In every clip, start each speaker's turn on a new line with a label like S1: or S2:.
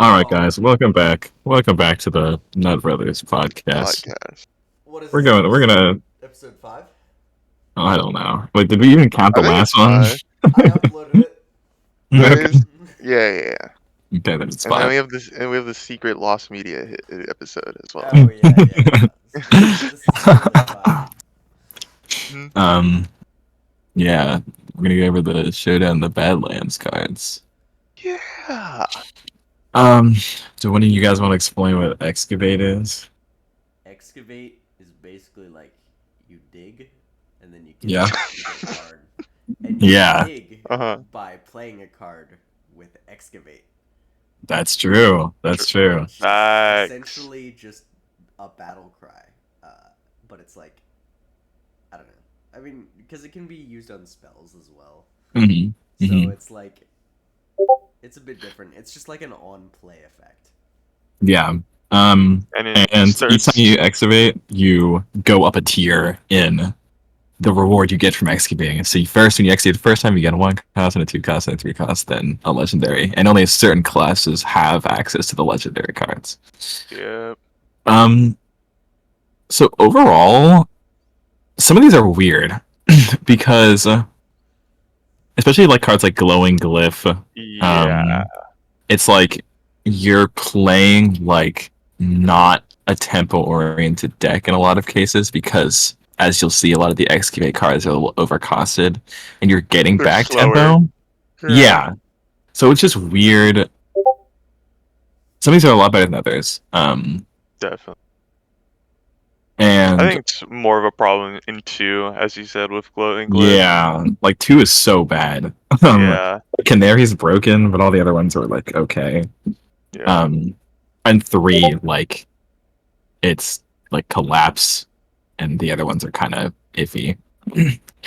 S1: All right,
S2: Oh,
S1: guys, welcome back. Welcome back to the Nutt Brothers podcast.
S3: Podcast.
S2: what is
S1: We're
S2: this?
S1: going. We're gonna.
S2: Episode 5?
S1: Oh, I don't know. Wait, did we even count the
S3: I think
S1: last
S3: it's
S1: one?
S3: five.
S2: I uploaded it.
S1: Okay.
S3: There's yeah.
S1: Okay, then it's
S3: And then
S1: five.
S3: we have the secret lost media episode as well.
S2: Oh, yeah. This is totally 5.
S3: Mhm.
S1: um. Yeah, we're gonna go over the Showdown, the Badlands cards.
S3: Yeah.
S1: Um. So, when do you guys want to explain what excavate is?
S2: Excavate is basically like you dig, and then you get
S1: Yeah.
S2: you get a card. And you
S1: Yeah,
S2: dig
S3: Uh-huh.
S2: by playing a card with excavate.
S1: that's true.
S3: True.
S1: That's true.
S2: Which is
S3: Facts.
S2: essentially just a battle cry. But it's like, I don't know. I mean, because it can be used on spells as well.
S1: hmm
S2: So
S1: hmm
S2: it's like, it's a bit different. It's just like an on-play effect.
S1: Yeah.
S3: And it
S1: And each time
S3: starts
S1: you excavate, you go up a tier in the reward you get from excavating. So first, when you excavate the first time, you get a 1 cost and a 2 cost and a 3 cost, then a legendary. And only certain classes have access to the legendary cards.
S3: Yep.
S1: Um, so overall, some of these are weird because, especially like cards like Glowing Glyph,
S3: Yeah.
S1: it's like you're playing like not a tempo oriented deck in a lot of cases because as you'll see a lot of the excavate cards are a little overcosted and you're getting
S3: They're
S1: back
S3: slower.
S1: tempo.
S3: Yeah.
S1: Yeah. So it's just weird. Some of these are a lot better than others.
S3: Definitely. I
S1: And
S3: think it's more of a problem in two, as you said, with glowing glyph.
S1: yeah, like 2 is so bad.
S3: Yeah.
S1: Canary's broken, but all the other ones are like okay.
S3: Yeah.
S1: Um and 3, like it's like collapse and the other ones are kind of iffy.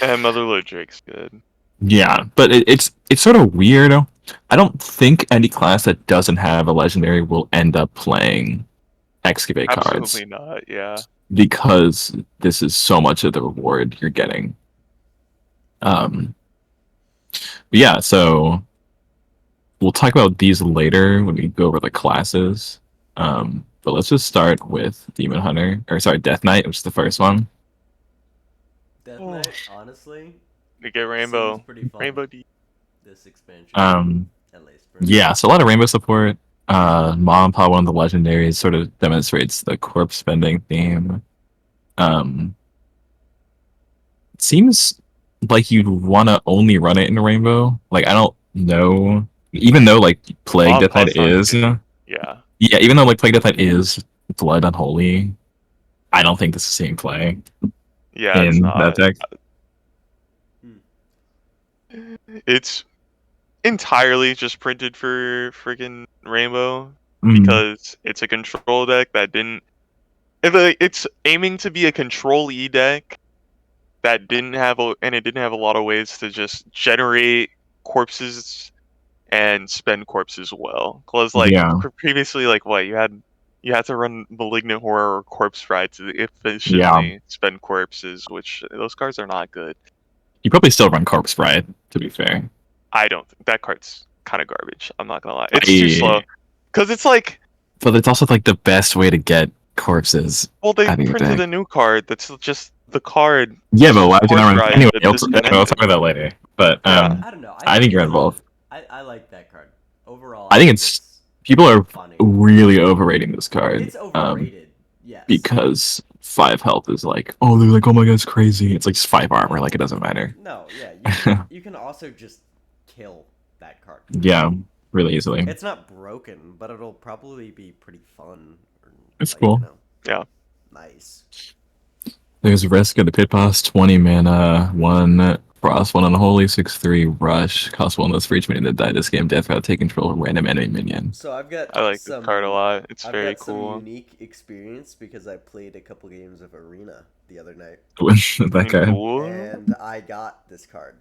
S3: And Mother Lode Drake's good.
S1: Yeah, but it's sort of weird. I don't think any class that doesn't have a legendary will end up playing excavate cards
S3: Absolutely not. Yeah.
S1: because this is so much of the reward you're getting. Um, but yeah, so we'll talk about these later when we go over the classes. But let's just start with Demon Hunter, or sorry, Death Knight, which is the first one.
S2: Death
S3: Oh.
S2: Knight, honestly,
S3: You get
S2: seems pretty fun.
S3: Rainbow D.
S2: This expansion, at least. For me.
S1: Yeah, so a lot of rainbow support. Mom and Pa, one of the legendaries, sort of demonstrates the corpse spending theme. It seems like you'd want to only run it in rainbow. Like I don't know, even though like Plague
S3: Mom
S1: Death Knight
S3: Pa's not
S1: is,
S3: good. Yeah.
S1: yeah, even though like Plague Death Knight is Blood Unholy, I don't think this is the same play
S3: Yeah, it's
S1: in that
S3: not.
S1: deck.
S3: It's entirely just printed for freaking Rainbow
S1: Mm,
S3: because it's a control deck that didn't. It's aiming to be a control E deck that didn't have and it didn't have a lot of ways to just generate corpses and spend corpses well. Cause like
S1: yeah,
S3: previously, like what you had to run Malignant Horror or Corpse Fry to
S1: yeah.
S3: efficiently spend corpses, which those cards are not good.
S1: You probably still run Corpse Bride, to be fair.
S3: I don't think that card's kind of garbage. I'm not gonna lie, it's too slow. Cause it's like,
S1: But it's also like the best way to get corpses.
S3: well, they
S1: I think
S3: printed
S1: deck.
S3: a new card that's just the card.
S1: Yeah,
S3: just
S1: but why would you
S3: Corpse
S1: not run?
S3: Fry,
S1: Anyway,
S3: but
S1: we'll talk
S3: disconnected.
S1: about that later. But
S3: Yeah.
S2: I don't know.
S1: I think you're involved.
S2: I like that card. Overall,
S1: I think it's people are
S2: funny.
S1: really overrating this card.
S2: It's overrated. Yes.
S1: Because 5 health is like, oh, they're like, oh my god, it's crazy. It's like just 5 armor, like it doesn't matter.
S2: No, yeah, you can also just kill that card.
S1: Yeah, really easily.
S2: It's not broken, but it'll probably be pretty fun.
S1: It's cool.
S3: Yeah.
S2: Nice.
S1: There's Risk of the Pit Boss, 20 mana, 1 Frost, 1 Unholy, 6/3 Rush, cost 1 less for each minion that died this game, death without take control of random enemy minion.
S2: So I've got
S3: I like this card a lot. It's
S2: I've
S3: very
S2: got
S3: cool.
S2: some unique experience because I played a couple games of Arena the other night,
S1: That guy.
S3: Cool.
S2: and I got this card.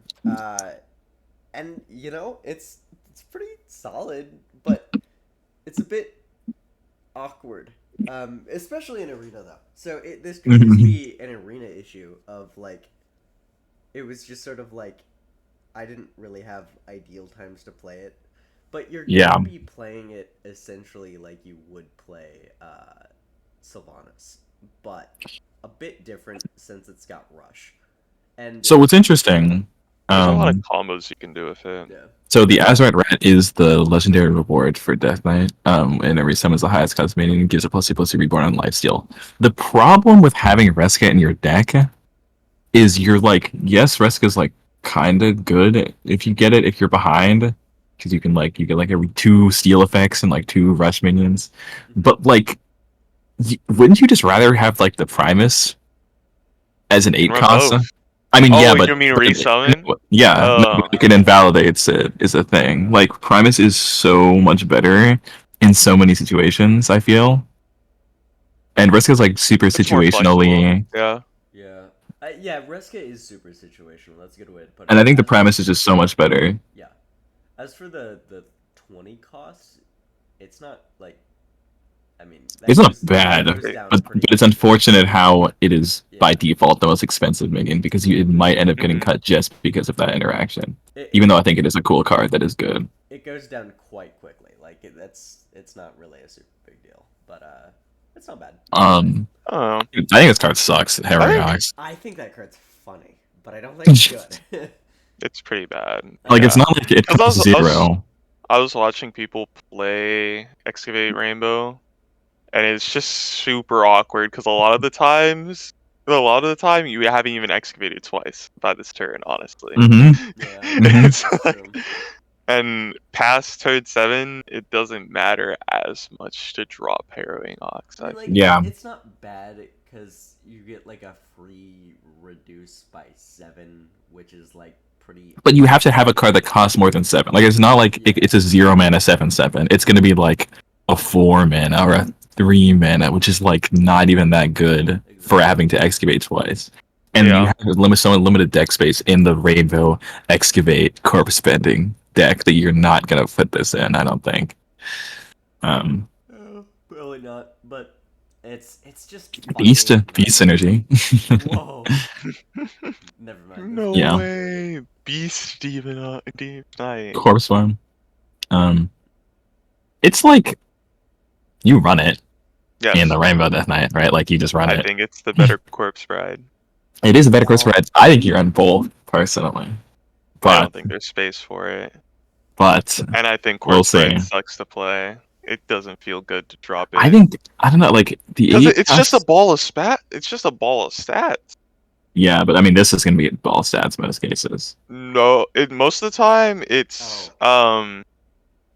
S2: And it's pretty solid, but it's a bit awkward. Especially in Arena though. So this could just be an Arena issue of like, it was just sort of like, I didn't really have ideal times to play it. But you're
S1: Yeah.
S2: gonna be playing it essentially like you would play Sylvanas, but a bit different since it's got Rush. And
S1: So what's interesting,
S3: There's a lot of
S1: um,
S3: combos you can do with it.
S2: yeah,
S1: so the Azurite Rat is the legendary reward for Death Knight, and every summons the highest cost minion gives a +2/+2 reborn on lifesteal. The problem with having Reska in your deck is you're like, yes, Reska's like kind of good if you get it if you're behind, because you get like every 2 steal effects and like 2 rush minions, but like, wouldn't you just rather have like the Primus as an
S3: You can
S1: 8
S3: run
S1: cost?
S3: both.
S1: I mean,
S3: Oh,
S1: yeah,
S3: you mean resummon?
S1: yeah, no,
S3: Oh,
S1: like it invalidates it is a thing. Like Primus is so much better in so many situations, I feel. And Risk is like super
S3: it's more flexible.
S1: situationally,
S3: Yeah.
S2: yeah, yeah. Reska is super situational. That's a good way to put it.
S1: and I think the
S2: As-
S1: Primus is just so much better.
S2: Yeah. As for the 20 costs, it's not like. I mean, that
S1: It's not
S2: goes-
S1: bad,
S2: that goes down
S1: but
S2: pretty
S1: it's unfortunate how it is by
S2: Yeah.
S1: default the most expensive minion because it might end up getting
S3: Mhm.
S1: cut just because of that interaction.
S2: It,
S1: Even though I think it is a cool card that is good.
S2: it goes down quite quickly. Like it's not really a super big deal, but it's not bad.
S3: Oh,
S1: I think this card sucks. Harry Ox.
S2: I think that card's funny, but I don't think it's good.
S3: it's pretty bad.
S1: Like it's
S3: Yeah.
S1: not like it
S3: 'Cause
S1: costs zero.
S3: I was watching people play Excavate Rainbow, and it's just super awkward because a lot of the time you haven't even excavated twice by this turn, honestly.
S1: Mm-hmm.
S2: Yeah,
S3: It's
S2: that's
S3: like,
S2: true.
S3: and past turn 7, it doesn't matter as much to drop Harrowing Ox.
S2: I mean, like,
S1: Yeah.
S2: it's not bad because you get like a free reduce by 7, which is like pretty.
S1: But you have to have a card that costs more than 7. Like it's not like it's a 0 mana 7/7. It's gonna be like a 4 mana or a 3 mana, which is like not even that good for having to excavate twice. And
S3: Yeah.
S1: you have so limited deck space in the Rainbow Excavate Corpse Spending deck that you're not gonna fit this in, I don't think.
S2: Probably not, but it's just
S1: Beast
S2: funny.
S1: synergy.
S2: Whoa. Never mind.
S3: No
S1: Yeah.
S3: way. Beast Demon Deep Knight.
S1: Corpse Farm. It's like you run it
S3: Yes.
S1: in the Rainbow Death Knight, right? Like you just run
S3: I
S1: it.
S3: think it's the better Corpse Bride.
S1: It is a better Corpse Reds. I think you run both personally,
S3: I
S1: but
S3: don't think there's space for it.
S1: but
S3: And I think
S1: We'll
S3: Corpse
S1: see.
S3: Bride sucks to play. It doesn't feel good to drop it.
S1: I think I don't know. Like the
S3: 'Cause
S1: 8
S3: it's just a ball of spat. It's just a ball of stats.
S1: yeah, but I mean this is gonna be ball stats most cases.
S3: No, most of the time it's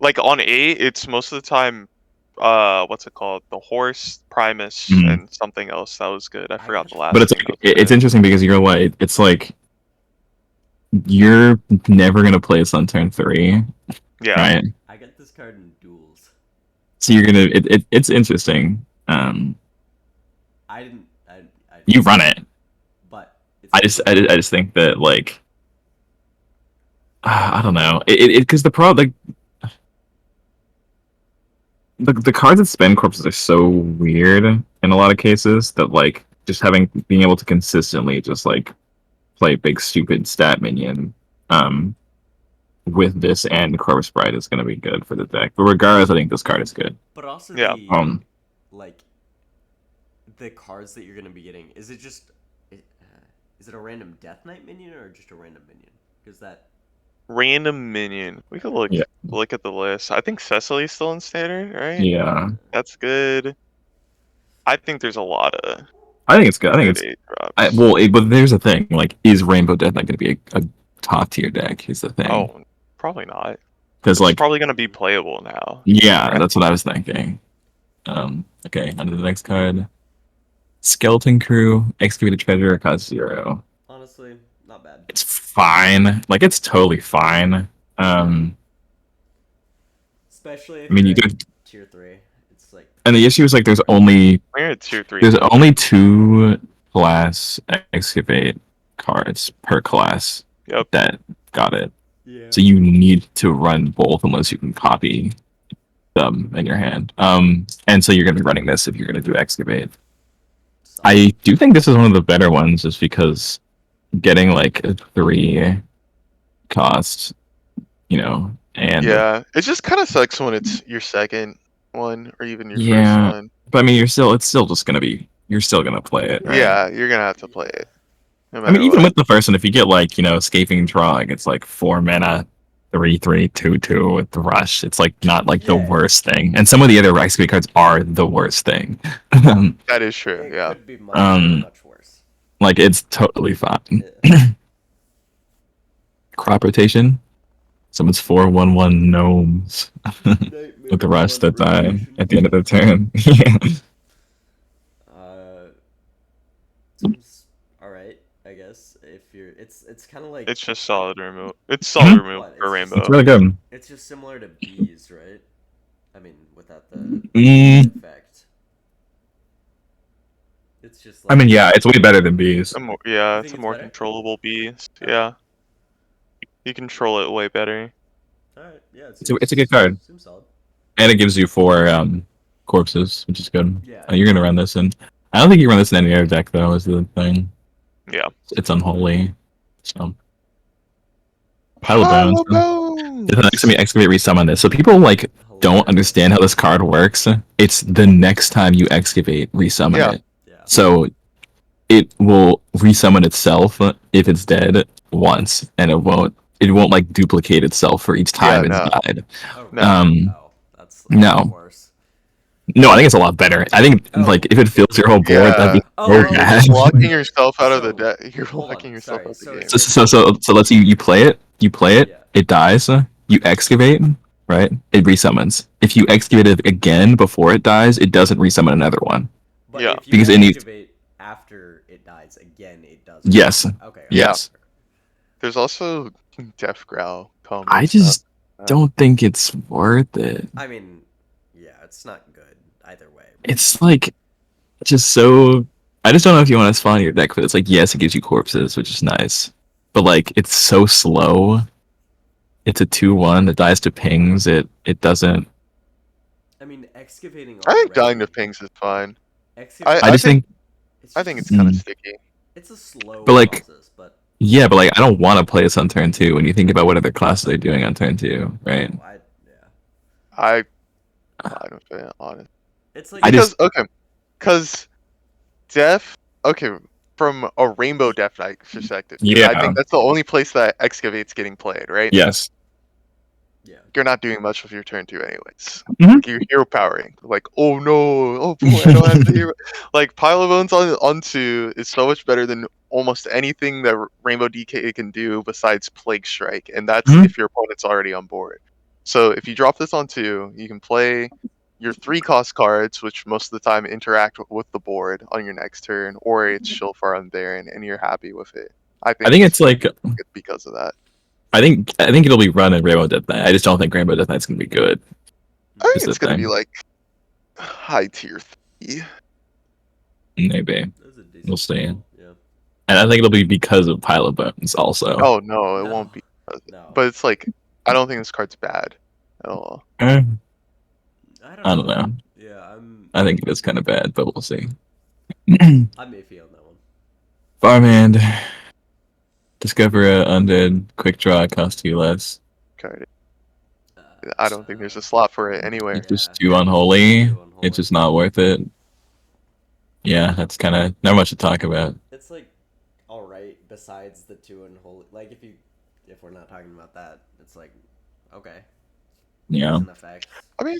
S3: like on 8, it's most of the time what's it called? The horse, Primus,
S1: Mhm.
S3: and something else that was good. I forgot the last.
S1: But it's
S3: thing
S1: like,
S3: that was
S1: it's
S3: good.
S1: interesting because you're like it's like you're never gonna play this on turn 3,
S3: Yeah.
S1: right?
S2: I got this card in duels.
S1: So you're gonna it's interesting.
S2: I didn't.
S1: You run it.
S2: But it's
S1: I just think that like I don't know it because the like the cards that spend corpses are so weird in a lot of cases that like just being able to consistently just like play big stupid stat minion with this and Corpse Bride is going to be good for the deck. But regardless, I think this card is good.
S2: But also
S3: Yeah.
S2: the like the cards that you're gonna be getting. Is it just is it a random Death Knight minion or just a random minion? Because that
S3: Random minion. We could look
S1: Yeah.
S3: at the list. I think Cecily's still in standard, right?
S1: Yeah,
S3: That's good. I think there's a lot of
S1: I think it's good. I think
S3: good
S1: it's
S3: 8 drops.
S1: but there's a thing like is Rainbow Death Knight going to be a top tier deck? Is the thing.
S3: Oh, probably not.
S1: Because
S3: It's
S1: like
S3: probably gonna be playable now.
S1: yeah,
S3: Right.
S1: that's what I was thinking. Okay, on to the next card. Skeleton Crew, Excavated Treasure, cost 0.
S2: honestly not bad.
S1: It's fine. Like it's totally fine.
S2: Especially if
S1: I mean, you
S2: you're
S1: do,
S2: at tier 3. It's like
S1: and the issue is like there's only
S3: We're at tier 3.
S1: 2 class excavate cards per class
S3: Yep.
S1: that got it.
S2: yeah.
S1: So you need to run both unless you can copy them in your hand. And so you're gonna be running this if you're gonna do excavate. I do think this is one of the better ones just because getting like a 3 cost, And
S3: Yeah, it just kind of sucks when it's your second one or even your first
S1: yeah,
S3: one.
S1: but I mean, it's still just gonna be, you're still gonna play it, right?
S3: Yeah, you're gonna have to play
S2: Yeah.
S3: it no
S1: I mean,
S3: matter
S1: even
S3: what.
S1: with the first one, if you get like, escaping drawing, it's like 4 mana, 3/3/2/2 with the rush. It's like not like the
S2: Yeah.
S1: worst thing. And some of the other excavate cards are the worst thing.
S3: That is true.
S2: It
S3: Yeah.
S2: could be much,
S1: Um,
S2: much worse.
S1: like it's totally fine.
S2: Yeah.
S1: Crop rotation. Someone's 4/1/1 gnomes with the rush that die at the end of the turn. Yeah.
S2: Seems all right, I guess. If you're, it's kind of like
S3: It's just solid remove. It's
S1: Mhm.
S3: solid remove
S2: What?
S3: for
S2: It's
S1: It's
S3: rainbow.
S1: really good.
S2: it's just similar to bees, right? I mean, without the
S1: Mm,
S2: effect. It's just
S1: I
S2: like
S1: mean, yeah, it's way better than bees.
S3: Yeah,
S2: You
S3: it's
S2: think
S3: a
S2: it's
S3: more
S2: better?
S3: controllable beast.
S2: Okay.
S3: Yeah, you control it way better.
S2: All right, yeah,
S1: It's a good card,
S2: seems solid.
S1: and it gives you 4 corpses, which is good.
S2: Yeah.
S1: You're gonna run this in. I don't think you run this in any other deck though. Is the thing.
S3: Yeah.
S1: It's unholy. So pile of bones. The next time you excavate, resummon this. So people like don't
S2: Hilarious.
S1: understand how this card works. It's the next time you excavate, resummon
S3: Yeah.
S1: it.
S2: Yeah.
S1: So it will resummon itself if it's dead once, and it won't like duplicate itself for each time
S3: Yeah,
S1: it's
S3: no.
S1: died.
S2: Oh,
S3: No.
S2: oh, that's
S1: No.
S2: worse.
S1: No, I think it's a lot better. I think
S2: Oh.
S1: like if it fills your whole board, that'd be
S2: Oh,
S1: so
S3: You're
S1: bad.
S3: just locking
S2: wait.
S3: yourself out of the
S2: So,
S3: deck. You're
S2: hold
S3: locking
S2: on,
S3: yourself
S2: sorry,
S3: out of the
S2: so
S3: game.
S2: it's-
S1: So let's see, you play it,
S2: Yeah.
S1: it dies, you excavate, right? It resummons. If you excavate it again before it dies, it doesn't resummon another one.
S2: But
S3: Yeah.
S2: if you
S1: Because it needs-
S2: activate after it dies again, it does.
S1: Yes.
S2: Okay.
S1: Yes.
S3: There's also Death Growl common
S1: I
S3: stuff.
S1: just don't think it's worth it.
S2: I mean, yeah, it's not good either way.
S1: It's like just so. I just don't know if you want to spawn your deck, but it's like yes, it gives you corpses, which is nice, but like it's so slow. It's a 2/1 that dies to pings. It doesn't.
S2: I mean, excavating.
S3: I think dying
S2: already-
S3: to pings is fine.
S2: Excavating,
S1: I just think
S2: it's
S3: I think it's
S2: just-
S3: kind of
S1: Mm.
S3: sticky.
S2: it's a slow
S1: But, like,
S2: process, but
S1: yeah, but like I don't want to play this on turn 2 when you think about what other classes are doing on turn 2, right?
S3: I don't feel honest.
S2: It's like
S1: I just-
S3: Because Death. Okay, from a Rainbow Death Knight perspective, 'cause
S1: Yeah.
S3: I think that's the only place that Excavate's getting played, right?
S1: Yes.
S2: yeah.
S3: You're not doing much with your turn 2 anyways.
S1: Mhm.
S3: Like, you're hero powering. Like, oh no, oh boy, I don't have to hero. Like, Pile of Bones on 2 is so much better than almost anything that Rainbow DK can do besides Plague Strike, and that's
S1: Mhm.
S3: if your opponent's already on board. So if you drop this on 2, you can play your 3-cost cards, which most of the time interact with the board on your next turn, or it's Shilfar on there, and you're happy with it.
S1: I think it's like
S3: good because of that.
S1: I think it'll be run in Rainbow Death Knight. I just don't think Rainbow Death Knight's gonna be good.
S3: I
S1: Is
S3: think it's
S1: the
S3: gonna be
S1: thing.
S3: like high tier 3.
S1: Maybe.
S2: That's a decent
S1: We'll see.
S2: call, yeah.
S1: And I think it'll be because of Pile of Bones also.
S3: Oh no, it
S2: No.
S3: won't be.
S2: No.
S3: But it's like I don't think this card's bad at all.
S1: Eh,
S2: I
S1: I don't know.
S2: Yeah,
S1: I think it is kind of bad, but we'll see.
S2: I'm iffy on that one.
S1: Farmhand. Discover a undead. Quick draw. Cost 2 less.
S3: Card. I don't think there's a slot for it anywhere.
S1: It's just too unholy. It's just not worth it. Yeah, that's kind of not much to talk about.
S2: It's like, all right. Besides the 2 unholy, like if we're not talking about that, it's like, okay.
S1: Yeah.
S2: Doesn't affect.
S3: I mean,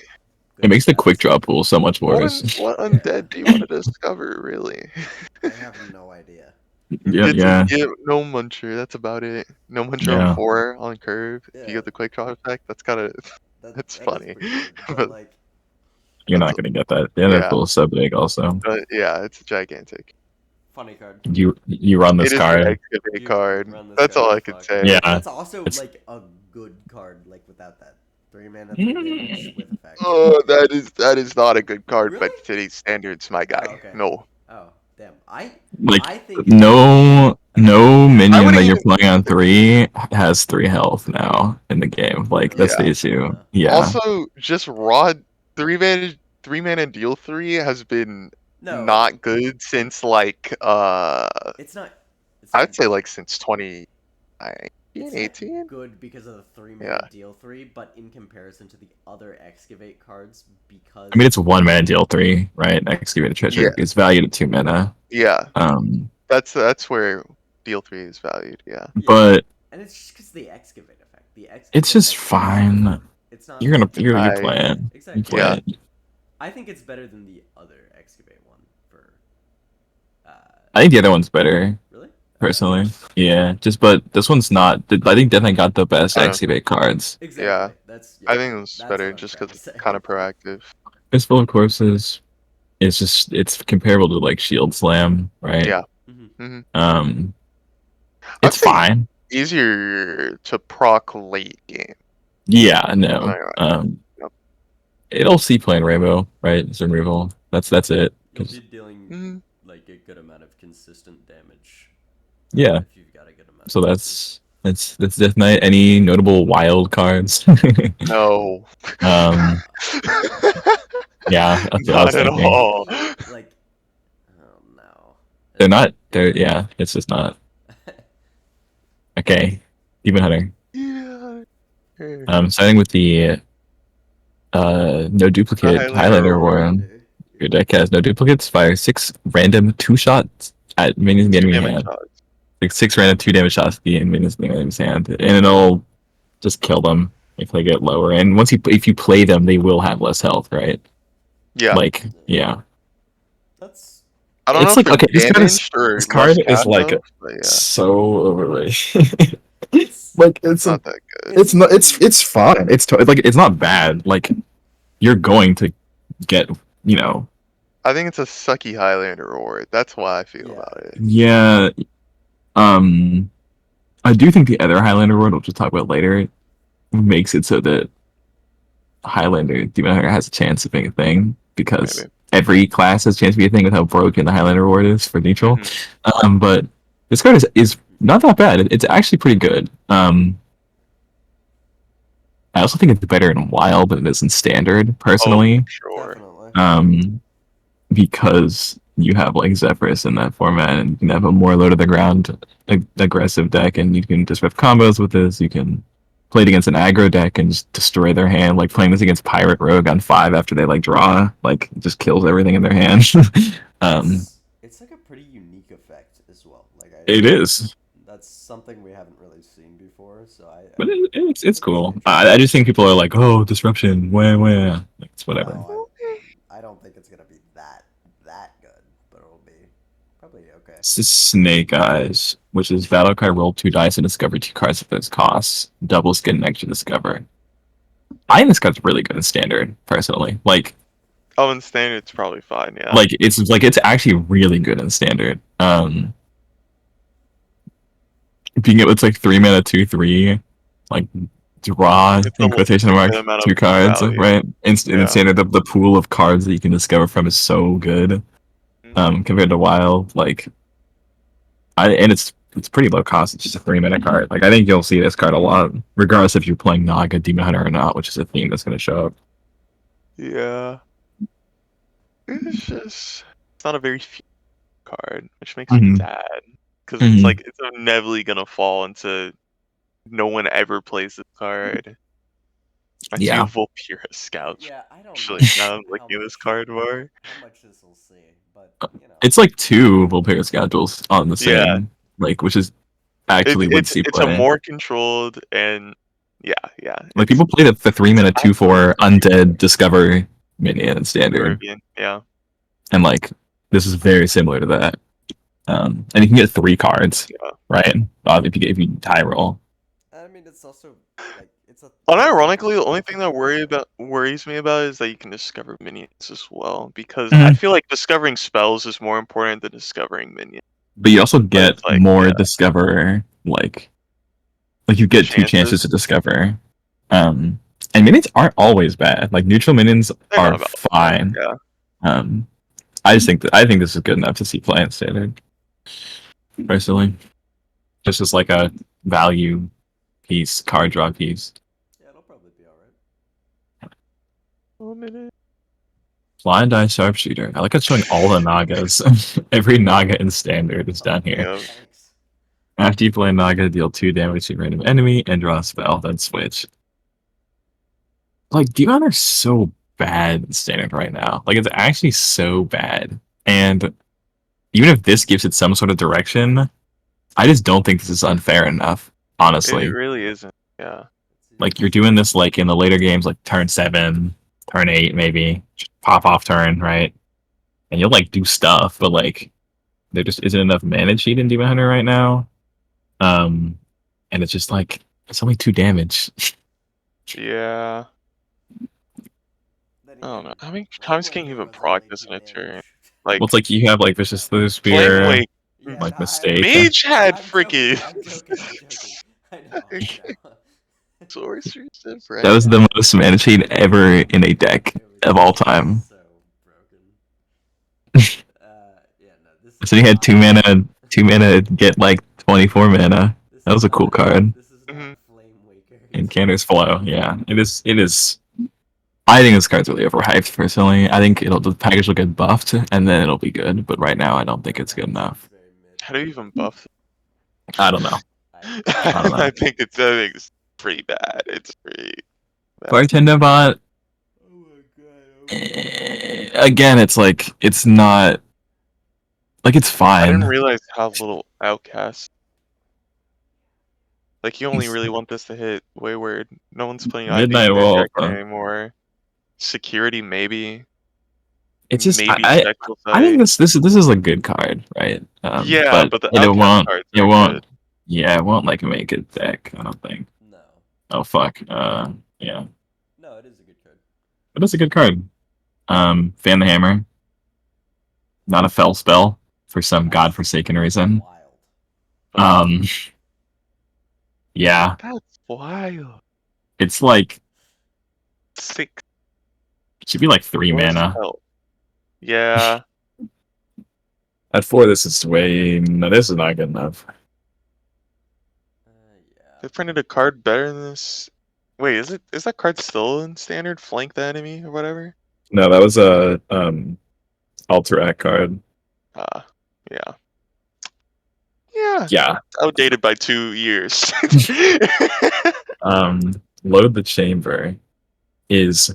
S1: It makes the
S2: stats.
S1: quick draw pool so much
S3: what,
S1: worse.
S3: what undead do you want to discover, really?
S2: I have no idea.
S1: Yeah, yeah.
S3: No Muncher, that's about it. No Muncher
S1: Yeah.
S3: on 4 on curve. If
S2: Yeah.
S3: you get the quick draw effect, that's kind of. That's
S2: That is
S3: funny.
S2: pretty good, but
S3: But-
S2: like,
S1: You're not gonna get that. Yeah, that
S3: Yeah.
S1: pool is so big. Also,
S3: But yeah, it's gigantic.
S2: funny card.
S1: you run this
S3: It is
S1: card.
S3: an excavate
S2: You
S3: card.
S2: run this
S3: That's
S2: card,
S3: all I can
S2: fuck.
S3: say.
S1: Yeah.
S2: That's also
S1: It's-
S2: like a good card. Like without that 3 mana, 3 damage with effect.
S3: Oh, that is not a good card by
S2: Really?
S3: today's standards, my guy.
S2: Oh, okay.
S3: No.
S2: Oh damn! I
S1: Like
S2: think
S1: no minion
S3: wouldn't
S1: that you're
S3: even-
S1: playing on 3 has 3 health now in the game. Like that's the
S3: Yeah.
S1: issue. Yeah.
S3: Also, just raw 3 mana deal 3 has been
S2: no,
S3: not good since like
S2: It's not. It's
S3: I'd
S2: not-
S3: say like since 2019
S2: It's
S3: 18?
S2: good because of the 3 mana
S3: Yeah.
S2: deal 3, but in comparison to the other excavate cards, because
S1: I mean, it's 1 mana deal 3, right? Excavated treasure
S3: Yeah.
S1: is valued at 2 mana.
S3: Yeah.
S1: Um,
S3: That's where deal 3 is valued. Yeah.
S2: Yeah.
S1: but
S2: and it's just because the excavate effect. The excavate
S1: it's just
S2: makes it
S1: fine.
S2: so- It's not.
S1: You're
S2: like-
S1: you
S3: I-
S1: play it.
S2: Exactly.
S1: You play
S3: Yeah.
S1: it.
S2: I think it's better than the other excavate one for.
S1: I think the other one's better,
S2: Really?
S1: personally. Yeah, but this one's not. I think definitely got the best
S3: I don't-
S1: excavate cards.
S2: Exactly.
S3: Yeah.
S2: That's.
S3: I think it was
S2: that's
S3: better
S2: what I'm
S3: just
S2: trying
S3: because
S2: to
S3: it's
S2: say.
S3: kind of proactive.
S1: Fistful of Corpses. It's comparable to like Shield Slam, right?
S3: Yeah.
S2: Mhm.
S3: hmm
S1: Um,
S3: I'd
S1: it's
S3: say
S1: fine.
S3: easier to proc late game.
S1: Yeah, no.
S3: Yep.
S1: It'll see play in Rainbow, right? It's removal. That's it.
S2: You'll
S1: 'Cause-
S2: be dealing
S3: Mhm.
S2: like a good amount of consistent damage.
S1: Yeah.
S2: If you've got a good amount.
S1: So
S2: of
S1: that's definitely any notable wild cards.
S3: No.
S1: Yeah, that's what I
S3: Not
S1: was
S3: at
S1: thinking.
S3: all.
S2: Like, oh no.
S1: They're not. They're yeah. It's just not okay. Demon Hunter.
S3: Yeah.
S1: Starting with the no duplicate
S3: Highlander
S1: Highlander
S3: War.
S1: War. Your deck has no duplicates. Fire 6 random 2 shots at minions in the enemy
S3: Damage
S1: hand.
S3: shots.
S1: Like 6 random 2 damage shots at the minions in the enemy's hand, and it'll just kill them if they get lower. And if you play them, they will have less health, right?
S3: Yeah.
S1: Like yeah.
S2: That's.
S3: I don't
S1: It's
S3: know
S1: like
S3: if
S1: okay. This card is
S3: damaged or
S1: this card
S3: less
S1: is
S3: cast
S1: like
S3: health, but yeah,
S1: so overrated. Like it's
S3: not that good.
S1: it's not it's fine. Like it's not bad. Like you're going to get
S3: I think it's a sucky Highlander Award. That's why I feel
S2: Yeah.
S3: about it.
S1: yeah. I do think the other Highlander world, which we'll talk about later, makes it so that Highlander Demon Hunter has a chance of being a thing because
S3: Maybe.
S1: every class has a chance to be a thing with how broken the Highlander Award is for neutral.
S3: Mhm.
S1: But this card is not that bad. It's actually pretty good. I also think it's better in Wild than it is in Standard, personally.
S3: Oh, sure.
S2: Definitely.
S1: Because you have like Zephyrus in that format, and you can have a more low to the ground aggressive deck, and you can disrupt combos with this. You can play it against an aggro deck and just destroy their hand. Like playing this against Pirate Rogue on 5 after they like draw, like it just kills everything in their hand.
S2: It's like a pretty unique effect as well. Like
S1: It is,
S2: That's something we haven't really seen before. So
S1: but it's cool. I just think people are like, oh, disruption, where, it's whatever.
S2: No, I don't think it's gonna be that good, but it'll be probably okay.
S1: This is Snake Eyes, which is battle card, roll 2 dice and discover 2 cards at those costs. Double skin extra discover. I think this card's really good in Standard, personally. Like
S3: Oh, in standard, it's probably fine. Yeah.
S1: it's actually really good in Standard. Being able, it's like 3 mana 2/3, like draw
S3: It's
S1: in
S3: almost
S1: quotation
S3: a good
S1: marks
S3: amount
S1: 2
S3: of
S1: cards,
S3: value.
S1: right? In
S3: Yeah.
S1: Standard, the pool of cards that you can discover from is so good. Compared to Wild, like and it's pretty low cost. It's just a 3 mana card. Like I think you'll see this card a lot, regardless if you're playing Naga, Demon Hunter or not, which is a theme that's going to show up.
S3: Yeah. It's not a very few card, which makes
S1: Mhm.
S3: me sad. Because
S1: Mhm.
S3: it's like it's inevitably gonna fall into no one ever plays this card. I
S1: Yeah.
S3: feel Volpira Scout.
S2: Yeah, I don't
S3: Actually,
S2: know
S3: now I'm
S2: how
S3: looking at this
S2: much-
S3: card more.
S2: How much this will see, but you know.
S1: It's like 2 Volpera schedules on the same,
S3: Yeah.
S1: like which is actually would see
S3: It's
S1: play.
S3: a more controlled and yeah.
S1: Like people play the 3 mana 2/4 undead discover minion in Standard,
S3: Peruvian, yeah.
S1: and like this is very similar to that. And you can get 3 cards,
S3: Yeah.
S1: right? If you tie roll.
S2: I mean, it's also like it's a.
S3: Unironically, the only thing that worries me about is that you can discover minions as well. Because I feel like discovering spells is more important than discovering minions.
S1: But you also get
S3: it's like,
S1: more
S3: yeah.
S1: discover, like you get 2 chances to discover. And minions aren't always bad. Like neutral minions
S3: They're
S1: are
S3: not about
S1: fine.
S3: Yeah.
S1: I think this is good enough to see play in Standard. Personally, just as like a value piece, card draw piece.
S2: Yeah, it'll probably be alright.
S1: Blind Eye Sharpshooter. I like it showing all the Nagas. Every Naga in Standard is down here.
S3: Yeah.
S2: Thanks.
S1: After you play Naga, deal 2 damage to a random enemy and draw a spell, then switch. Like, Demon are so bad in standard right now. Like, it's actually so bad. And even if this gives it some sort of direction, I just don't think this is unfair enough,
S3: It
S1: honestly.
S3: really isn't. Yeah.
S1: Like, you're doing this, like, in the later games, like, turn 7, turn 8, maybe. Just pop off turn, right? And you'll, like, do stuff, but, like, there just isn't enough mana cheat in Demon Hunter right now. And it's just, like, it's only 2 damage.
S3: Yeah.
S2: Then
S3: I don't know.
S2: again,
S3: How many
S2: Flame
S3: times can you
S2: Waker
S3: even
S2: was
S3: proc
S2: only
S3: this
S2: 2
S3: in a turn?
S2: damage.
S3: Like,
S1: Well, it's like you have, like, Vicious Slither
S3: Flame
S1: Spear,
S3: Wake.
S2: Yeah,
S1: like,
S2: no,
S1: Mistake.
S3: Mage had
S2: I'm
S3: freaking
S2: joking. I'm joking. I'm joking. I know.
S3: sorcery different.
S1: That was the most mana cheat ever in a deck
S2: It was
S1: of all time.
S2: so broken. Yeah, no, this is
S1: So you had
S2: not,
S1: 2 mana, get like 24 mana.
S2: this
S1: That
S2: is
S1: was a cool
S2: not-
S1: card.
S2: This is
S3: Mhm.
S2: not Flame Waker.
S1: And Cander's Flow, yeah. It is. I think this card's really overhyped, personally. I think the package will get buffed, and then it'll be good. But right now, I don't think it's good enough.
S2: Very mid.
S3: How do you even buff?
S1: I don't know.
S2: I
S1: don't know.
S3: I think it's pretty bad. It's pretty bad.
S1: Bartender Bot,
S2: Oh my god.
S1: again, it's like, it's not. Like, it's
S3: I didn't
S1: fine.
S3: realize how little outcast. Like you only
S1: It's-
S3: really want this to hit Wayward. No one's playing ID
S1: Midnight
S3: in their
S1: Wolf,
S3: deck anymore. Security maybe.
S1: it's just,
S3: Maybe
S1: I
S3: Spectral
S1: think
S3: Sight.
S1: this is a good card, right?
S3: Yeah, but the
S1: it
S3: outcast
S1: won't,
S3: cards
S1: it
S3: are
S1: won't,
S3: good.
S1: yeah, it won't like make a deck, I don't think.
S2: No.
S1: Oh fuck. Yeah.
S2: No, it is a good card.
S1: But it's a good card. Fan the Hammer. Not a fell spell for some godforsaken reason.
S2: Wild.
S1: Yeah.
S3: That's wild.
S1: It's like,
S3: 6
S1: it should be like 3 mana.
S3: spell. Yeah.
S1: At 4, this is way, no, this is not good enough.
S2: Yeah.
S3: They printed a card better than this. Wait, is that card still in standard? Flank the enemy or whatever?
S1: No, that was a, Alterac card.
S3: Yeah. Yeah.
S1: Yeah.
S3: Outdated by 2 years.
S1: Load the Chamber is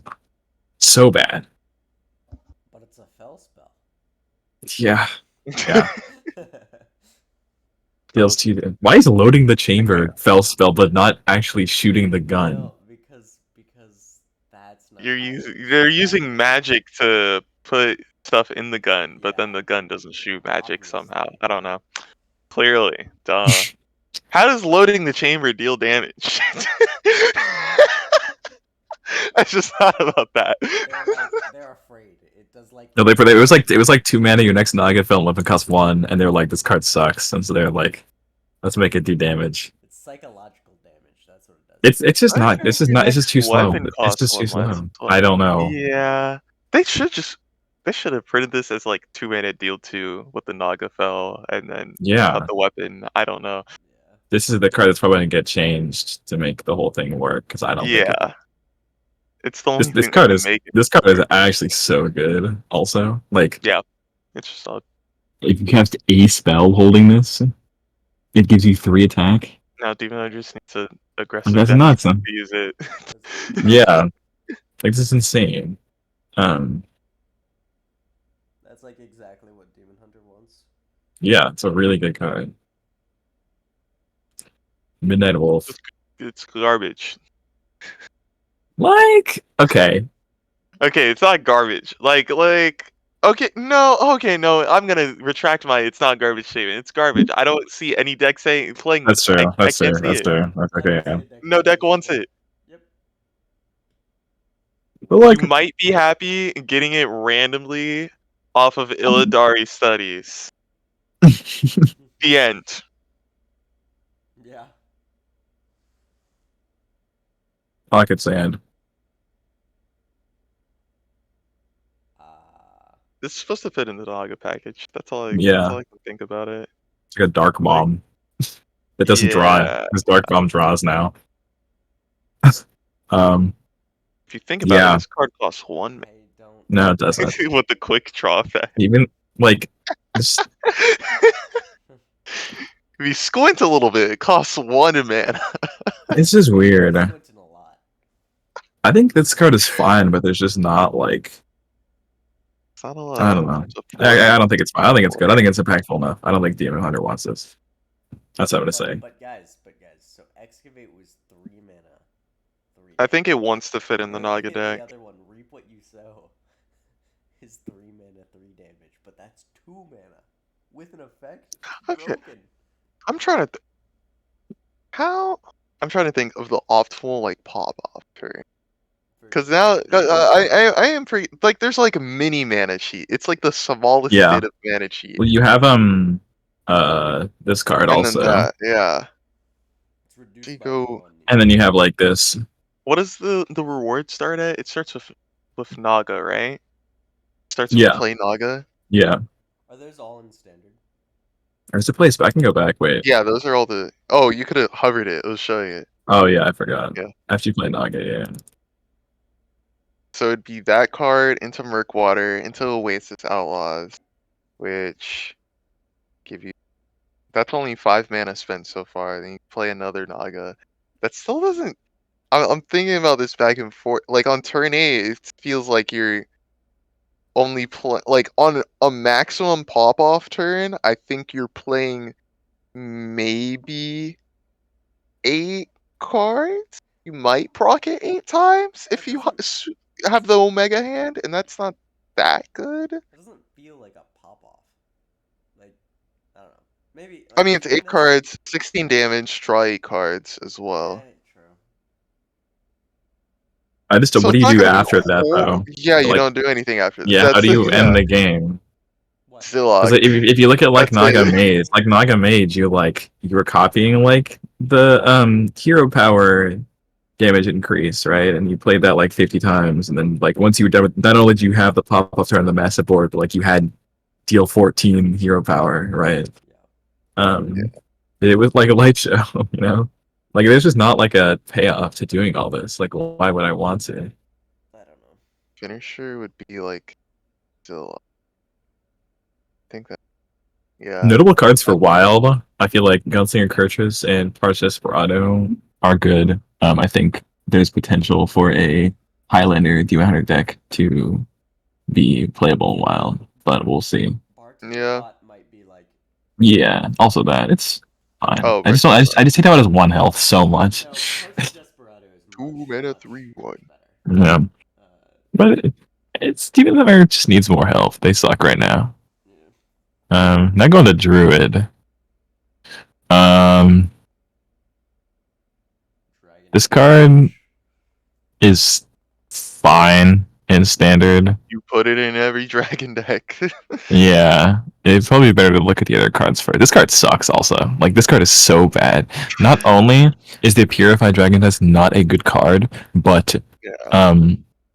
S1: so bad.
S2: But it's a fell spell.
S1: Yeah. Yeah. Deals 2. Why is loading the chamber fell spell, but not actually shooting the gun?
S2: No, because that's not.
S3: They're using magic to put stuff in the gun, but then
S2: Yeah.
S3: the gun doesn't shoot magic
S2: Obviously.
S3: somehow. I don't know. Clearly, duh. How does loading the chamber deal damage? I just thought about that.
S2: They're afraid. It does like.
S1: No, it was like 2 mana. Your next Naga fell and cost 1, and they're like, this card sucks, and so they're like, let's make it do damage.
S2: It's psychological damage. That's what it does.
S1: It's just not. This is not. It's just too slow.
S3: Weapon
S1: It's
S3: costs
S1: just too
S3: one less.
S1: slow. I don't know.
S3: Yeah, they should have printed this as like 2 mana deal 2 with the Naga fell, and then
S1: Yeah,
S3: cut the weapon. I don't know.
S2: Yeah.
S1: this is the card that's probably gonna get changed to make the whole thing work because I don't think
S3: Yeah, it's the only
S1: this
S3: thing
S1: card
S3: that
S1: is
S3: can make it.
S1: this card is actually so good. Also, like
S3: It's just odd.
S1: if you cast a spell holding this, it gives you 3 attack.
S3: Now Demon Hunter just needs to aggressive
S1: That's
S3: deck
S1: nuts.
S3: to use it.
S1: Yeah, like this is insane.
S2: That's like exactly what Demon Hunter wants.
S1: Yeah, it's a really good card. Midnight Wolf.
S3: It's garbage.
S1: Like, okay.
S3: Okay, it's not garbage. Like okay, no, I'm gonna retract my it's not garbage statement. It's garbage. I don't see any deck playing
S1: That's
S3: this.
S1: true.
S3: I
S1: That's true.
S3: can't see
S1: That's
S3: it.
S1: true. That's okay. Yeah.
S3: No deck wants it.
S2: Yep.
S1: But like,
S3: You might be happy getting it randomly off of Illidari studies. The end.
S2: Yeah.
S1: Pocket Sand.
S3: This is supposed to fit in the Naga package. That's all I can think about it.
S1: It's like a Dark Bomb. It doesn't draw. This Dark Bomb draws now.
S3: If you think about it, this card costs 1
S2: I don't.
S1: No, it doesn't.
S3: with the quick draw effect.
S1: Even like this,
S3: If you squint a little bit, it costs 1 mana.
S1: It's just weird.
S2: Squinting a lot.
S1: I think this card is fine, but there's just not like
S3: It's not a lot
S1: I
S3: of
S1: don't know.
S3: support.
S1: I don't think it's fine. I don't think it's good. I think it's impactful enough. I don't think Demon Hunter wants this. That's what I'm gonna say.
S2: But guys, so Excavate was 3 mana. 3.
S3: I think it wants to fit in the
S2: Don't
S3: Naga
S2: forget
S3: deck.
S2: The other one, Reap What You Sow, is 3 mana, 3 damage, but that's 2 mana with an effect.
S3: Okay.
S2: Broken.
S3: I'm trying to. I'm trying to think of the optimal like pop off turn. Because now I am pretty like there's like a mini mana sheet. It's like the smallest
S1: Yeah.
S3: bit of mana sheet.
S1: Well, you have this card
S3: And
S1: also,
S3: then that, yeah.
S2: It's reduced
S3: You
S2: by
S3: go-
S2: 1.
S1: and then you have like this.
S3: What does the reward start at? It starts with Naga, right? Starts with
S1: Yeah.
S3: play Naga.
S1: Yeah.
S2: Are those all in standard?
S1: There's a place, but I can go back. Wait.
S3: Yeah, those are all the. Oh, you could have hovered it. It was showing it.
S1: Oh yeah, I forgot.
S3: Yeah.
S1: After you play Naga, yeah.
S3: So it'd be that card into Murkwater, into Oasis Outlaws, which give you. That's only 5 mana spent so far. Then you play another Naga. That still doesn't. I'm thinking about this back and forth. Like on turn 8, it feels like you're only like on a maximum pop off turn. I think you're playing maybe 8 cards. You might proc it 8 times if you have the Omega hand, and that's not that good.
S2: It doesn't feel like a pop off. Like, I don't know. Maybe.
S3: I mean, it's 8 cards, 16 damage, draw 8 cards as well.
S2: True.
S1: So what do
S3: it's
S1: you
S3: not
S1: do
S3: gonna be
S1: after that though?
S3: Yeah, you
S1: Like-
S3: don't do anything after that.
S1: Yeah,
S3: That's
S1: how do
S3: the-
S1: you
S3: yeah.
S1: end the game?
S2: What?
S3: Zilog.
S1: Because if you look at like
S3: That's
S1: Naga
S3: it.
S1: Mage, like Naga Mage, you were copying like the hero power damage increase, right? And you played that like 50 times, and then like once you were done with, not only did you have the pop up turn on the massive board, but like you had deal 14 hero power, right?
S2: Yeah.
S1: It was like a light show, you know? Like there's just not like a payoff to doing all this. Like why would I want to?
S2: I don't know.
S3: Finisher would be like Zilog. I think that. Yeah.
S1: Notable cards for Wild, I feel like Gunslinger Kurtrus and Parch Desperado are good. I think there's potential for a Highlander D100 deck to be playable in Wild, but we'll see.
S3: Yeah.
S2: Might be like.
S1: Yeah, also that it's fine.
S3: Oh,
S1: I just don't. I just hate how it has 1 health so much.
S2: No, Parts Desperado is
S3: 2
S2: much,
S3: mana,
S2: much
S3: 3/1.
S2: better.
S1: Yeah, but it's Demon Hunter just needs more health. They suck right now.
S2: Yeah.
S1: Now going to Druid. This card is fine in standard.
S3: You put it in every dragon deck.
S1: Yeah, it's probably better to look at the other cards first. This card sucks also. Like, this card is so bad. Not only is the Purified Dragon Test not a good card, but,
S3: Yeah.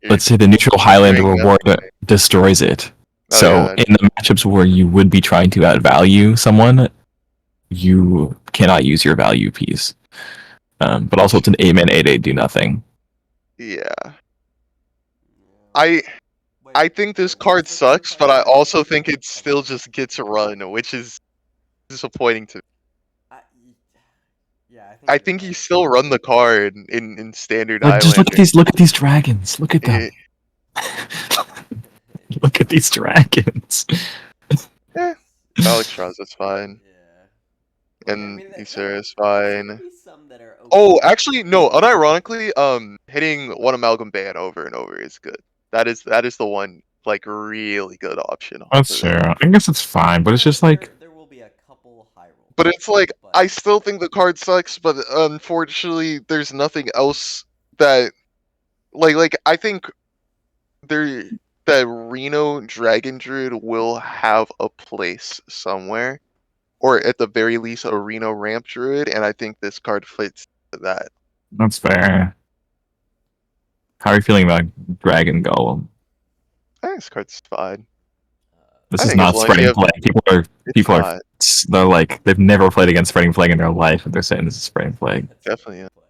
S1: let's say the neutral Highlander
S3: Bring
S1: reward
S3: up-
S1: destroys it.
S3: Oh,
S1: So,
S3: yeah.
S1: in the matchups where you would be trying to outvalue someone, you cannot use your value piece. But also, it's an 8-man 8/8 do nothing.
S3: Yeah. I think this card sucks, but I also think it still just gets a run, which is disappointing to me.
S2: Yeah,
S3: I think you still run the card in standard
S1: Like, just
S3: Highlander.
S1: look at these dragons. Look at them. Look at these dragons.
S3: Alexstrasza's fine.
S2: Yeah.
S3: And Ysera's fine.
S2: Some that are
S3: Oh,
S2: okay.
S3: actually, no. Unironically, hitting one Amalgam Ban over and over is good. That is the one like really good option.
S1: That's true. I guess it's fine, but it's just like
S2: there will be a couple high rolls.
S3: But it's like
S2: but-
S3: I still think the card sucks, but unfortunately, there's nothing else that like I think that Reno Dragon Druid will have a place somewhere, or at the very least a Reno Ramp Druid, and I think this card fits that.
S1: that's fair. How are you feeling about Dragon Golem?
S3: I think this card's fine.
S1: This
S3: I
S1: is
S3: think
S1: not
S3: as long as you
S1: spreading
S3: have-
S1: plague.
S3: It's
S1: People are
S3: not.
S1: they're like they've never played against spreading plague in their life, and they're saying this is spreading plague.
S2: That's
S3: Definitely, yeah.
S2: plague.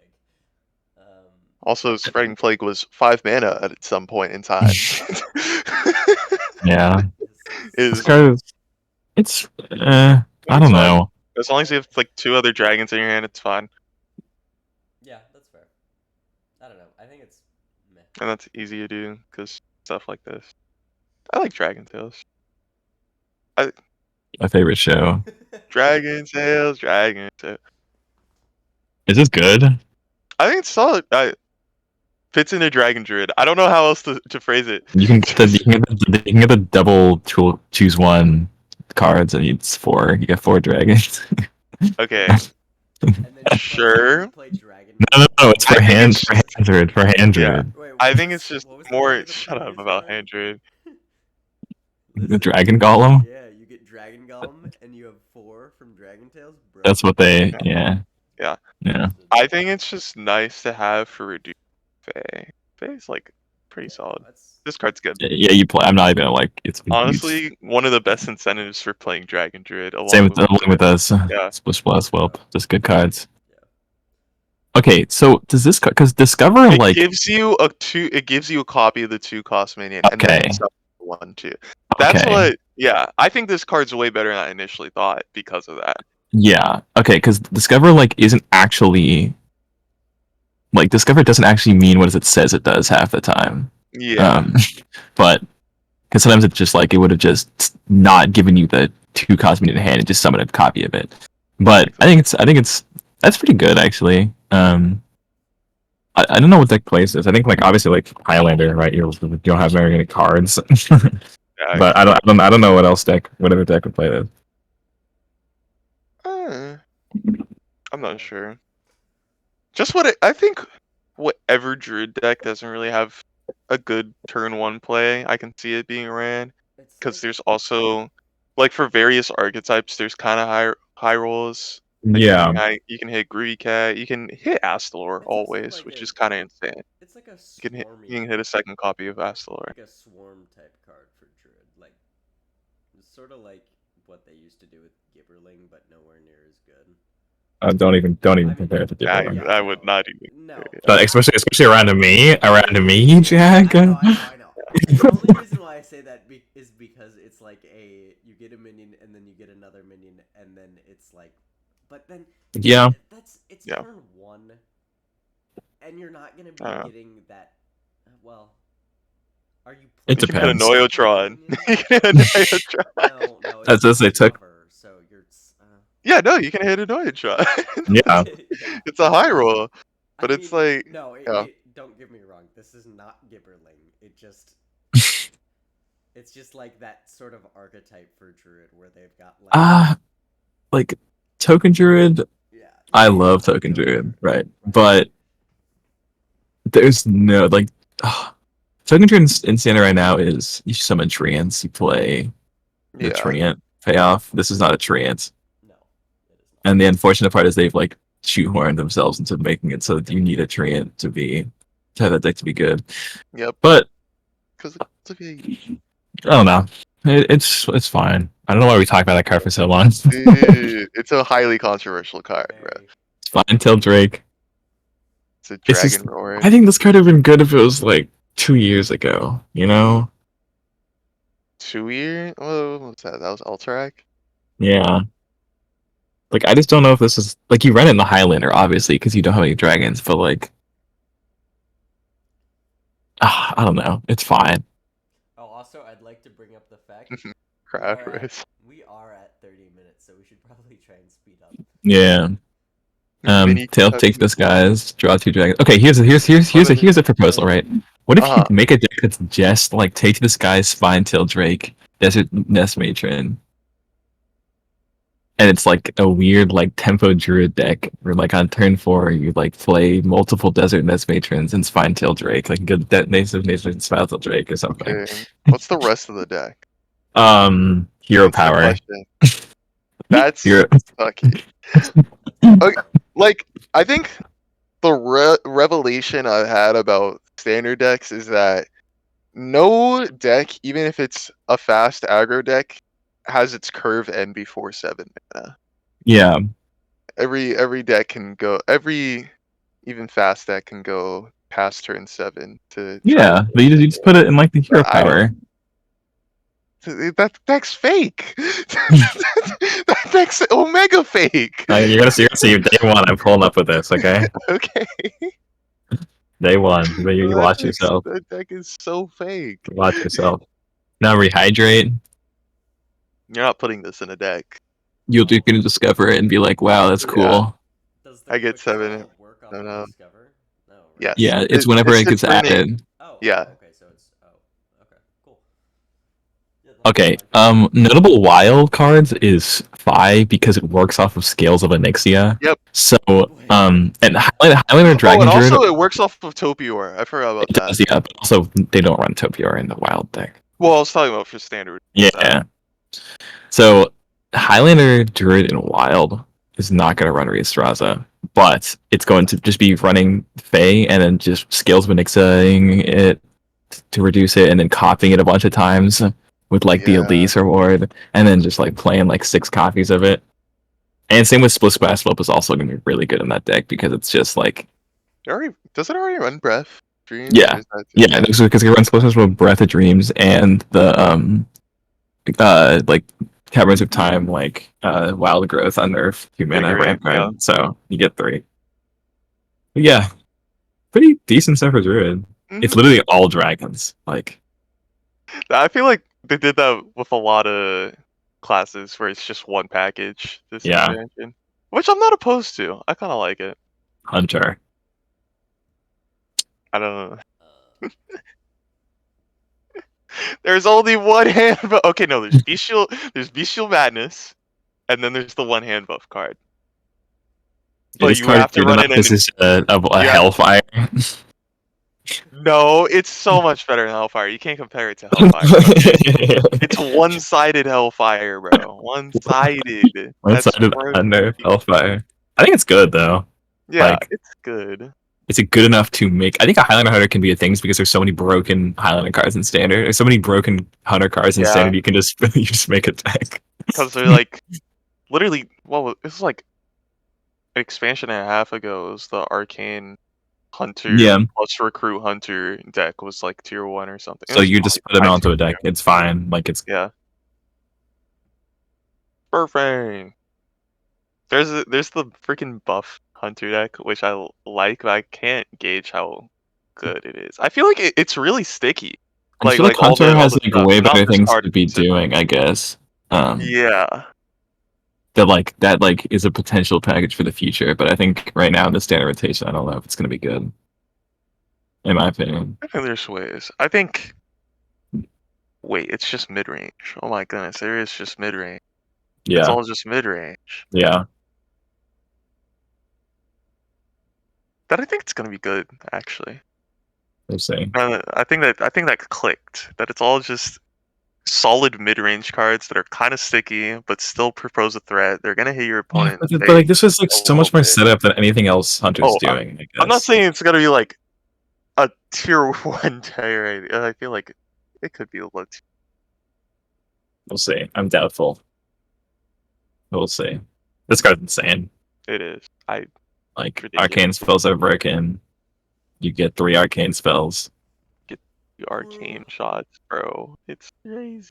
S3: Also, Spreading Plague was 5 mana at some point in time.
S1: Yeah,
S3: Is
S1: this card is. It's I don't know.
S3: As long as you have like 2 other dragons in your hand, it's fine,
S2: Yeah, that's fair. I don't know. I think it's meh.
S3: and that's easy to do because stuff like this. I like Dragon Tales.
S1: My favorite show.
S3: Dragon Tales, Dragon Tales.
S1: Is this good?
S3: I think it's solid. Fits into Dragon Druid. I don't know how else to phrase it.
S1: You can get you can get the double choose one cards, and it's 4. You get 4 dragons.
S3: Okay,
S2: And then
S3: Sure.
S2: you play Dragon.
S1: No, it's
S3: I
S1: for
S3: think
S1: hand
S3: it's
S1: for
S3: just-
S1: hand druid for hand
S3: Yeah.
S1: druid.
S2: Wait,
S3: I
S2: what
S3: think
S2: was-
S3: it's just
S2: what was the name
S3: more.
S2: of the
S3: Shut up
S2: previous
S3: about
S2: one?
S3: Hand Druid.
S1: The dragon golem.
S2: Yeah, you get Dragon Golem, and you have 4 from Dragon Tales, bro.
S1: That's what they. Yeah.
S3: Yeah.
S1: Yeah.
S3: I think it's just nice to have for reduced Fae. Fae's like pretty solid.
S2: That's
S3: This card's good.
S1: Yeah. You play. I'm not even like it's
S3: Honestly, one of the best incentives for playing Dragon Druid.
S1: Same with us.
S3: Yeah.
S1: Splish Blast Whelp. Just good cards.
S2: Yeah.
S1: Okay, so does this because Discover
S3: It
S1: like
S3: gives you a 2. It gives you a copy of the 2 cost minion, and then
S1: Okay.
S3: it's up to 1 2. That's
S1: okay.
S3: what. Yeah, I think this card's way better than I initially thought because of that.
S1: Yeah. Okay, because Discover like isn't actually like Discover doesn't actually mean what it says it does half the time.
S3: Yeah.
S1: But because sometimes it's just like it would have just not given you the 2 cosmic in hand and just summoned a copy of it. But I think it's that's pretty good actually. I don't know what deck plays this. I think like obviously like Highlander, right? You don't have very many cards.
S3: Yeah,
S1: But I don't know what else whatever deck would play this.
S3: I'm not sure. Just I think whatever Druid deck doesn't really have a good turn 1 play, I can see it being ran.
S2: it's
S3: Because
S2: like-
S3: there's also, like for various archetypes, there's kind of high rolls. Like
S1: Yeah.
S3: you can hit Groovy Cat, you can hit Astalor
S2: It's also
S3: always,
S2: like
S3: which
S2: a-
S3: is kind of insane.
S2: It's like a
S3: You can
S2: swarmy,
S3: hit a second copy of Astalor.
S2: like a swarm type card for Druid. Like it's sort of like what they used to do with Gibberling, but nowhere near as good.
S1: Don't even
S2: I mean,
S1: compare it to
S3: Yeah,
S1: Gibberling.
S2: yeah,
S3: I would
S2: no.
S3: not even.
S2: No,
S1: But especially around me, Jack.
S2: I know. The only reason why I say that is because it's like you get a minion and then you get another minion and then it's like, but then
S1: Yeah.
S2: it's
S3: Yeah.
S2: turn 1, and you're not gonna be
S3: Uh.
S2: getting that. Well, are you?
S1: It
S3: You can hit a
S1: depends.
S3: Noyotron.
S2: Minion?
S3: You can hit a Noyotron.
S2: No,
S1: That's as they took-
S2: cover, so you're.
S3: Yeah, no, you can hit a Noyotron.
S1: Yeah.
S3: It's a high roll. But
S2: I
S3: it's
S2: mean,
S3: like-
S2: no,
S3: yeah.
S2: don't get me wrong. This is not Gibberling. It just it's just like that sort of archetype for Druid where they've got like
S1: Like Token Druid,
S2: yeah.
S1: I love Token Druid, right? But there's no like Token Druid in standard right now is you summon Treants, you play the
S3: Yeah.
S1: Treant payoff. This is not a Treant.
S2: No, it is not.
S1: And the unfortunate part is they've like shoehorned themselves into making it so that you need a Treant to have that deck to be good.
S3: Yep.
S1: But
S3: Because it's okay.
S1: I don't know. It's fine. I don't know why we talked about that card for so long.
S3: Dude, it's a highly controversial card, bro.
S2: Very-
S1: It's fine till Drake.
S3: It's a
S1: It's
S3: dragon
S1: just-
S3: roar.
S1: I think this card would have been good if it was like 2 years ago, you know?
S3: 2 year? What was that? That was Alterac?
S1: Yeah. Like, I just don't know if this is like you run it in the Highlander, obviously, because you don't have any dragons, but like, I don't know. It's fine.
S2: Oh, also, I'd like to bring up the fact
S3: Crash
S2: we are at-
S3: race.
S2: we are at 30 minutes, so we should probably try and speed up.
S1: Yeah.
S3: Mini
S1: Tail
S3: cut-
S1: take disguise, draw 2 dragons. Okay, here's a proposal, right? What if
S3: Uh-huh.
S1: you make a deck that's just like take disguise, Spine Tail Drake, Desert Nest Matron, and it's like a weird like tempo druid deck where like on turn 4 you like play multiple Desert Nest Matrons and Spine Tail Drake, like good Native Nation Spine Tail Drake or something.
S3: Okay. What's the rest of the deck?
S1: Hero
S3: That's the
S1: power.
S3: question. That's
S1: Hero.
S3: sucky. Okay, like, I think the revelation I've had about standard decks is that no deck, even if it's a fast aggro deck, has its curve end before 7 mana.
S1: Yeah.
S3: Every deck can go, even fast deck can go past turn 7 to try
S1: Yeah.
S3: to-
S1: But you just put it in like the hero
S3: I don't-
S1: power.
S3: That deck's fake. That deck's Omega fake.
S1: You're gonna see day one. I'm pulling up with this. Okay,
S3: Okay.
S1: day one. You watch yourself.
S3: That deck is so fake.
S1: Watch yourself. Now rehydrate.
S3: You're not putting this in a deck.
S1: You're gonna discover it and be like, "Wow, that's cool."
S3: Yeah.
S2: Does the
S3: I get
S2: quick draw
S3: 7.
S2: work off
S3: No,
S2: of
S3: no.
S2: Discover? No, right?
S3: Yes.
S1: Yeah, it's whenever it gets
S3: just printing.
S1: added.
S2: Oh,
S3: Yeah.
S2: okay, so it's okay, cool. Yeah, that's
S1: Okay.
S2: fine.
S1: Notable wild cards is Phi because it works off of scales of Onyxia.
S3: Yep.
S1: So, and Highlander
S3: Oh,
S1: Dragon
S3: and
S1: Druid.
S3: also it works off of Topior. I forgot about
S1: It
S3: that.
S1: does, yeah. But also, they don't run Topior in the wild deck.
S3: Well, I was talking about for standard.
S1: Yeah. So Highlander Druid in Wild is not going to run Riastraza, but it's going to just be running Fae and then just Scales Mixing it to reduce it and then copying it a bunch of times with like the
S3: Yeah.
S1: Elise reward and then just like playing like 6 copies of it. And same with Split Splash Flip is also going to be really good in that deck because it's just like
S3: Does it already run Breath? Dreams?
S1: Yeah.
S3: Or is that
S1: yeah, because it runs Split Splash Flip, Breath of Dreams, and the like Caverns of Time, like Wild Growth on Nerf, 2 mana
S3: Figure it,
S1: ramp card.
S3: yeah.
S1: So you get 3. But yeah, pretty decent stuff for Druid. It's
S3: Mhm.
S1: literally all dragons. Like
S3: I feel like they did that with a lot of classes where it's just one package. This
S1: Yeah.
S3: expansion, which I'm not opposed to. I kind of like it.
S1: Hunter.
S3: I don't know. There's only one hand. Okay, no. There's Bestial. There's Bestial Madness, and then there's the one hand buff card. But
S1: This
S3: you
S1: card
S3: have to
S1: good
S3: run
S1: enough.
S3: it in.
S1: This is a
S3: Yeah.
S1: Hellfire.
S3: No, it's so much better than Hellfire. You can't compare it to Hellfire. It's one-sided Hellfire, bro. One-sided.
S1: One-sided under Hellfire. I think it's good though.
S3: Yeah,
S1: like-
S3: it's good.
S1: Is it good enough to make? I think a Highlander Hunter can be a thing because there's so many broken Highlander cards in Standard. There's so many broken Hunter cards in
S3: Yeah.
S1: Standard. You can just you just make a deck.
S3: Because they're like, literally, well, this is like an expansion and a half ago. It was the Arcane Hunter
S1: Yeah.
S3: plus Recruit Hunter deck was like tier 1 or something. It
S1: So
S3: was
S1: you just
S3: probably
S1: put it
S3: high
S1: onto a
S3: tier
S1: deck.
S3: 2.
S1: It's fine. Like it's
S3: Yeah. Perfect. There's the freaking buff Hunter deck, which I like, but I can't gauge how good it is. I feel like it's really sticky.
S1: I feel like
S3: all
S1: Hunter
S3: the- all
S1: has
S3: the
S1: like
S3: stuff.
S1: way
S3: Not
S1: better
S3: this
S1: things
S3: card
S1: to be
S3: specifically.
S1: doing, I guess.
S3: Yeah.
S1: That is a potential package for the future, but I think right now in the standard rotation, I don't know if it's gonna be good. In my opinion.
S3: I think there's ways. I think. Wait, it's just mid range. Oh my goodness, there is just mid range. It's
S1: Yeah.
S3: all just mid range.
S1: Yeah.
S3: That I think it's gonna be good, actually.
S1: We'll see.
S3: I think that clicked. That it's all just solid mid range cards that are kind of sticky, but still propose a threat. They're gonna hit your opponent.
S1: But like this is like
S3: a
S1: so much
S3: little
S1: more
S3: bit.
S1: setup than anything else Hunter's
S3: Oh,
S1: doing. I guess.
S3: I'm not saying it's gonna be like a tier 1 tier. I feel like it could be a low tier.
S1: We'll see. I'm doubtful. We'll see. This card's insane.
S3: It is.
S1: Like
S3: Ridiculous.
S1: arcane spells are broken. You get 3 arcane spells.
S3: The arcane shots, bro. It's crazy.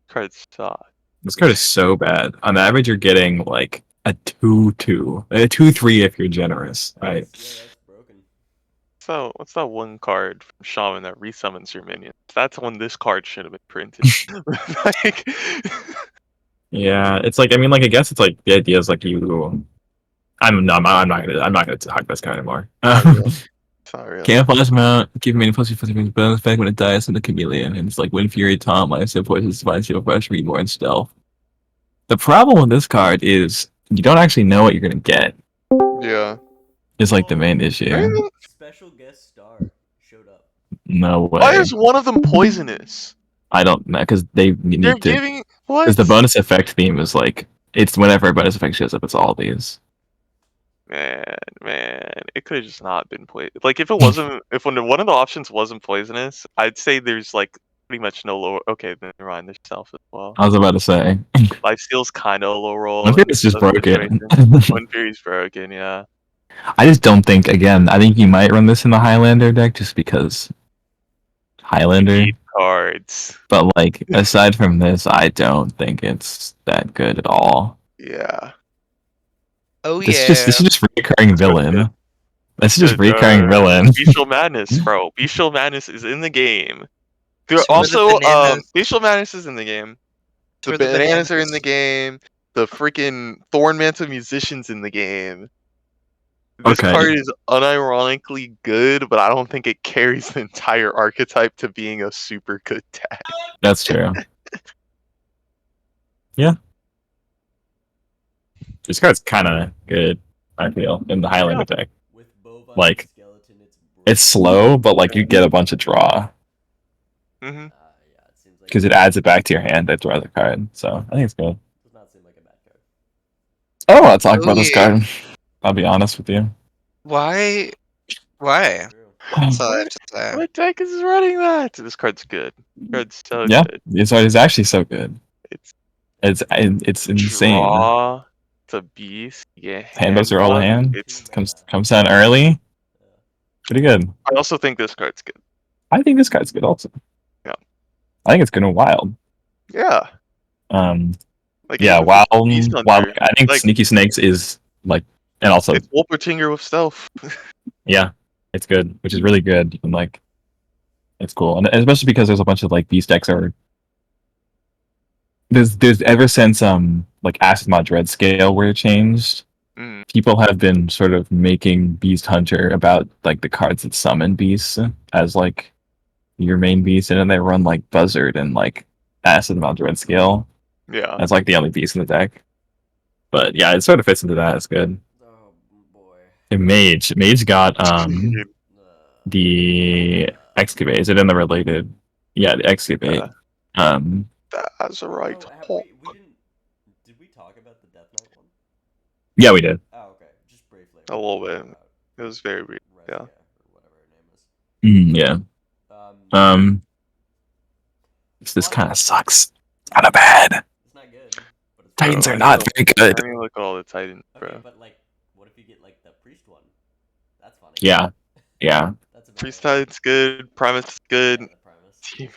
S3: Cards suck.
S1: This card is so bad. On average, you're getting like a 2/2, a 2/3 if you're generous, right?
S2: That's broken.
S3: So what's that one card from Shaman that resummons your minions? That's when this card should have been printed. Like,
S1: Yeah, it's like I mean, like I guess it's like the idea is like you. I'm not gonna talk this card anymore.
S3: it's not real.
S1: Can't flash mount. Give me plus bonus effect when it dies from the chameleon, and it's like Wind Fury, Tom, Life Sip, Poison, Divine Shield, Fresh, Reborn, Stealth. The problem with this card is you don't actually know what you're gonna get.
S3: Yeah.
S1: Is like the main issue.
S2: Special guest star showed up.
S1: No way.
S3: Why is one of them poisonous?
S1: I don't know because they need
S3: They're
S1: to.
S3: giving what?
S1: Because the bonus effect theme is like it's whenever a bonus effect shows up, it's all these.
S3: Man, it could have just not been poison. Like if it wasn't, if one of the options wasn't poisonous, I'd say there's like pretty much no low. Okay, then never mind. There's Stealth as well.
S1: I was about to say.
S3: Life Steal's kind of a low roll.
S1: One Fury's just broken.
S3: One Fury's broken, yeah.
S1: I just don't think. Again, I think you might run this in the Highlander deck just because Highlander.
S3: You need cards.
S1: But like aside from this, I don't think it's that good at all.
S3: Yeah.
S4: Oh
S1: This is just recurring
S3: This card's
S1: villain.
S3: good.
S1: This is just
S3: Good,
S1: recurring villain.
S3: Bestial Madness, bro. Bestial Madness is in the game. There
S4: So are the
S3: also,
S4: bananas-
S3: Bestial Madness is in the game.
S4: So
S3: The
S4: are the
S3: bananas are in the
S4: bananas-
S3: game. The freaking Thorn Manta Musician's in the game. This
S1: Okay.
S3: card is unironically good, but I don't think it carries the entire archetype to being a super good deck.
S1: That's true. Yeah. This card's kind of good, I feel, in the Highlander deck.
S2: With bovine
S1: Like,
S2: skeleton,
S1: It's slow, but like you get a bunch of draw
S3: Mm-hmm.
S2: Yeah, it seems like
S1: because it adds it back to your hand to draw the card. So I think it's good.
S2: does not seem like a bad card.
S1: I don't want to talk about
S4: Oh,
S1: this
S4: yeah.
S1: card. I'll be honest with you.
S4: Why? Why?
S2: True.
S4: That's all I have to say.
S3: What deck is running that? This card's good. Card's so
S1: Yeah,
S3: good.
S1: it's actually so good.
S3: It's
S1: It's insane.
S3: draw. It's a beast. Yeah.
S1: Handles are all
S3: one.
S1: hand.
S3: It's.
S1: Comes down early. Pretty good.
S3: I also think this card's good.
S1: I think this card's good also.
S3: Yeah.
S1: I think it's good and wild.
S3: Yeah. Like
S1: Yeah,
S3: even
S1: wild.
S3: Beast
S1: Wild.
S3: Hunter,
S1: I think
S3: like-
S1: Sneaky Snakes is like, and also
S3: it's Wolpertinger with stealth.
S1: yeah, it's good, which is really good, and like, it's cool, and especially because there's a bunch of like beast decks are. There's ever since like Acid Mod Dread Scale where it changed,
S3: Mm.
S1: people have been sort of making Beast Hunter about like the cards that summon beasts as like your main beast, and then they run like Buzzard and like Acid Mod Dread Scale.
S3: Yeah.
S1: That's like the only beast in the deck. But yeah, it sort of fits into that. It's good.
S2: Oh boy.
S1: And Mage got the
S2: Uh,
S1: Excavate. Is it in the related? Yeah, the Excavate.
S3: Yeah. That's a right.
S2: oh, have we didn't. Did we talk about the Death Knight one?
S1: Yeah, we did.
S2: Oh, okay. Just briefly.
S3: A little bit. It was very weird. Yeah.
S2: Or whatever her name is.
S1: Yeah. This kind of sucks. Kind of bad.
S2: It's not good. But it's
S1: Titans
S3: Bro,
S1: are not very good.
S3: I mean, look at all the Titans,
S2: Okay,
S3: bro.
S2: but like, what if you get like the priest one? That's funny.
S1: Yeah. Yeah.
S2: That's about
S3: Priest
S2: it.
S3: Titan's good. Primus is good.
S2: Yeah, the Primus
S3: Team-
S2: as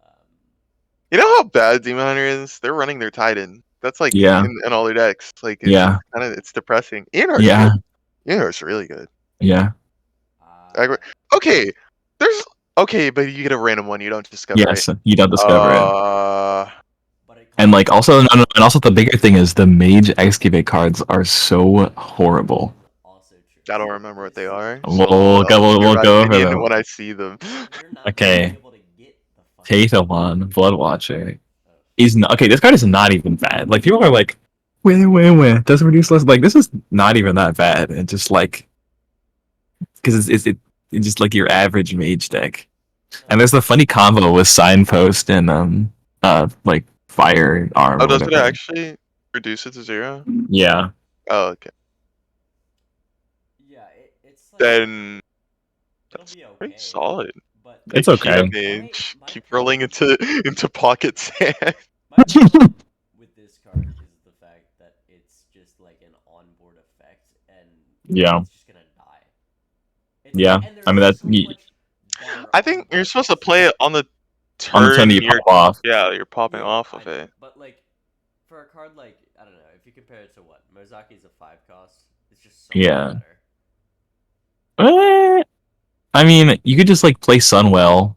S2: well.
S3: You know how bad Demon Hunter is? They're running their Titan. That's like
S1: Yeah.
S3: in all their decks. Like it's
S1: Yeah.
S3: it's depressing. Ianar's
S1: Yeah.
S3: good. Ianar's really good.
S1: Yeah.
S3: Okay, but you get a random one. You don't discover
S1: Yes.
S3: it.
S1: You don't discover it.
S2: But it
S1: And like
S2: costs-
S1: also, and also the bigger thing is the Mage Excavate cards are so horrible.
S2: Also true.
S3: I don't remember what they are.
S1: We'll go
S3: I'll give my
S1: over
S3: opinion
S1: them.
S3: when I see them.
S2: You're not
S1: Okay.
S2: gonna be able to get the fucking-
S1: Tathalon, Bloodwatcher.
S2: Oh,
S1: Is not okay. This card is not even bad. Like people are like, where, doesn't reduce less. Like this is not even that bad. And just like, because it's just like your average mage deck. And there's the funny combo with Signpost and like Fire Arm.
S3: Oh,
S1: or
S3: does it
S1: whatever.
S3: actually reduce it to 0?
S1: Yeah.
S3: Oh, okay.
S2: Yeah, it's like,
S3: Then
S2: it'll
S3: that's
S2: be okay,
S3: pretty solid.
S2: But
S1: It's
S3: Keep
S1: okay.
S3: mage,
S2: My
S3: keep rolling into pocket sand.
S2: my problem with this card is the fact that it's just like an onboard effect, and
S1: Yeah.
S2: it's just gonna die.
S1: Yeah,
S2: and there's
S1: I mean, that's-
S2: so much better
S3: I think you're
S2: onboard
S3: supposed to
S2: effects.
S3: play it on the
S1: On the
S3: turn.
S1: turn you
S3: you're,
S1: pop off.
S3: yeah, you're popping
S2: Yeah,
S3: off
S2: I
S3: of
S2: know,
S3: it.
S2: But like, for a card like, I don't know, if you compare it to what Mozaki's a 5 cost, it's just so
S1: Yeah.
S2: much better.
S1: I mean, you could just like play Sunwell.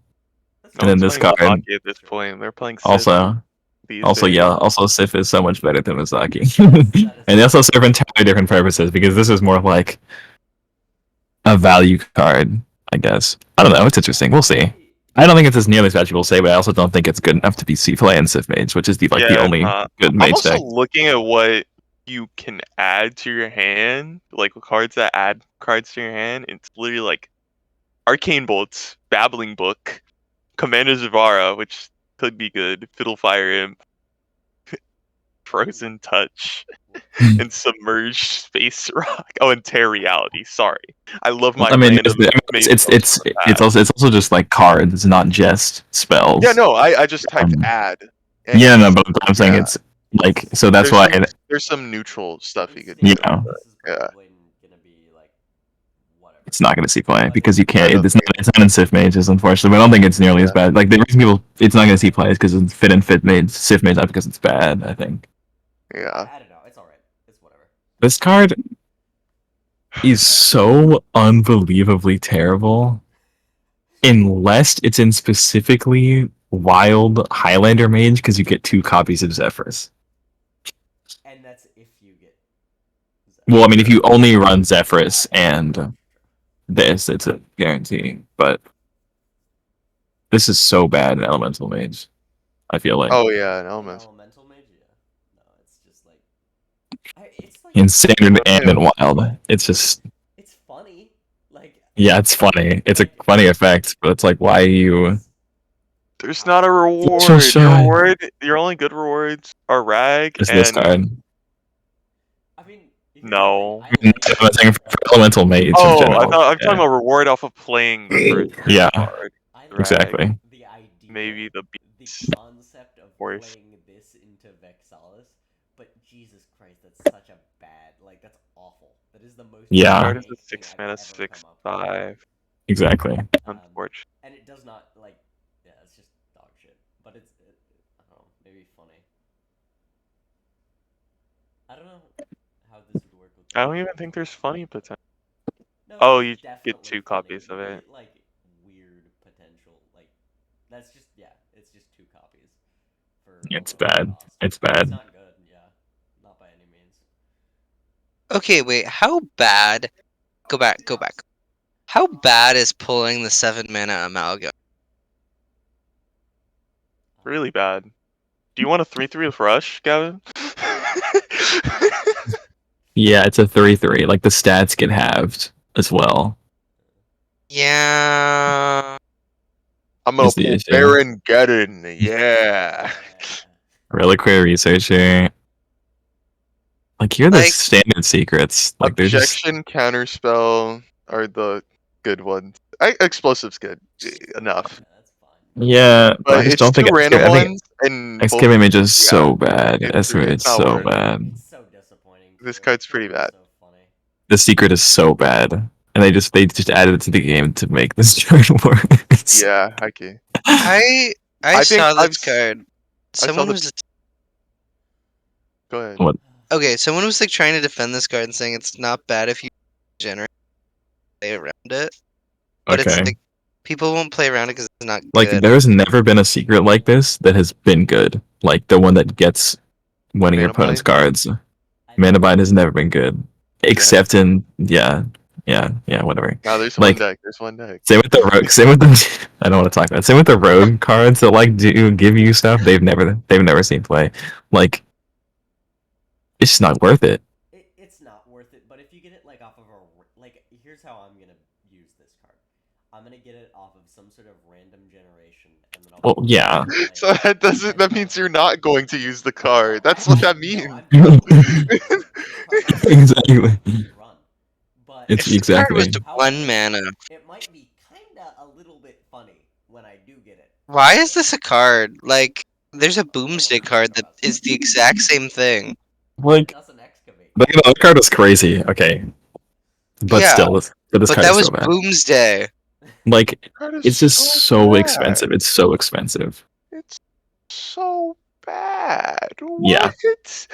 S2: That's
S1: And then
S3: one's
S1: this
S3: playing
S1: card-
S3: Milwaukee at this point. They're playing Sith
S1: Also,
S3: these
S1: also
S3: days.
S1: yeah, also Sif is so much better than Misaki.
S2: That is
S1: And they also serve entirely different purposes because this is more like a value card, I guess. I don't know. It's interesting. We'll see. I don't think it's as nearly as bad as people say, but I also don't think it's good enough to be C-Play and Sif Mage, which is the
S3: Yeah,
S1: only good
S3: I'm
S1: mage
S3: also
S1: deck.
S3: looking at what you can add to your hand, like cards that add cards to your hand. It's literally like Arcane Bolts, Babbling Book, Commander Zavara, which could be good, Fiddlefire Imp, Frozen Touch, and Submerged Space Rock. Oh, and Tear Reality. Sorry, I love my.
S1: I mean,
S3: random mage
S1: it's
S3: spells for that.
S1: also just like cards, not just spells.
S3: Yeah, no, I just typed
S1: Um,
S3: add. and
S1: Yeah, no, but I'm saying
S3: Yeah.
S1: it's like so that's
S3: there's
S1: why.
S3: there's some neutral stuff you could
S1: Yeah.
S3: do.
S2: This is
S3: Yeah.
S2: probably gonna be like whatever.
S1: it's not going to see play because you
S3: I
S1: can't.
S3: don't
S1: It's not. It's not in Sif mages, unfortunately. But I don't think it's nearly as
S3: Yeah.
S1: bad. Like the reason people, it's not going to see play is because it's fit and fit mage, Sif mage, not because it's bad. I think
S3: Yeah.
S2: I don't know. It's alright. It's whatever.
S1: this card is so unbelievably terrible unless it's in specifically wild Highlander mage because you get 2 copies of Zephyrs.
S2: And that's if you get.
S1: Well, I mean, if you only run Zephyrus and this, it's a guarantee. But this is so bad in Elemental Mage. I feel like
S3: Oh yeah, an
S2: An
S3: element.
S2: elemental mage, yeah. No, it's just like. It's like.
S1: in Standard
S3: What
S1: and
S3: if-
S1: in Wild, it's just
S2: It's funny. Like.
S1: yeah, it's funny. It's a
S2: like,
S1: funny effect, but it's like why you
S3: There's not a
S1: so
S3: reward. Your
S1: shy.
S3: reward, your only good rewards are rag
S1: Just this
S3: and
S1: card.
S2: I mean, here's the
S3: No.
S2: thing, I
S1: I'm
S2: like
S1: saying for Elemental Mage in
S3: Oh,
S1: general.
S3: I'm talking
S1: Yeah,
S3: about reward off of playing the first
S1: yeah,
S3: card.
S2: I like
S1: exactly.
S2: the idea,
S3: Maybe the
S2: the
S3: beast.
S2: concept of
S3: Worse.
S2: playing this into Vexalis, but Jesus Christ, that's such a bad, like, that's awful. That is the most
S1: Yeah.
S3: Card is a
S2: archaic thing
S3: 6
S2: I've
S3: mana,
S2: ever
S3: 6/5.
S2: come up with.
S1: Exactly.
S3: Unfortunate.
S2: And it does not, like, yeah, it's just dog shit. But I don't know, maybe funny. I don't know how this would work with.
S3: I don't even think there's funny potential.
S2: No,
S3: Oh,
S2: it's
S3: you get
S2: definitely
S3: 2
S2: funny.
S3: copies of
S2: You
S3: it.
S2: get, like, weird potential. Like, that's just, yeah, it's just 2 copies. For
S1: It's
S2: a
S1: bad.
S2: cost.
S1: It's
S2: It's
S1: bad.
S2: not good, yeah. Not by any means.
S4: Okay, wait. How bad? Go back. How bad is pulling the 7 mana amalgam?
S3: Really bad. Do you want a 3/3 with Rush, Gavin?
S1: Yeah, it's a 3/3. Like the stats get halved as well.
S4: Yeah.
S3: I'm gonna
S1: Is the
S3: pull
S1: issue.
S3: Baron Geddon. Yeah.
S1: Reliquary Researcher. Like here are the
S4: Like-
S1: standard secrets. Like they're just
S3: Objection, counterspell are the good ones. Explosive's good. Enough.
S2: Yeah, that's fine.
S1: yeah, but I
S3: But
S1: just
S3: it's
S1: don't think
S3: 2 random
S1: I think
S3: ones and both.
S1: Excavate Mage is
S3: yeah,
S1: so bad.
S3: it's
S1: Excavate Mage is
S3: not
S1: so
S3: worth it.
S1: bad.
S2: It's so disappointing.
S3: This
S2: too.
S3: card's
S2: It's
S3: pretty bad.
S2: So funny.
S1: The secret is so bad. And they just added it to the game to make this card worse.
S3: Yeah, okay.
S4: I
S3: I think
S4: saw
S3: I've
S4: this
S3: s-
S4: card.
S3: saw
S4: Someone
S3: the-
S4: was
S3: Go ahead.
S1: What?
S4: okay. Someone was like trying to defend this card and saying it's not bad if you generate play around it, but it's
S1: Okay.
S4: like people won't play around it because it's not
S1: Like
S4: good.
S1: there's never been a secret like this that has been good. Like the one that gets one of your
S3: Mana
S1: opponent's
S3: Bind?
S1: cards. Mana Bind has never been good. Except in whatever.
S3: Now there's
S1: Like-
S3: one deck. There's one deck.
S1: Same with the rogue. Same with the. I don't want to talk about it. Same with the rogue cards that like do give you stuff. They've never seen play. Like, it's just not worth it.
S2: It's not worth it, but if you get it like off of like, here's how I'm gonna use this card. I'm gonna get it off of some sort of random generation, and then I'll.
S1: Well, yeah.
S2: play it,
S3: So that doesn't.
S2: and
S3: That
S2: then
S3: means
S2: I'll-
S3: you're not going to use the card.
S2: No,
S3: That's what that
S2: no,
S3: means.
S2: I'm this card
S1: Exactly.
S2: run, but
S1: It's
S4: If this card was
S1: exactly.
S4: 1 mana,
S2: it might be kinda a little bit funny when I do get it.
S4: why is this a card? Like, there's a Boomsday card that is the exact same thing.
S1: Like,
S2: It doesn't excavate.
S1: the other card was crazy. Okay, but
S4: Yeah,
S1: still, this
S4: But
S1: card
S4: that
S1: is
S4: was
S1: so bad.
S4: Boomsday.
S1: Like,
S3: Card is
S1: it's just so
S3: bad.
S1: expensive. It's so expensive.
S3: It's so bad.
S1: Yeah.
S3: What?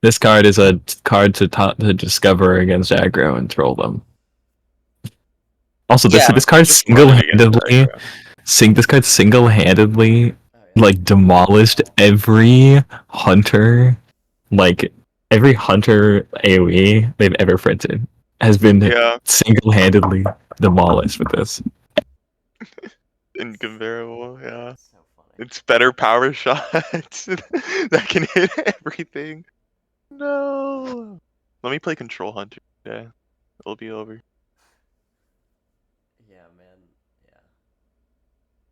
S1: This card is a card to discover against aggro and troll them. Also, this
S4: Yeah,
S1: this card
S3: Just run it against
S1: single-handedly
S3: aggro.
S1: this card single-handedly
S2: Oh, yeah.
S1: like demolished every hunter, like every hunter AoE they've ever printed has been
S3: Yeah,
S1: single-handedly demolished with this.
S3: incomparable. Yeah,
S2: It's so funny.
S3: it's better power shots that can hit everything. No. Let me play Control Hunter. Yeah, it'll be over.
S2: Yeah, man. Yeah.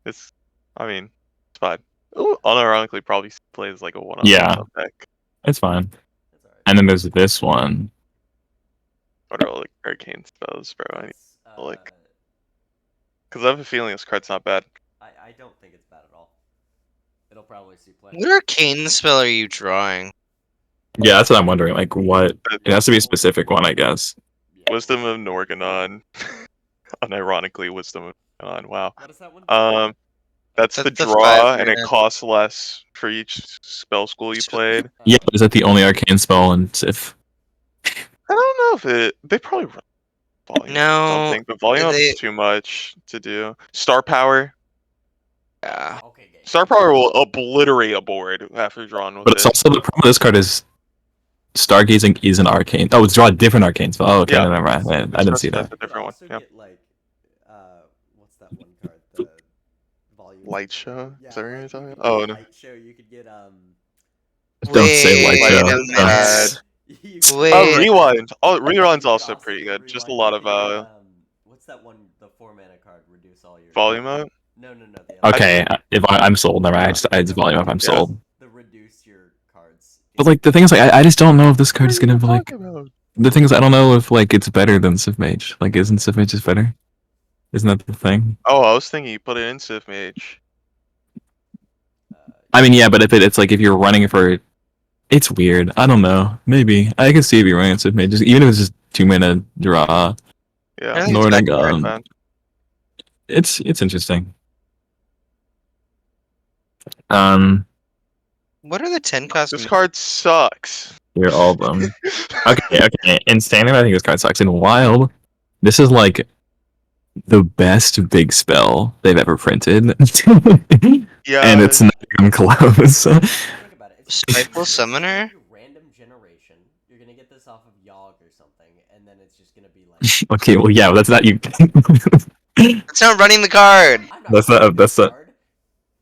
S3: It's. I mean, it's fine. Ooh, unironically, probably plays like a one-on
S1: Yeah.
S3: deck.
S1: It's fine.
S2: It's alright.
S1: And then there's this one.
S3: What are all like arcane spells, bro? I need,
S2: It's,
S3: like- because I have a feeling this card's not bad.
S2: I don't think it's bad at all. It'll probably see play.
S4: What arcane spell are you drawing?
S1: Yeah, that's what I'm wondering. Like, what? It has to be a specific one, I guess.
S2: Yeah.
S3: Wisdom of Norganon. Unironically, Wisdom of Norganon. Wow.
S2: What is that one? do?
S3: That's
S4: That's
S3: the
S4: the
S3: draw, and it
S4: 5-mana.
S3: costs less for each spell school you played.
S1: Yeah, but is that the only arcane spell in Sif?
S3: I don't know if they probably run volume
S4: No,
S3: something, but volume up
S4: they-
S3: is too much to do. Star power.
S4: Yeah.
S2: Okay, game.
S3: Star power will obliterate a board after drawing with
S1: But it's
S3: it.
S1: also the problem with this card is Stargazing is an arcane. Oh, it's draw a different arcane spell. Oh, okay,
S3: Yeah.
S1: never mind. I didn't see
S3: That's
S1: that.
S3: a different one.
S2: You could
S3: Yeah.
S2: also get like, what's that one card? The volume.
S3: Light show.
S2: Yeah,
S3: Is that what
S2: like,
S3: you're
S2: you
S3: talking
S2: could
S3: about? Oh
S2: get
S3: no.
S2: light show. You could get
S1: Don't say
S4: Wait
S1: light
S3: Light
S1: show.
S4: a
S3: show's
S4: minute.
S3: bad.
S2: You
S4: Wait.
S3: Oh, rewind. Oh,
S2: you
S3: rerun's
S2: could
S3: also
S2: also
S3: pretty
S2: get
S3: good. Just a
S2: rewind.
S3: lot
S2: You
S3: of
S2: could get, what's that one? The 4-mana card. Reduce all your
S3: volume up.
S2: No. The other
S1: Okay, if I'm sold, never mind. I just volume up. I'm
S3: Yeah.
S1: sold.
S2: The reduce your cards.
S1: But like the thing is, like I just don't know if this card is gonna like.
S3: about?
S1: The thing is, I don't know if like it's better than Sif Mage. Like, isn't Sif Mage just better? Isn't that the thing?
S3: Oh, I was thinking you put it in Sith Mage.
S1: I mean, yeah, but if it's like if you're running for, it's weird. I don't know. Maybe I can see if you're running Sif Mage, even if it's just 2-mana draw.
S3: Yeah.
S4: I think it's
S1: Nordic,
S4: better.
S3: Man.
S1: it's interesting. Um,
S4: What are the 10 cost?
S3: This card sucks.
S1: you're all of them. Okay. In standard, I think this card sucks. In wild, this is like the best big spell they've ever printed,
S3: Yeah.
S1: and it's not even close.
S2: Think about it. It's
S4: Spiteful Summoner?
S2: Random generation. You're gonna get this off of Yogg or something, and then it's just gonna be like.
S1: Okay, well, yeah, that's not you.
S4: It's not running the card.
S2: I'm
S1: That's
S2: running
S1: not- that's
S2: this
S1: not-
S2: card.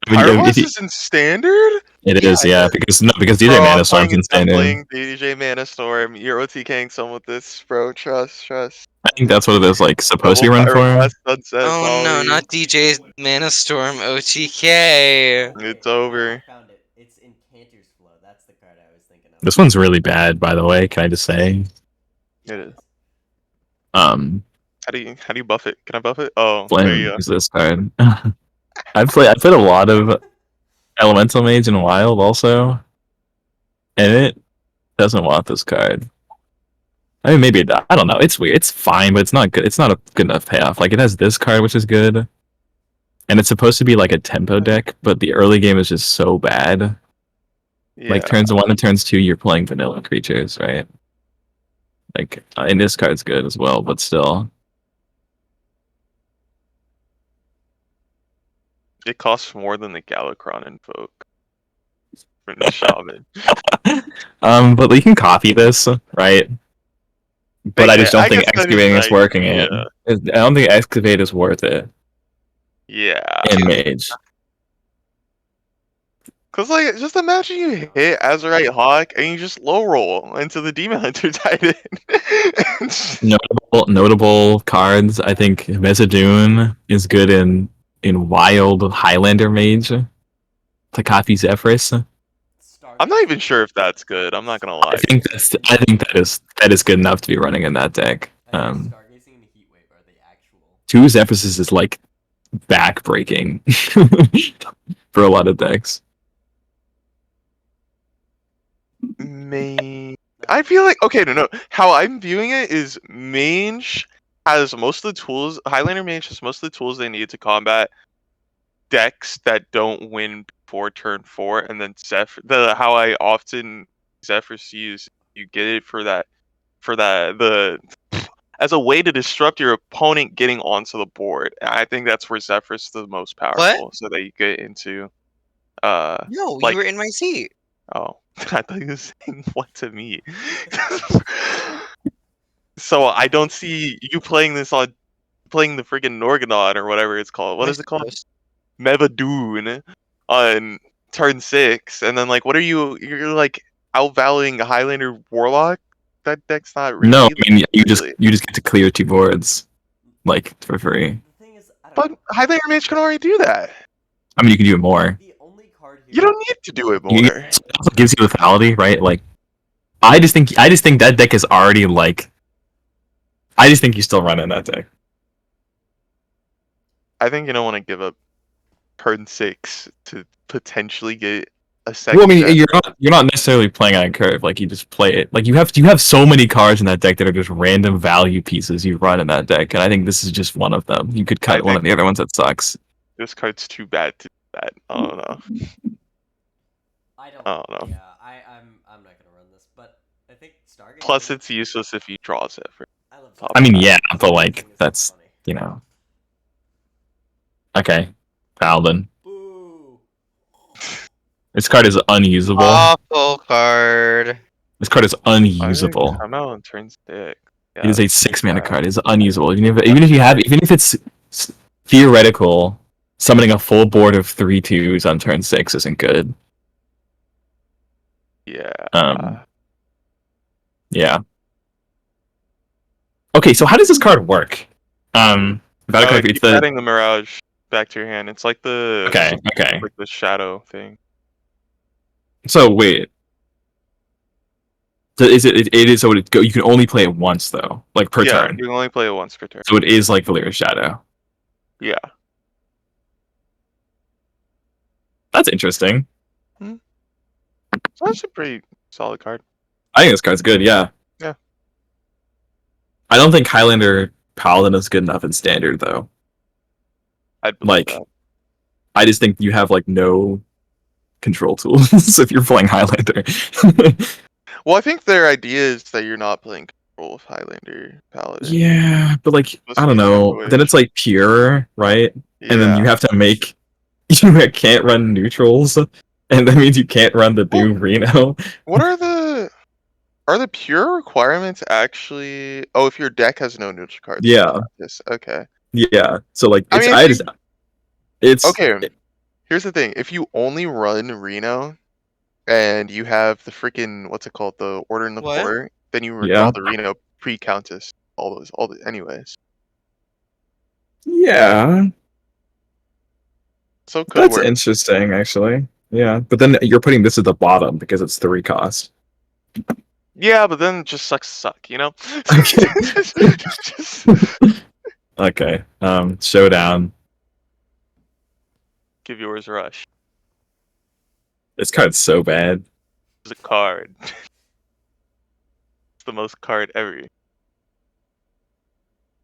S1: I mean,
S3: Pyroblast
S1: if you-
S3: is in standard?
S1: it is, yeah, because DJ
S3: Bro,
S1: Mana
S3: I'm
S1: Storm can stand in.
S3: playing DJ Mana Storm. You're OTKing some with this, bro. Trust.
S1: I think that's what it is like supposed to be
S3: Double
S1: run for.
S3: Pyroblast, Sunset,
S4: Oh no,
S3: Volley.
S4: not DJ's Mana Storm OTK.
S3: It's over.
S2: I found it. It's in Cantor's Flow. That's the card I was thinking of.
S1: This one's really bad, by the way. Can I just say?
S3: It is.
S1: Um,
S3: How do you buff it? Can I buff it? Oh, there
S1: Flame
S3: you go.
S1: is this card. I played a lot of Elemental Mage in Wild also, and it doesn't want this card. I mean, maybe I don't know. It's weird. It's fine, but it's not good. It's not a good enough payoff. Like it has this card, which is good, and it's supposed to be like a tempo deck, but the early game is just so bad.
S3: Yeah.
S1: Like turns 1 and turns 2, you're playing vanilla creatures, right? Like, and this card's good as well, but still.
S3: It costs more than the Galakrond Invoke. For the Shaman.
S1: But you can copy this, right? But I just don't
S3: I
S1: think
S3: guess that is
S1: excavating is
S3: right,
S1: working it.
S3: yeah.
S1: I don't think excavate is worth it
S3: Yeah.
S1: in Mage.
S3: Cause like, just imagine you hit Azurite Hawk and you just low roll into the Demon Hunter Titan.
S1: Notable cards. I think Mesodoon is good in Wild Highlander Mage. To copy Zephyrus.
S3: I'm not even sure if that's good. I'm not gonna lie.
S1: I think that is good enough to be running in that deck.
S2: Stargazing and Heatwave are the actual.
S1: 2 Zephyruses is like backbreaking for a lot of decks.
S3: I feel like no. How I'm viewing it is Mage has most of the tools. Highlander Mage has most of the tools they need to combat decks that don't win before turn 4, and then how I often Zephyrus use, you get it for that as a way to disrupt your opponent getting onto the board. And I think that's where Zephyrus is the most powerful, so that you get into
S4: No,
S3: like-
S4: you were in my seat.
S3: oh, I thought you were saying what to me. So I don't see you playing the friggin' Norganon or whatever it's called. What is it called? Mevadoon on turn 6, and then like, what are you're like outvaluing a Highlander Warlock? That deck's not really.
S1: No, I mean you
S3: really.
S1: just get to clear 2 boards, like for free.
S2: The thing is, I don't
S3: But
S2: know.
S3: Highlander Mage can already do that.
S1: I mean you can do it more.
S2: The only card here.
S3: You don't need to do it more.
S1: It also gives you lethality, right? Like, I just think that deck is already like. I just think you still run in that deck.
S3: I think you don't want to give up turn 6 to potentially get a second.
S1: Well, I mean,
S3: gen.
S1: you're not necessarily playing on a curve. Like you just play it. Like you have so many cards in that deck that are just random value pieces you run in that deck, and I think this is just one of them. You could cut
S3: I
S1: one of
S3: think-
S1: the other ones that sucks.
S3: This card's too bad to do that. I don't know.
S2: I don't.
S3: I don't know.
S2: Yeah, I'm not gonna run this, but I think Stargate.
S3: Plus, it's useless if he draws it.
S2: I love.
S3: I
S1: I mean,
S3: Yeah,
S1: yeah, but
S2: Stargate
S1: like
S2: thing is
S1: that's
S2: funny.
S1: you know. Okay, Paladin.
S2: Boo.
S1: This card is unusable.
S4: Awful card.
S1: This card is
S3: why did it
S1: unusable.
S3: come out on turn 6?
S1: It is a
S3: that's
S1: 6-mana
S3: bad.
S1: card. It's unusable. Even if it's theoretical, summoning a full board of 3/2s on turn 6 isn't good.
S3: Yeah.
S1: Yeah. Okay, so how does this card work? Battle card
S3: Keep
S1: creates the
S3: adding the Mirage back to your hand. It's like the
S1: okay.
S3: like the shadow thing.
S1: So wait, so is it is so it go? You can only play it once though, like per
S3: Yeah,
S1: turn.
S3: you can only play it once per turn.
S1: So it is like Valyr's Shadow.
S3: Yeah.
S1: That's interesting.
S3: So that's a pretty solid card.
S1: I think this card's good. Yeah.
S3: Yeah.
S1: I don't think Highlander Paladin is good enough in Standard though.
S3: I'd believe
S1: Like,
S3: that.
S1: I just think you have like no control tools if you're playing Highlander.
S3: Well, I think their idea is that you're not playing control of Highlander Paladin.
S1: Yeah, but like
S3: Supposed
S1: I
S3: to
S1: don't
S3: be
S1: know.
S3: sandwich.
S1: Then it's like pure, right?
S3: Yeah.
S1: And then you have to make you can't run neutrals, and that means you can't run the Doom Reno.
S3: What are the pure requirements actually? Oh, if your deck has no neutral cards.
S1: Yeah.
S3: Yes. Okay.
S1: Yeah. So like
S3: I
S1: it's
S3: mean,
S1: I
S3: if
S1: just
S3: you-
S1: it's
S3: Okay. Here's the thing: if you only run Reno, and you have the freaking what's it called, the Order in the
S4: What?
S3: Port, then you
S1: Yeah.
S3: draw the Reno pre-Countess. All the anyways.
S1: Yeah.
S3: So it could
S1: That's
S3: work.
S1: interesting actually. Yeah. But then you're putting this at the bottom because it's 3 cost.
S3: Yeah, but then it just suck, you know?
S1: Okay.
S3: Just
S1: Okay. Showdown.
S3: give yours a rush.
S1: This card's so bad.
S3: It's a card. It's the most card ever.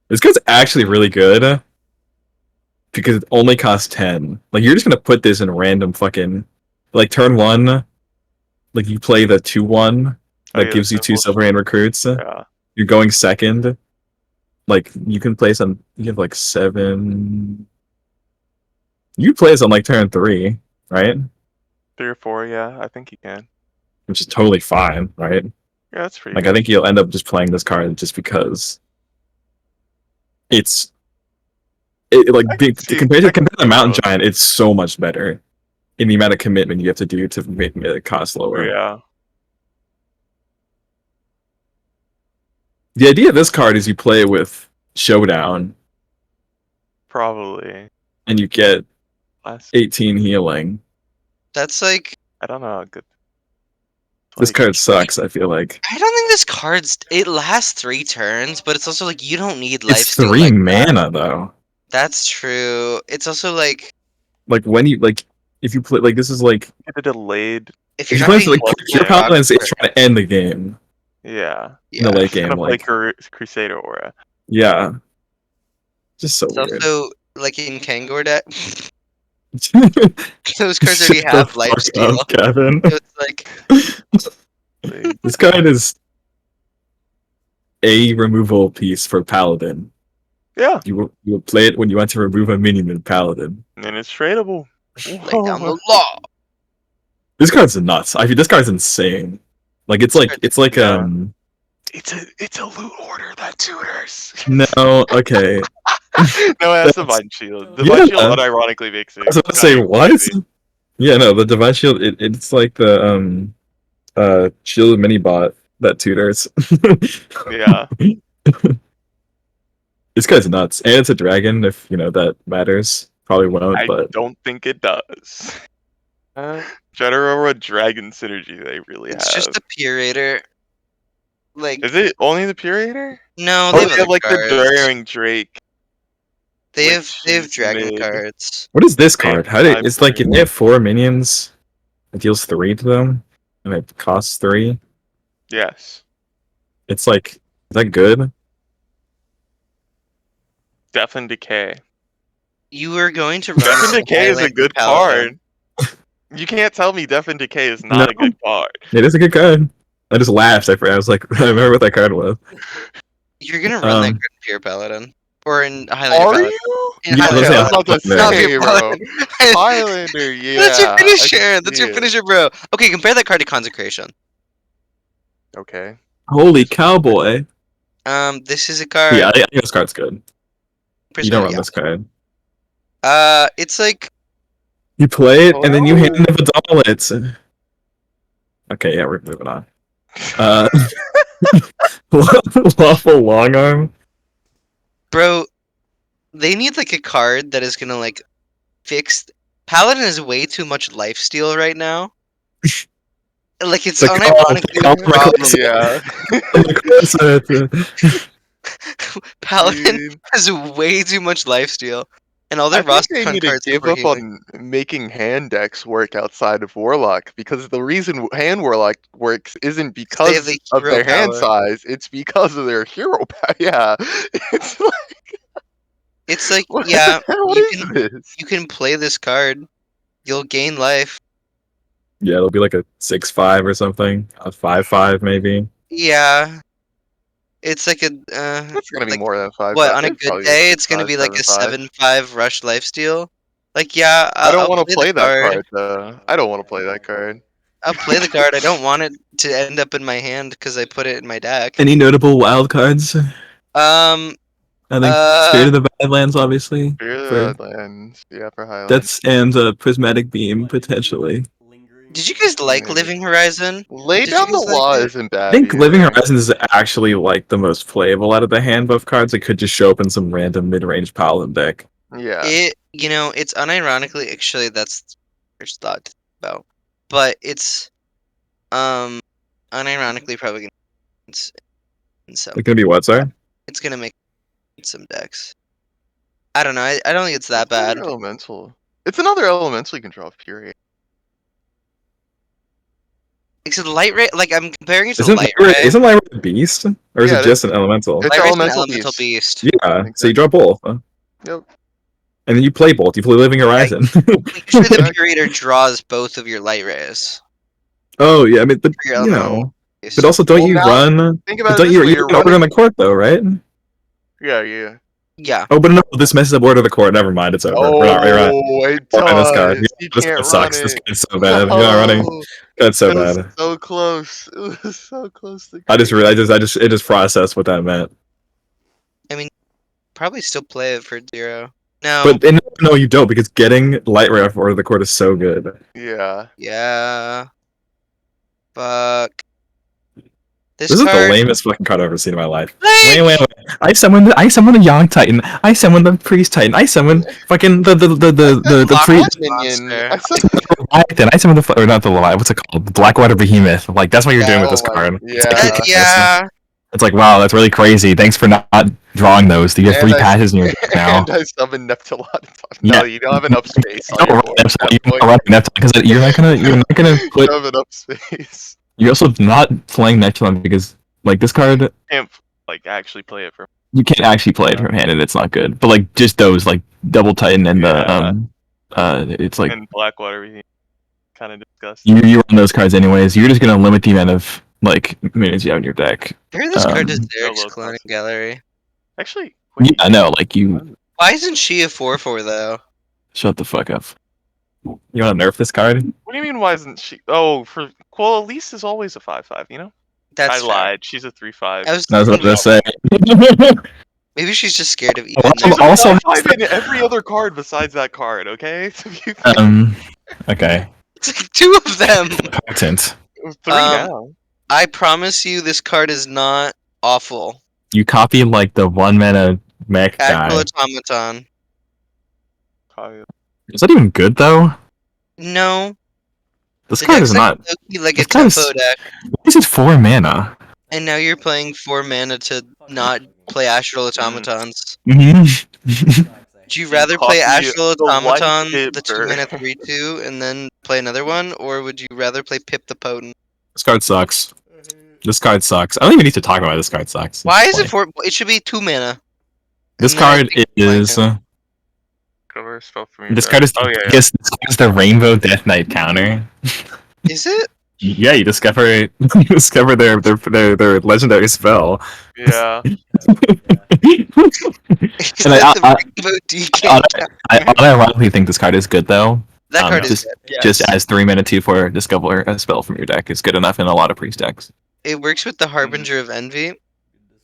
S1: This card's actually really good because it only costs 10. Like you're just gonna put this in random fucking like turn 1. Like you play the 2/1
S3: Oh,
S1: that
S3: yeah,
S1: gives
S3: the
S1: you 2
S3: simple
S1: silver and recruits.
S3: Yeah.
S1: You're going second. Like you can play some. You have like 7. You play this on like turn 3, right?
S3: 3 or 4, yeah, I think you can.
S1: Which is totally fine, right?
S3: Yeah, that's pretty
S1: Like
S3: good.
S1: I think you'll end up just playing this card just because it's like
S3: I can see-
S1: compared
S3: I
S1: to
S3: can
S1: the
S3: see
S1: Mountain
S3: both.
S1: Giant, it's so much better in the amount of commitment you have to do to make it cost lower.
S3: Yeah.
S1: The idea of this card is you play it with Showdown
S3: Probably.
S1: and you get
S3: Last
S1: 18 healing.
S4: That's like
S3: I don't know how good.
S1: This
S3: Like,
S1: card sucks, I feel like.
S4: I don't think this card's it lasts 3 turns, but it's also like you don't need life
S1: It's
S4: steal
S1: 3
S4: like
S1: mana though.
S4: That's true. It's also like
S1: Like when you like if you play like this is like
S3: get a delayed.
S4: if
S1: if
S4: you're
S1: you
S4: not
S1: play
S4: being
S1: like
S3: plus
S1: Pure
S3: mana.
S1: Paladin is trying to end the game
S3: Yeah.
S1: in the
S4: yeah.
S1: late
S3: Gonna
S1: game.
S3: play
S1: Like
S3: Crusader Aura.
S1: yeah. Just so
S4: It's
S1: weird.
S4: also like in Kangor deck. Those cards already
S1: Shut the
S4: have life
S1: fuck
S4: steal.
S1: up, Kevin.
S4: So it's like
S1: This card is a removal piece for Paladin.
S3: Yeah,
S1: You will play it when you want to remove a minion in Paladin.
S3: and it's tradable.
S4: lay down the law.
S1: This card's nuts. I mean, this card's insane. Like it's like
S3: Yeah. It's a loot order that tutors.
S1: no okay.
S3: No, it has
S1: That's-
S3: Divine Shield.
S1: Yeah.
S3: Divine Shield unironically makes it.
S1: I was about to say
S3: kinda
S1: what?
S3: crazy.
S1: Yeah, no, the Divine Shield. It's like the Shield mini bot that tutors.
S3: Yeah.
S1: This guy's nuts, and it's a dragon. If you know that matters, probably won't.
S3: I
S1: But
S3: don't think it does. General Dragon synergy they really
S4: It's
S3: have.
S4: just a Purator. Like
S3: Is it only the Purator?
S4: no,
S3: Oh,
S4: they
S3: they
S4: have,
S3: have
S4: other
S3: like
S4: cards.
S3: the Daring Drake.
S4: They
S3: which
S4: have
S3: is
S4: dragon
S3: mid.
S4: cards.
S1: what is this
S3: They have
S1: card? How did it's like? If they have 4 minions, It deals 3 to them, and it costs 3.
S3: Yes.
S1: It's like, is that good?
S3: Death and Decay.
S4: You were going to
S3: Death
S4: run
S3: and
S4: the
S3: Decay is a
S4: Highlander
S3: good
S4: Paladin.
S3: card. You can't tell me Death and Decay is not
S1: No.
S3: a good card.
S1: It is a good card. I just laughed. I was like, I remember what that card was.
S4: You're gonna run that card in Pure Paladin. Or in Highlander
S3: Are
S4: Paladin.
S3: you?
S4: In
S1: Yeah,
S3: Okay,
S4: Highlander
S3: I was
S1: let's
S3: about to
S1: say
S4: Not
S3: say,
S4: Pure
S3: bro.
S4: Paladin.
S3: Highlander, yeah.
S4: That's your
S3: I can
S4: finisher. That's
S3: see
S4: your
S3: it.
S4: finisher, bro. Okay, compare that card to Consecration.
S3: Okay.
S1: Holy cowboy.
S4: This is a card.
S1: Yeah, I think this card's good. You don't run
S4: Yeah.
S1: this card.
S4: It's like
S1: You play it, and then you hand
S3: Oh.
S1: it to Dalits. Okay, yeah, we're moving on. Lawful long arm.
S4: bro, they need like a card that is gonna like fix. Paladin is way too much lifesteal right now. Like it's
S1: Like,
S4: unironically
S1: oh,
S4: a problem.
S3: Yeah.
S4: Paladin
S3: Dude.
S4: has way too much lifesteal, and all their
S3: I think
S4: roster
S3: they
S4: con
S3: need to
S4: cards
S3: give
S4: super
S3: up
S4: healing.
S3: on making hand decks work outside of Warlock, because the reason hand Warlock works isn't
S4: They
S3: because
S4: have the
S3: of
S4: hero
S3: their hand
S4: power.
S3: size, it's because of their hero power. Yeah. It's like,
S4: It's like
S3: what,
S4: yeah,
S3: what
S4: you
S3: is
S4: can
S3: this?
S4: you can play this card, you'll gain life.
S1: Yeah, it'll be like a 6/5 or something. A 5/5 maybe.
S4: Yeah, it's like a
S3: It's gonna be
S4: like
S3: more than 5.
S4: what on a
S3: It's
S4: good
S3: probably
S4: day
S3: six
S4: it's gonna
S3: five,
S4: be like a
S3: 7/5.
S4: 7/5 rush lifesteal. Like yeah,
S3: I don't
S4: I'll
S3: want to
S4: play
S3: play
S4: the
S3: that
S4: card.
S3: card though. I don't want to play that card.
S4: I'll play the card. I don't want it to end up in my hand because I put it in my deck.
S1: Any notable wild cards?
S4: Um,
S1: I think Spirit of the Badlands, obviously.
S3: Spirit of
S1: For,
S3: the Badlands. Yeah, for Highland.
S1: that's and Prismatic Beam potentially.
S4: did you guys like
S3: Maybe.
S4: Living Horizon?
S3: Lay
S4: Did you
S3: down the
S4: guys like
S3: law
S4: it?
S3: isn't
S1: I
S3: bad
S1: think Living
S3: either.
S1: Horizons is actually like the most playable out of the hand buff cards. It could just show up in some random mid-range Paladin deck.
S3: Yeah.
S4: It's unironically actually that's first thought to think about, but it's unironically probably gonna in some.
S1: It's gonna be what, sorry?
S4: It's gonna make some decks. I don't know. I don't think it's that bad.
S3: Another elemental. It's another elemental you can draw Fury.
S4: Except light ray, like I'm comparing it to
S1: Isn't
S4: light ray.
S1: isn't Light Ray a beast? Or is
S3: Yeah,
S1: it just an elemental?
S3: It's
S4: Light ray's an
S3: elemental
S4: elemental
S3: beast.
S4: beast.
S1: Yeah, so you draw both.
S3: Yep.
S1: And then you play both. You play Living Horizon.
S4: Usually the curator draws both of your light rays.
S1: Oh yeah, I mean, but
S4: For your
S1: you
S4: elemental
S1: know,
S4: beast.
S1: but also don't
S3: Well,
S1: you
S3: now,
S1: run?
S3: Think
S1: But
S3: about it
S1: don't
S3: this
S1: you?
S3: way,
S1: You
S3: you're
S1: can order on
S3: running.
S1: the court though, right?
S3: Yeah.
S4: Yeah.
S1: Oh, but no, this messes up Order of the Court. Never mind, it's over. We're not.
S3: It
S1: Running this card.
S3: does.
S1: Yeah,
S3: You
S1: this
S3: can't
S1: card sucks.
S3: run
S1: This
S3: it.
S1: card's so bad. You're not running.
S3: No.
S1: That's so
S3: It was
S1: bad.
S3: so close. It was so close to
S1: I just processed what that meant.
S4: Probably still play it for 0. No.
S1: But no, you don't, because getting Light Ray off Order of the Court is so good.
S3: Yeah.
S4: Yeah. Fuck.
S1: This is the
S4: card.
S1: lamest fucking card I've ever seen in my life.
S4: Wait!
S1: Wait. I summoned the Young Titan. I summoned the Priest Titan. I summoned fucking the tree.
S4: Lost
S3: Minion.
S4: monster.
S3: I said,
S1: Leviathan. I summoned or not the Leviathan. What's it called? The Blackwater Behemoth. Like that's what you're doing with this
S3: oh my-
S1: card.
S3: yeah.
S4: Yeah.
S1: It's like wow, that's really crazy. Thanks for not drawing those. You get 3
S3: And I-
S1: passes in your deck now.
S3: And I summoned Neptulon.
S1: Yeah.
S3: No, you don't have enough space.
S1: You don't run Neptune, you don't run Neptune, because you're not gonna
S3: You
S1: put.
S3: don't have enough space.
S1: You're also not playing Neptune because like this card,
S3: Can't like actually play it for.
S1: you can't actually play it from hand and it's not good. But like just those like Double Titan and it's like
S3: And Blackwater, kind of disgusting.
S1: you run those cards anyways. You're just gonna limit the amount of like minions you have in your deck.
S4: Hear this card is
S1: Um,
S4: Derek's
S3: Solo
S4: cloning
S3: class.
S4: gallery.
S3: Actually,
S1: Yeah, I know. Like you,
S4: Why isn't she a 4/4 though?
S1: shut the fuck up. You want to nerf this card?
S3: What do you mean? Why isn't she? Oh, well, Elise is always a 5/5. You know.
S4: That's
S3: I
S4: fair.
S3: lied. She's a 3/5.
S4: I was
S1: I was about
S4: thinking,
S1: to say.
S4: maybe she's just scared of
S1: Well,
S4: even.
S3: She's a
S1: also-
S3: 5/5 in every other card besides that card. Okay.
S1: Okay.
S4: It's like 2 of them.
S1: Potent.
S3: 3 now.
S4: I promise you, this card is not awful.
S1: You copy like the 1 mana mech guy.
S4: Actual automaton.
S1: Is that even good though?
S4: No.
S1: This
S4: The
S1: card
S4: deck's
S1: is not.
S4: like a
S1: this card is-
S4: tempo deck,
S1: This is 4 mana.
S4: and now you're playing 4 mana to not play astral automatons.
S1: Mm-hmm.
S4: Would you rather play
S3: Copy
S4: Astral
S3: the light
S4: Automaton,
S3: hit
S4: the 2
S3: burn.
S4: mana 3/2, and then play another one, or would you rather play Pip the Potent?
S1: This card sucks. This card sucks. I don't even need to talk about it. This card sucks.
S4: Why is
S1: Like,
S4: it 4? It should be 2 mana.
S1: This
S4: And then I
S1: card
S4: think playing
S1: is.
S4: it.
S3: Cover spell from your
S1: This
S3: deck.
S1: card is
S3: Oh
S1: the
S3: yeah,
S1: biggest. This card is the Rainbow Death Knight counter.
S4: Is it?
S1: Yeah, you discover you discover their legendary spell.
S3: yeah.
S2: Yeah.
S4: Is
S1: And
S4: that the
S1: I-
S4: Rainbow DK?
S1: I unironically think this card is good though.
S4: That card is
S1: just-
S4: good. Yes.
S1: Just as 3 mana 2/4 discover a spell from your deck is good enough in a lot of priest decks.
S4: It works with the Harbinger of Envy.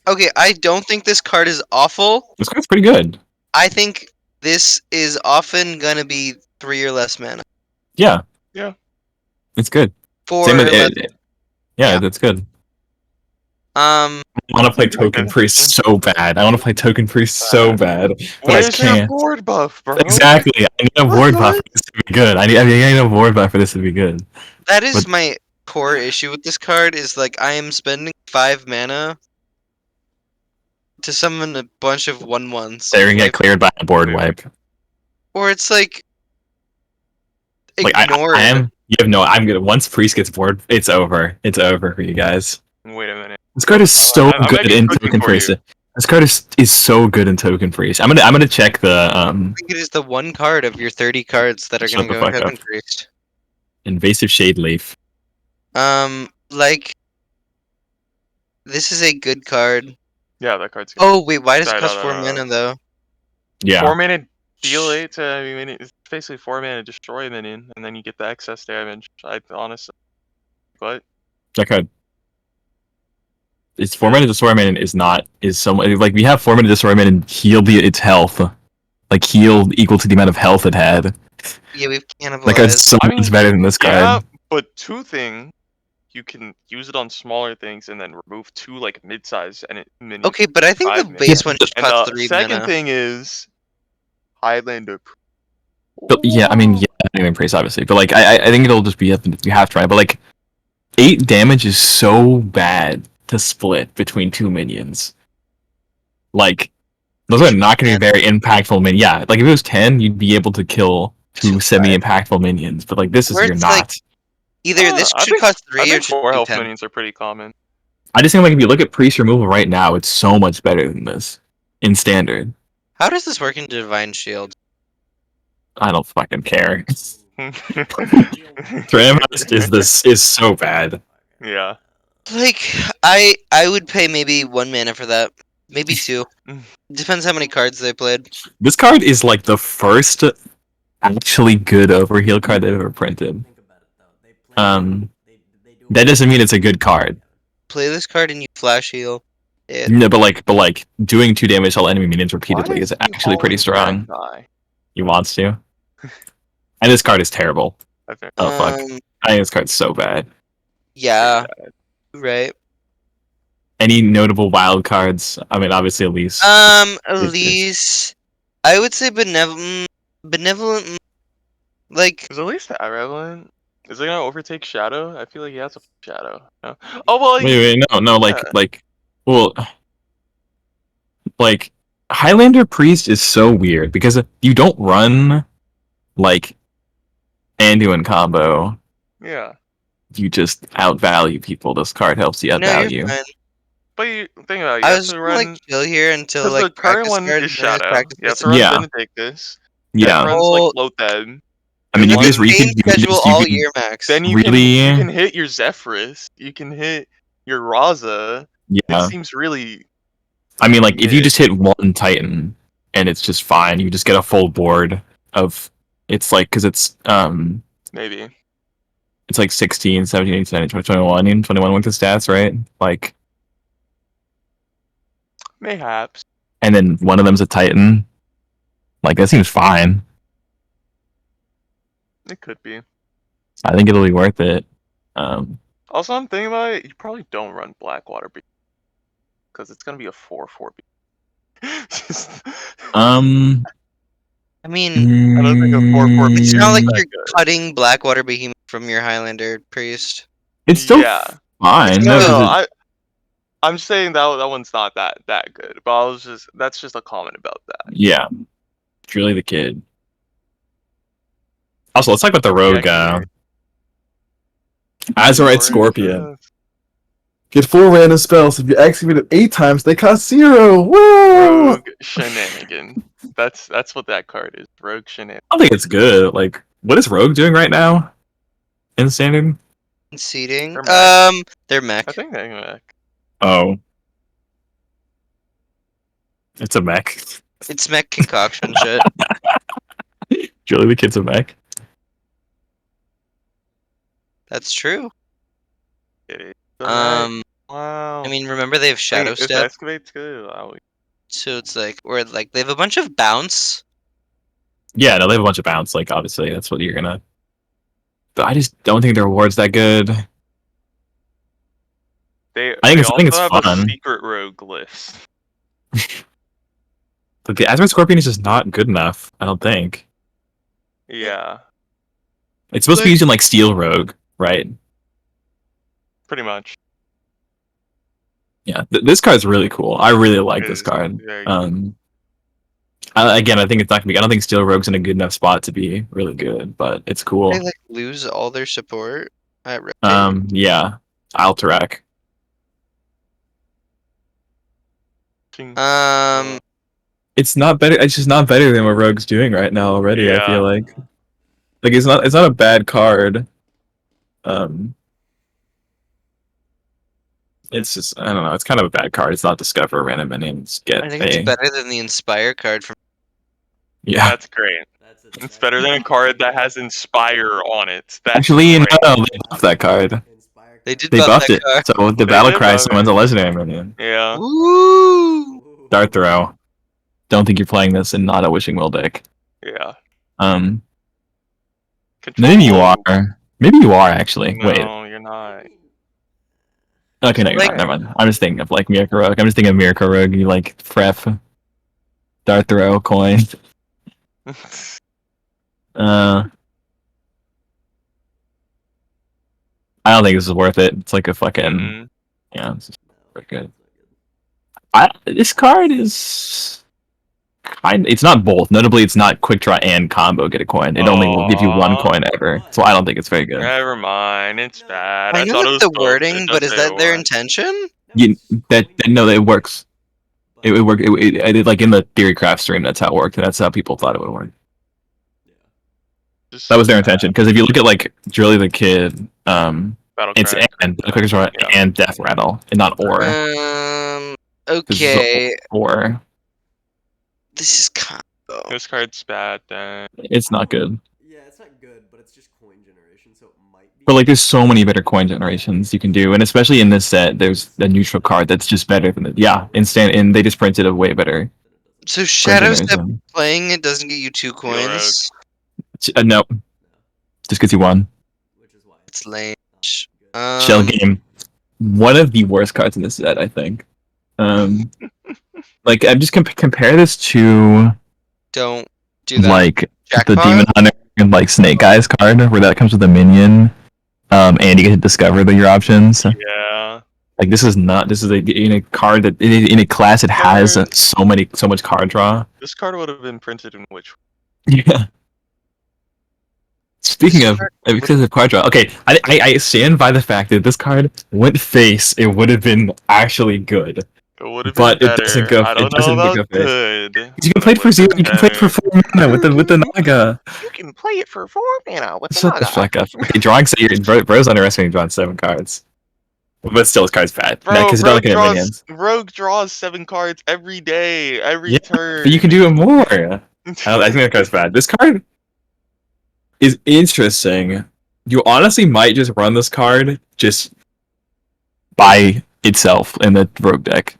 S4: Okay, I don't think this card is awful.
S1: This card's pretty good.
S4: I think this is often gonna be 3 or less mana.
S1: Yeah.
S3: Yeah.
S1: It's good.
S4: 4
S1: Same
S4: or
S1: with
S4: less.
S1: it. Yeah, that's good.
S4: Um,
S1: I want to play Token Priest so bad. I want to play Token Priest so bad, but I
S3: Where's your
S1: can't.
S3: board buff, bro?
S1: Exactly. I need a ward buff for this to be good. I need a ward buff for this to be good.
S4: that is
S1: But-
S4: my core issue with this card. Is like I am spending 5 mana to summon a bunch of 1/1s.
S1: They're gonna get cleared by a board wipe.
S4: Or it's like
S1: Like
S4: ignore
S1: I
S4: it.
S1: am. You have no. I'm gonna. Once Priest gets bored, it's over. It's over for you guys.
S3: Wait a minute.
S1: This card is so
S3: I'm
S1: good
S3: actually
S1: in
S3: cooking
S1: Token
S3: for
S1: Priest.
S3: you.
S1: This card is so good in Token Priest. I'm gonna check the
S4: I think it is the one card of your 30 cards that are
S1: Shut
S4: gonna
S1: the
S4: go in
S1: fuck
S4: Token
S1: up.
S4: Priest.
S1: Invasive Shade Leaf.
S4: Like this is a good card.
S3: Yeah, that card's good.
S4: Oh wait, why does it
S3: No,
S4: cost
S3: no,
S4: 4
S3: no, no.
S4: mana though?
S1: Yeah.
S3: 4 mana deal 8 to it's basically 4 mana destroy a minion, and then you get the excess damage. I honestly, what?
S1: That card. It's 4 mana Destroyman is so like we have 4 mana Destroyman and heal its health, like heal equal to the amount of health it had.
S4: Yeah, we've cannibalized.
S1: That card's so
S3: I mean,
S1: much better than this
S3: Yeah,
S1: card.
S3: but 2 thing, you can use it on smaller things and then remove 2 like mid-size and minions.
S4: Okay, but I think the
S3: 5 mana.
S4: base one just
S3: And
S4: costs
S3: the
S4: 3
S3: second
S4: mana.
S3: thing is Highlander.
S1: But yeah, I mean, yeah, anyway, praise obviously, but like I think it'll just be you have to try. But like 8 damage is so bad to split between 2 minions. Like those are not going to be very impactful minions. Yeah, like if it was 10, you'd be able to kill 2 semi-impactful minions. But like this is
S4: Where
S1: you're
S4: it's
S1: not.
S4: like- Either this
S3: I
S4: should
S3: think-
S4: cost
S3: I
S4: 3 or
S3: think
S4: should
S3: 4
S4: do
S3: health
S4: 10.
S3: minions are pretty common.
S1: I just think like if you look at priest removal right now, it's so much better than this in standard.
S4: How does this work in Divine Shield?
S1: I don't fucking care. Tramvest is so bad.
S3: Yeah.
S4: Like I would pay maybe 1 mana for that. Maybe 2. Depends how many cards they played.
S1: This card is like the first actually good overheal card they've ever printed.
S2: Think about it though. They play,
S1: Um,
S2: they do
S1: That doesn't mean it's a good card.
S4: Play this card and you flash heal. It.
S1: No, but like doing 2 damage to all enemy minions repeatedly
S3: Why
S1: is
S3: he
S1: actually pretty
S3: hauling
S1: strong.
S3: that guy?
S1: He wants to. And this card is terrible.
S3: I think.
S1: Oh fuck. I think this card's so bad.
S4: Yeah. Right.
S1: Any notable wild cards? I mean, obviously Elise.
S4: Elise. I would say benevolent. Benevolent. Like
S3: Is at least that relevant? Is it gonna overtake Shadow? I feel like he has a Shadow. No? Oh well.
S1: Wait, no,
S3: yeah.
S1: well, like Highlander Priest is so weird because you don't run like Andu and combo.
S3: Yeah.
S1: You just outvalue people. This card helps you
S4: no,
S1: outvalue.
S4: you're fine.
S3: But you think about it, you
S4: I
S3: have
S4: was
S3: to
S4: gonna,
S3: run.
S4: like chill here until
S3: Because
S4: like
S3: the current
S4: practice
S3: one
S4: card,
S3: is
S4: and then
S3: Shadow.
S4: practice
S3: You have to
S4: this-
S3: run
S1: Yeah.
S3: Benedictus.
S1: Yeah,
S3: That runs
S4: Well-
S3: like Lothad.
S1: I mean, you
S3: One
S1: can just
S4: Same
S1: you can
S4: schedule
S1: just
S4: all
S1: you can,
S4: year, Max.
S3: Then you
S1: Really?
S3: can hit your Zephrys. You can hit your Raza.
S1: yeah.
S3: It seems really.
S1: I mean, like if you
S3: Yeah.
S1: just hit one Titan and it's just fine, you just get a full board of. It's like because
S3: Maybe.
S1: it's like 16, 17, 18, 19, 20, 21, and 21 with the stats, right? Like,
S3: Mayhaps.
S1: and then one of them's a Titan. Like that seems fine.
S3: It could be.
S1: I think it'll be worth it.
S3: Also, I'm thinking about it. You probably don't run Blackwater because it's gonna be a 4/4. Just,
S4: I mean,
S3: I don't think a 4/4
S4: it's
S3: Mm,
S4: not like
S3: that
S4: you're
S3: good.
S4: cutting Blackwater Behemoth from your Highlander Priest.
S1: It's still
S3: yeah.
S1: fine.
S3: No,
S1: No, 'cause
S3: no,
S1: it-
S3: I'm saying that one's not that good. But that's just a comment about that.
S1: yeah. Truly the kid. Also, let's talk about the rogue. Azurite Scorpion. Get 4 random spells. If you activate it 8 times, they cost 0. Woo!
S3: Rogue shenanigan. That's what that card is. Rogue shenanigan.
S1: I don't think it's good. Like, what is Rogue doing right now in Standard?
S4: Seating.
S3: They're mech.
S4: They're mech.
S3: I think they're mech.
S1: Oh. It's a mech.
S4: It's mech concoction shit.
S1: Really, the kid's a mech?
S4: That's true.
S3: It is a mech. Wow.
S4: I mean, remember they have Shadow
S3: If
S4: Step,
S3: Excavate's good,
S4: so it's like, or like they have a bunch of bounce.
S1: Yeah, no, they have a bunch of bounce. Like, obviously, that's what you're gonna. But I just don't think their reward's that good.
S3: They
S1: I think
S3: also
S1: it's
S3: have
S1: fun.
S3: a secret rogue list.
S1: But the Azure Scorpion is just not good enough, I don't think.
S3: Yeah,
S1: It's supposed to be used in, like, Steel Rogue, right?
S3: pretty much.
S1: Yeah, this card's really cool. I really like
S3: It
S1: this
S3: is
S1: card.
S3: very good.
S1: Again, I think it's not gonna be. I don't think Steel Rogue's in a good enough spot to be really good, but it's cool.
S4: They like lose all their support at rotate.
S1: Yeah, Alterac. It's not better. It's just not better than what Rogue's doing right now already. I feel
S3: Yeah.
S1: like it's not a bad card. It's just, I don't know. It's kind of a bad card. It's not discover random minions.
S4: I think it's better than the Inspire card from.
S1: Yeah.
S3: That's great.
S2: That's
S3: It's better than a card that has Inspire on it. That's
S1: Actually,
S3: great.
S1: no, they buffed that card.
S4: They did
S1: They
S4: buff
S1: buffed
S4: that
S1: it.
S4: card.
S1: So the
S3: They
S1: battle
S3: did
S1: cry
S3: buff
S1: summons
S3: it.
S1: a legendary minion.
S3: Yeah.
S4: Woo!
S1: Dart throw. Don't think you're playing this in not a wishing well deck.
S3: Yeah.
S1: Maybe
S3: Control
S1: you
S3: rogue.
S1: are. Maybe you are actually.
S3: No,
S1: Wait.
S3: you're not.
S1: Okay, no, you're
S4: Like-
S1: not. Never mind. I'm just thinking of like Miracle Rogue. I'm just thinking of Miracle Rogue. You like Fref, Dart throw, coin. I don't think this is worth it. It's like a fucking
S3: Mm.
S1: yeah. It's just pretty good. This card is kind. It's not both. Notably, it's not quick draw and combo get a coin. It only will give you one
S3: Aw.
S1: coin ever. So I don't think it's very good.
S3: Never mind. It's bad.
S4: I know
S3: thought it
S4: that's
S3: was
S4: the
S3: both.
S4: wording,
S3: It
S4: but
S3: does
S4: is
S3: say
S4: that their
S3: one.
S4: intention?
S1: No, it works. It worked. I did like in the Theorycraft stream. That's how it worked. And that's how people thought it would work.
S3: Just
S1: That was their
S3: bad.
S1: intention. Because if you look at like Drilly the Kid, it's
S3: Battlecry.
S1: and quick draw
S3: Yeah.
S1: and Death Rattle, and not or. This is
S4: Okay.
S1: or.
S4: This is combo.
S3: This card's bad then.
S1: It's not good.
S2: Yeah, it's not good, but it's just coin generation, so it might be.
S1: But like, there's so many better coin generations you can do, and especially in this set, there's a neutral card that's just better than it. Yeah, and they just printed a way better.
S4: So
S1: coin
S4: Shadow Step
S1: generation.
S4: playing it doesn't get you 2 coins.
S1: No, just because you won.
S2: Which is why
S4: It's lame.
S1: Shell game, one of the worst cards in this set, I think. Like I'm just compare this to
S4: Don't do that.
S1: like
S4: Jackpot?
S1: the Demon Hunter and like Snake Guy's card, where that comes with a minion, and you get to discover your options.
S3: Yeah.
S1: Like this is not. This is in a card that in a class it has so much card draw.
S3: This card would have been printed in which?
S1: Yeah. Speaking of because of card draw, okay, I stand by the fact that this card went face. It would have been actually good.
S3: It would have
S1: But
S3: been
S1: it
S3: better.
S1: doesn't go-
S3: I
S1: it
S3: don't know
S1: doesn't
S3: about
S1: go face.
S3: good.
S1: You can play it for
S3: It
S1: 0.
S3: would
S1: You
S3: have
S1: can play it for
S3: been
S1: 4 mana with the Naga.
S3: You can play it for 4 mana with
S1: Shut the fuck up. Okay, drawing bro's underestimating drawing 7 cards. But still, his card's bad.
S3: Bro,
S1: Because you're not looking at minions.
S3: Rogue draws 7 cards every day, every
S1: Yeah,
S3: turn.
S1: But you can do it more. I think that card's bad. This card is interesting. You honestly might just run this card just by itself in the rogue deck.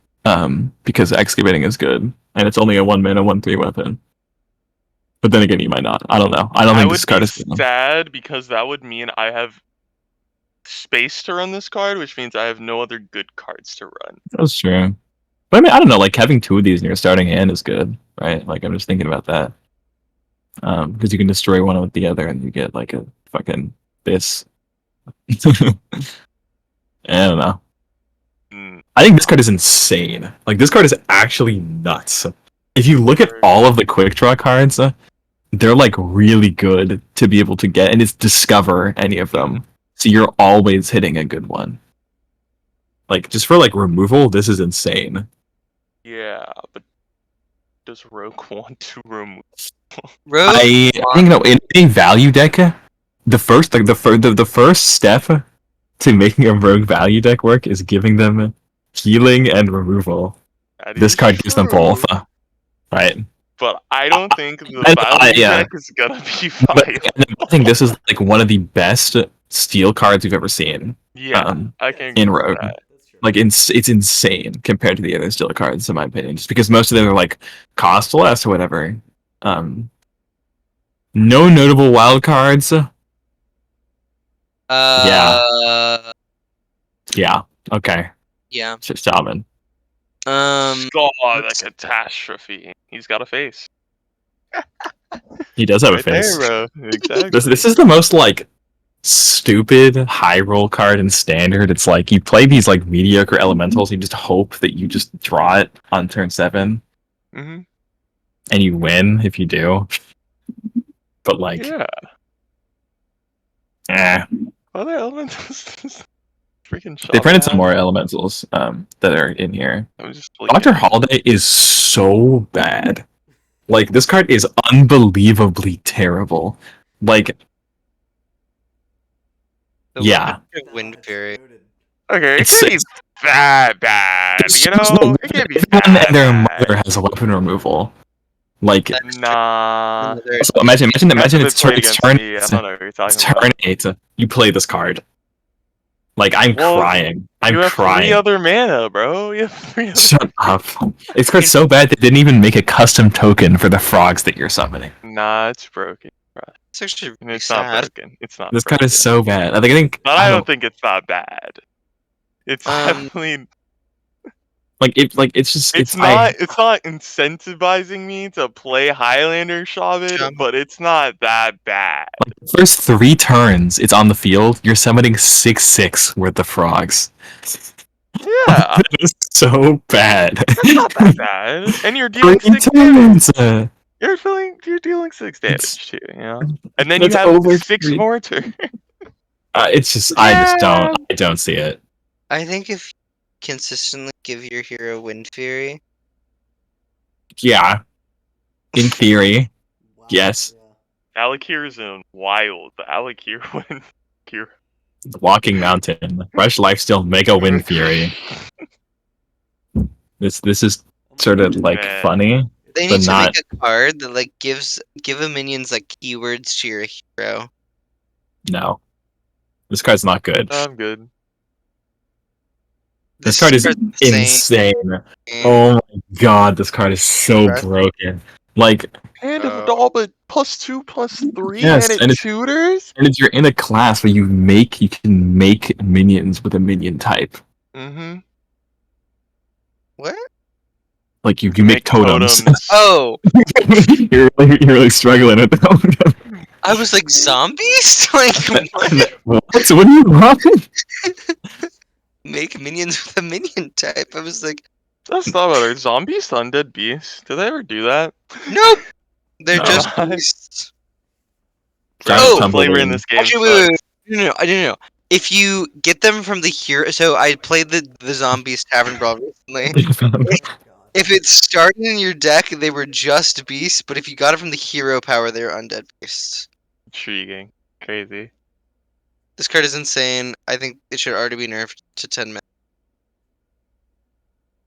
S1: Because excavating is good. And it's only a 1 mana 1/3 weapon. But then again, you might not. I don't know. I don't think this card
S3: would
S1: is
S3: be
S1: good.
S3: sad because that would mean I have space to run this card, which means I have no other good cards to run.
S1: That's true. But I mean, I don't know. Like having 2 of these in your starting hand is good, right? Like I'm just thinking about that. Because you can destroy one with the other, and you get like a fucking this. I don't know.
S3: Mm.
S1: I think this card is insane. Like this card is actually nuts. if you look at
S3: Word.
S1: all of the quick draw cards, they're like really good to be able to get, and it's discover any of them. So you're always hitting a good one. Like just for like removal, this is insane.
S3: Yeah, but does Rogue want to remove?
S4: Rogue.
S1: I think no, in a value deck, the first like the first step to making a rogue value deck work is giving them healing and removal.
S3: That
S1: This
S3: is
S1: card gives them
S3: true,
S1: both, right?
S3: But I don't think the
S1: I-
S3: value
S1: yeah.
S3: deck is gonna be
S1: But
S3: viable.
S1: I think this is like one of the best steel cards we've ever seen.
S3: Yeah, I can agree
S1: in
S3: with
S1: Rogue.
S3: that.
S2: That's true.
S1: Like it's insane compared to the other steel cards, in my opinion. Just because most of them are like cost less or whatever. No notable wild cards. Yeah. Okay.
S4: Yeah.
S1: Shaman.
S3: Oh, the catastrophe. He's got a face.
S1: He does have a
S3: Right
S1: face.
S3: there, bro. Exactly.
S1: This is the most like stupid high roll card in standard. It's like you play these like mediocre elementals, you just hope that you just draw it on turn 7,
S3: hmm
S1: and you win if you do. But like,
S3: Yeah. Other elementals. Freaking
S1: they printed some
S3: Showdown.
S1: more elementals that are in here.
S3: I'm just looking.
S1: Dr. Holiday is so bad. Like this card is unbelievably terrible. Like yeah.
S4: Wind
S2: That's
S4: Fury.
S2: noted.
S3: Okay, it
S1: It's-
S3: can't be that bad. You
S1: It's-
S3: know, it can't be
S1: everyone
S3: that
S1: and their
S3: bad.
S1: mother has weapon removal. Like
S3: Nah.
S1: so imagine
S3: After they
S1: it's
S3: play
S1: turn
S3: against
S1: turn
S3: me, I don't know what you're
S1: it's
S3: talking
S1: turn
S3: about.
S1: 8. You play this card. Like I'm
S3: Well,
S1: crying. I'm
S3: you have
S1: crying.
S3: 3 other mana, bro. You have 3 other.
S1: Shut up. This card's so bad they didn't even make a custom token for the frogs that you're summoning.
S3: Nah, it's broken.
S4: It's actually
S3: And
S4: really
S3: it's not
S4: sad.
S3: broken. It's not.
S1: This card is
S3: broken.
S1: so bad. I think
S3: But I don't think it's that bad. It's definitely.
S1: it's
S3: not incentivizing me to play Highlander Shaman, but it's not that bad.
S1: the first 3 turns it's on the field, you're summoning 6/6 worth of frogs.
S3: Yeah,
S1: It's so bad.
S3: it's not that bad. And you're
S1: 3
S3: dealing 6 damage.
S1: turns.
S3: You're dealing 6 damage too, you know? And then
S1: That's
S3: you have
S1: over
S3: 6
S1: 3.
S3: more turns.
S1: It's just I don't see it.
S4: I think if you consistently give your hero Wind Fury,
S1: Yeah. In theory.
S2: Wow,
S1: Yes.
S2: yeah.
S3: Alakir is in wild. The Alakir win.
S1: Walking Mountain. Fresh Lifesteal Mega Wind Fury. This is sort of like
S3: Man.
S1: funny.
S4: they
S1: But
S4: need to
S1: not-
S4: make a card that like give a minions like keywords to your hero.
S1: No. This card's not good.
S3: I'm good.
S1: This card is
S4: card's
S1: insane.
S4: and
S1: Oh my god, this card is so
S4: Right.
S1: broken. Like,
S3: And
S4: Oh.
S3: with all but +2/+3
S1: Yes,
S3: and
S1: and
S3: it
S1: it's-
S3: tutors?
S1: and if you're in a class where you can make minions with a minion type.
S3: Mm-hmm.
S4: What?
S1: Like you make totems.
S4: Oh,
S1: you're really struggling with them.
S4: I was like zombies. Like what?
S1: What do you want?
S4: Make minions with a minion type. I was like,
S3: That's not about it. Zombies to undead beasts. Did they ever do that?
S4: nope. They're
S1: No.
S4: just beasts.
S1: Giant
S4: Oh!
S3: The flavor in
S1: tumbleweed.
S3: this game.
S4: Actually, wait. No, I didn't know. If you get them from the hero, so I played the Zombies Tavern Brawl recently.
S2: Oh, God.
S4: If it started in your deck, they were just beasts, but if you got it from the hero power, they were undead beasts.
S3: Intriguing. Crazy.
S4: This card is insane. I think it should already be nerfed to 10 minutes.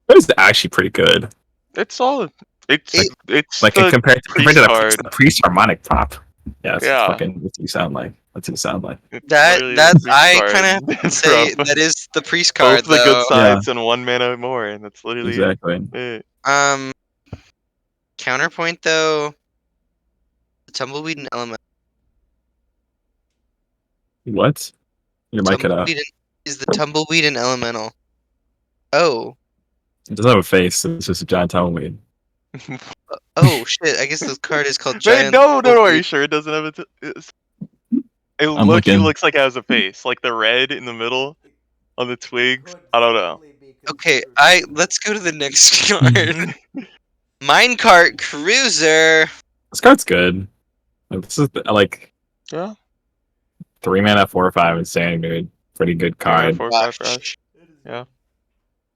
S1: That is actually pretty good.
S3: It's solid. It's
S4: It-
S1: Like
S3: the
S1: compared to
S3: priest card.
S1: the priest harmonic top. Yeah, it's
S3: Yeah.
S1: fucking what's it sound like? What's it sound like?
S3: it's
S4: That
S3: literally
S4: that's
S3: the priest
S4: I
S3: card.
S4: kind of have to
S3: It's
S4: say
S3: rough.
S4: that is the priest card
S3: Both the
S4: though.
S3: good sides and 1 mana more, and that's literally
S1: Exactly.
S3: it.
S4: Counterpoint though, the tumbleweed and element.
S1: What? Your mic cut out.
S4: Tumbleweed is the tumbleweed and elemental. Oh.
S1: It doesn't have a face. It's just a giant tumbleweed.
S4: Oh shit! I guess the card is called
S3: Wait,
S4: Giant.
S3: no, are you
S4: Tumbleweed.
S3: sure it doesn't have a it
S1: I'm
S3: looks
S1: looking.
S3: like it has a face, like the red in the middle on the twigs.
S2: Could
S3: I don't know.
S2: totally be
S4: Okay,
S2: construed.
S4: let's go to the next card. Minecart Cruiser.
S1: This card's good. Like, this is like
S3: Yeah.
S1: 3 mana, 4 or 5 insane, dude. Pretty good
S3: Yeah,
S1: card.
S3: 4/5
S4: Gosh.
S3: rush.
S2: It is
S3: Yeah.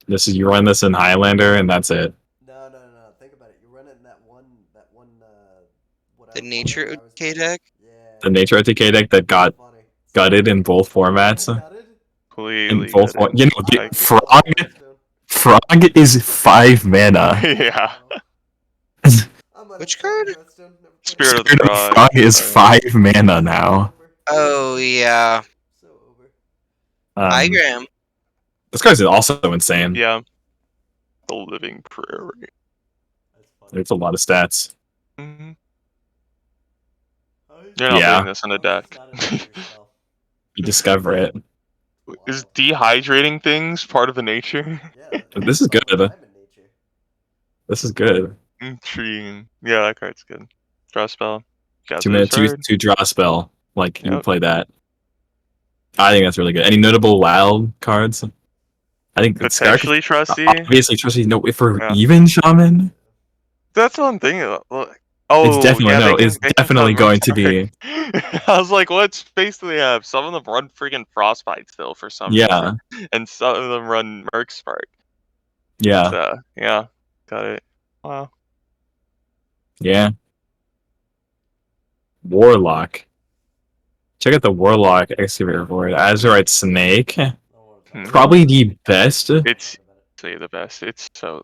S1: This is you run this in Highlander, and that's it.
S2: No. Think about it. You run it in that one.
S4: The Nature
S2: whatever I was
S4: OTK
S2: playing.
S4: deck.
S2: Yeah.
S1: The Nature OTK deck that got
S2: Funny.
S1: gutted in both formats.
S2: Gutted?
S1: In
S3: Completely
S1: both,
S3: good.
S1: you know,
S3: I
S1: the
S3: agree.
S1: Frog is 5 mana.
S3: Yeah.
S4: Which card?
S3: Spirit of the
S1: Spirit of
S3: Frog.
S1: Frog is 5 mana now.
S4: Oh yeah.
S2: So over.
S4: Hi,
S1: Um,
S4: Graham.
S1: this card's also insane.
S3: Yeah. The Living Prairie.
S2: That's funny.
S1: There's a lot of stats.
S3: Mm-hmm. You're not
S1: Yeah.
S3: putting this in a deck.
S1: You discover it.
S3: Is dehydrating things part of the nature?
S1: This is good. This is good.
S3: Intriguing. Yeah, that card's good. Draw spell.
S1: 2 minute, two draw spell. Like, you
S3: Yep.
S1: play that. I think that's really good. Any notable wild cards? I think it's
S3: Potentially trusty.
S1: obviously trusty. No, if we're
S3: Yeah.
S1: even shaman,
S3: That's one thing. Oh,
S1: it's definitely
S3: yeah,
S1: no.
S3: they
S1: It's
S3: can
S1: definitely
S3: cut
S1: going to
S3: Merc
S1: be.
S3: I was like, what space do they have? Some of them run freaking Frostbite still for some
S1: Yeah,
S3: reason, and some of them run Merc Spark.
S1: yeah,
S3: So yeah, got it. Wow.
S1: yeah. Warlock. Check out the Warlock Excavator board. Azurite Snake.
S3: Hmm.
S1: Probably the best.
S3: It's say the best. It's so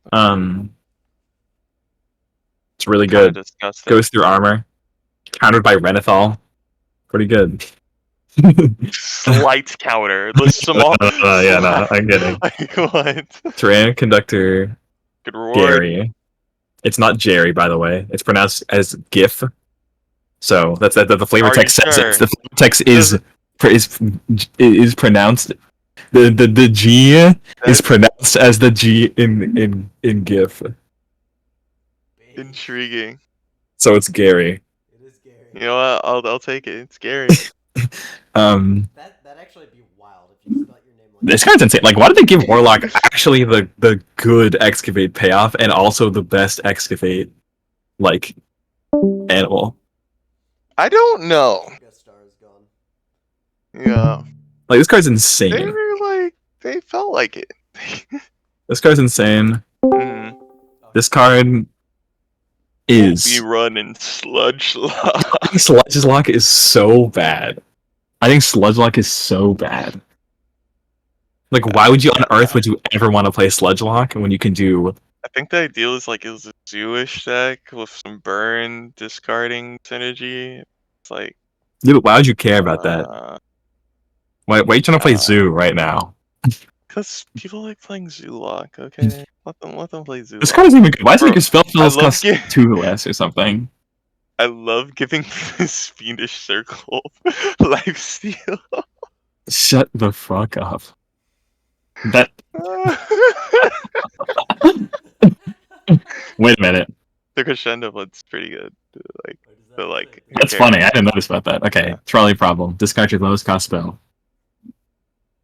S1: It's really
S3: kind of
S1: good.
S3: disgusting.
S1: Goes through armor. Countered by Renethal. Pretty good.
S3: Slight counter. The small.
S1: Yeah, no, I'm kidding.
S3: Like, what?
S1: Terrain Conductor
S3: Good reward.
S1: Gary. It's not Jerry, by the way. It's pronounced as GIF. So that's that. The flavor
S3: Are
S1: text
S3: you
S1: says
S3: sure?
S1: it. The flavor text is pronounced. The G is
S3: That's
S1: pronounced as the G in GIF.
S3: intriguing.
S1: So it's Gary.
S2: It is Gary.
S3: You know what? I'll take it. It's scary.
S2: That actually be wild if you spelled your name like
S1: This card's insane. Like, why did they give Warlock actually the good excavate payoff and also the best excavate like animal?
S3: I don't know.
S2: Guest star is gone.
S3: Yeah.
S1: Like, this card's
S3: They
S1: insane.
S3: were like, they felt like it.
S1: This card's insane.
S3: Mhm.
S1: This card
S3: Be
S1: is
S3: running Sludge Lock.
S1: Sludge Lock is so bad. I think Sludge Lock is so bad. Like, why would you on Earth would you ever want to play Sludge Lock when you can do?
S3: I think the ideal is like it was a Zoo-ish deck with some burn discarding synergy. It's like
S1: Yeah, but why would you care about that? Why are you trying to play Zoo right now?
S3: Because people like playing Zoo Lock, okay? Let them play Zoo
S1: This
S3: Lock.
S1: card isn't even good. Why is it
S3: Bro,
S1: your spell fills
S3: love
S1: cost
S3: ga-
S1: 2 less or something?
S3: I love giving this fiendish circle lifesteal.
S1: Shut the fuck up. That. Wait a minute.
S3: The crescendo one's pretty good. Like, but like, who
S1: That's
S3: cares?
S1: funny. I didn't notice about that. Okay,
S3: Yeah.
S1: trolley problem. Discard your lowest cost spell.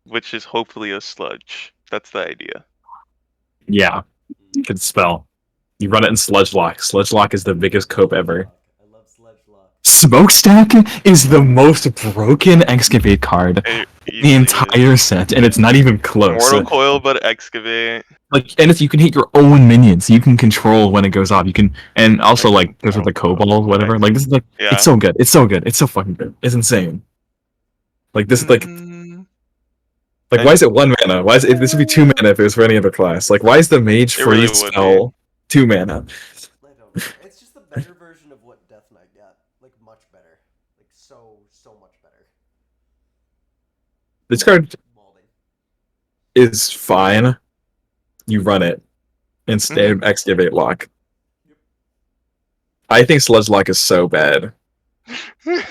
S3: Which is hopefully a sludge. That's the idea.
S1: Yeah, good spell. You run it in Sludge Lock. Sludge Lock is the biggest cope ever.
S2: I love Sledge Lock.
S1: Smokestack is the most broken excavate card
S3: It
S1: in the
S3: easily
S1: entire set, and it's not even
S3: is.
S1: close.
S3: Mortal Coil, but excavate.
S1: Like, and it's, you can hit your own minions. You can control when it goes off. You can, and also like there's with the kobold, whatever. Like, this is like,
S3: Yeah.
S1: it's so good. It's so good. It's so fucking good. It's insane. Like, this is like, why is it 1 mana? Why is it? This would be 2 mana if it was for any other class. Like, why is the mage
S3: It
S1: free
S3: really would
S1: spell 2 mana?
S2: I don't know. It's just the better version of what Death Knight got. Like, much better. Like, so much better.
S1: This card
S2: Malding.
S1: is fine. You run it instead of excavate lock.
S2: Yep.
S1: I think Sludge Lock is so bad.
S2: Oh my god,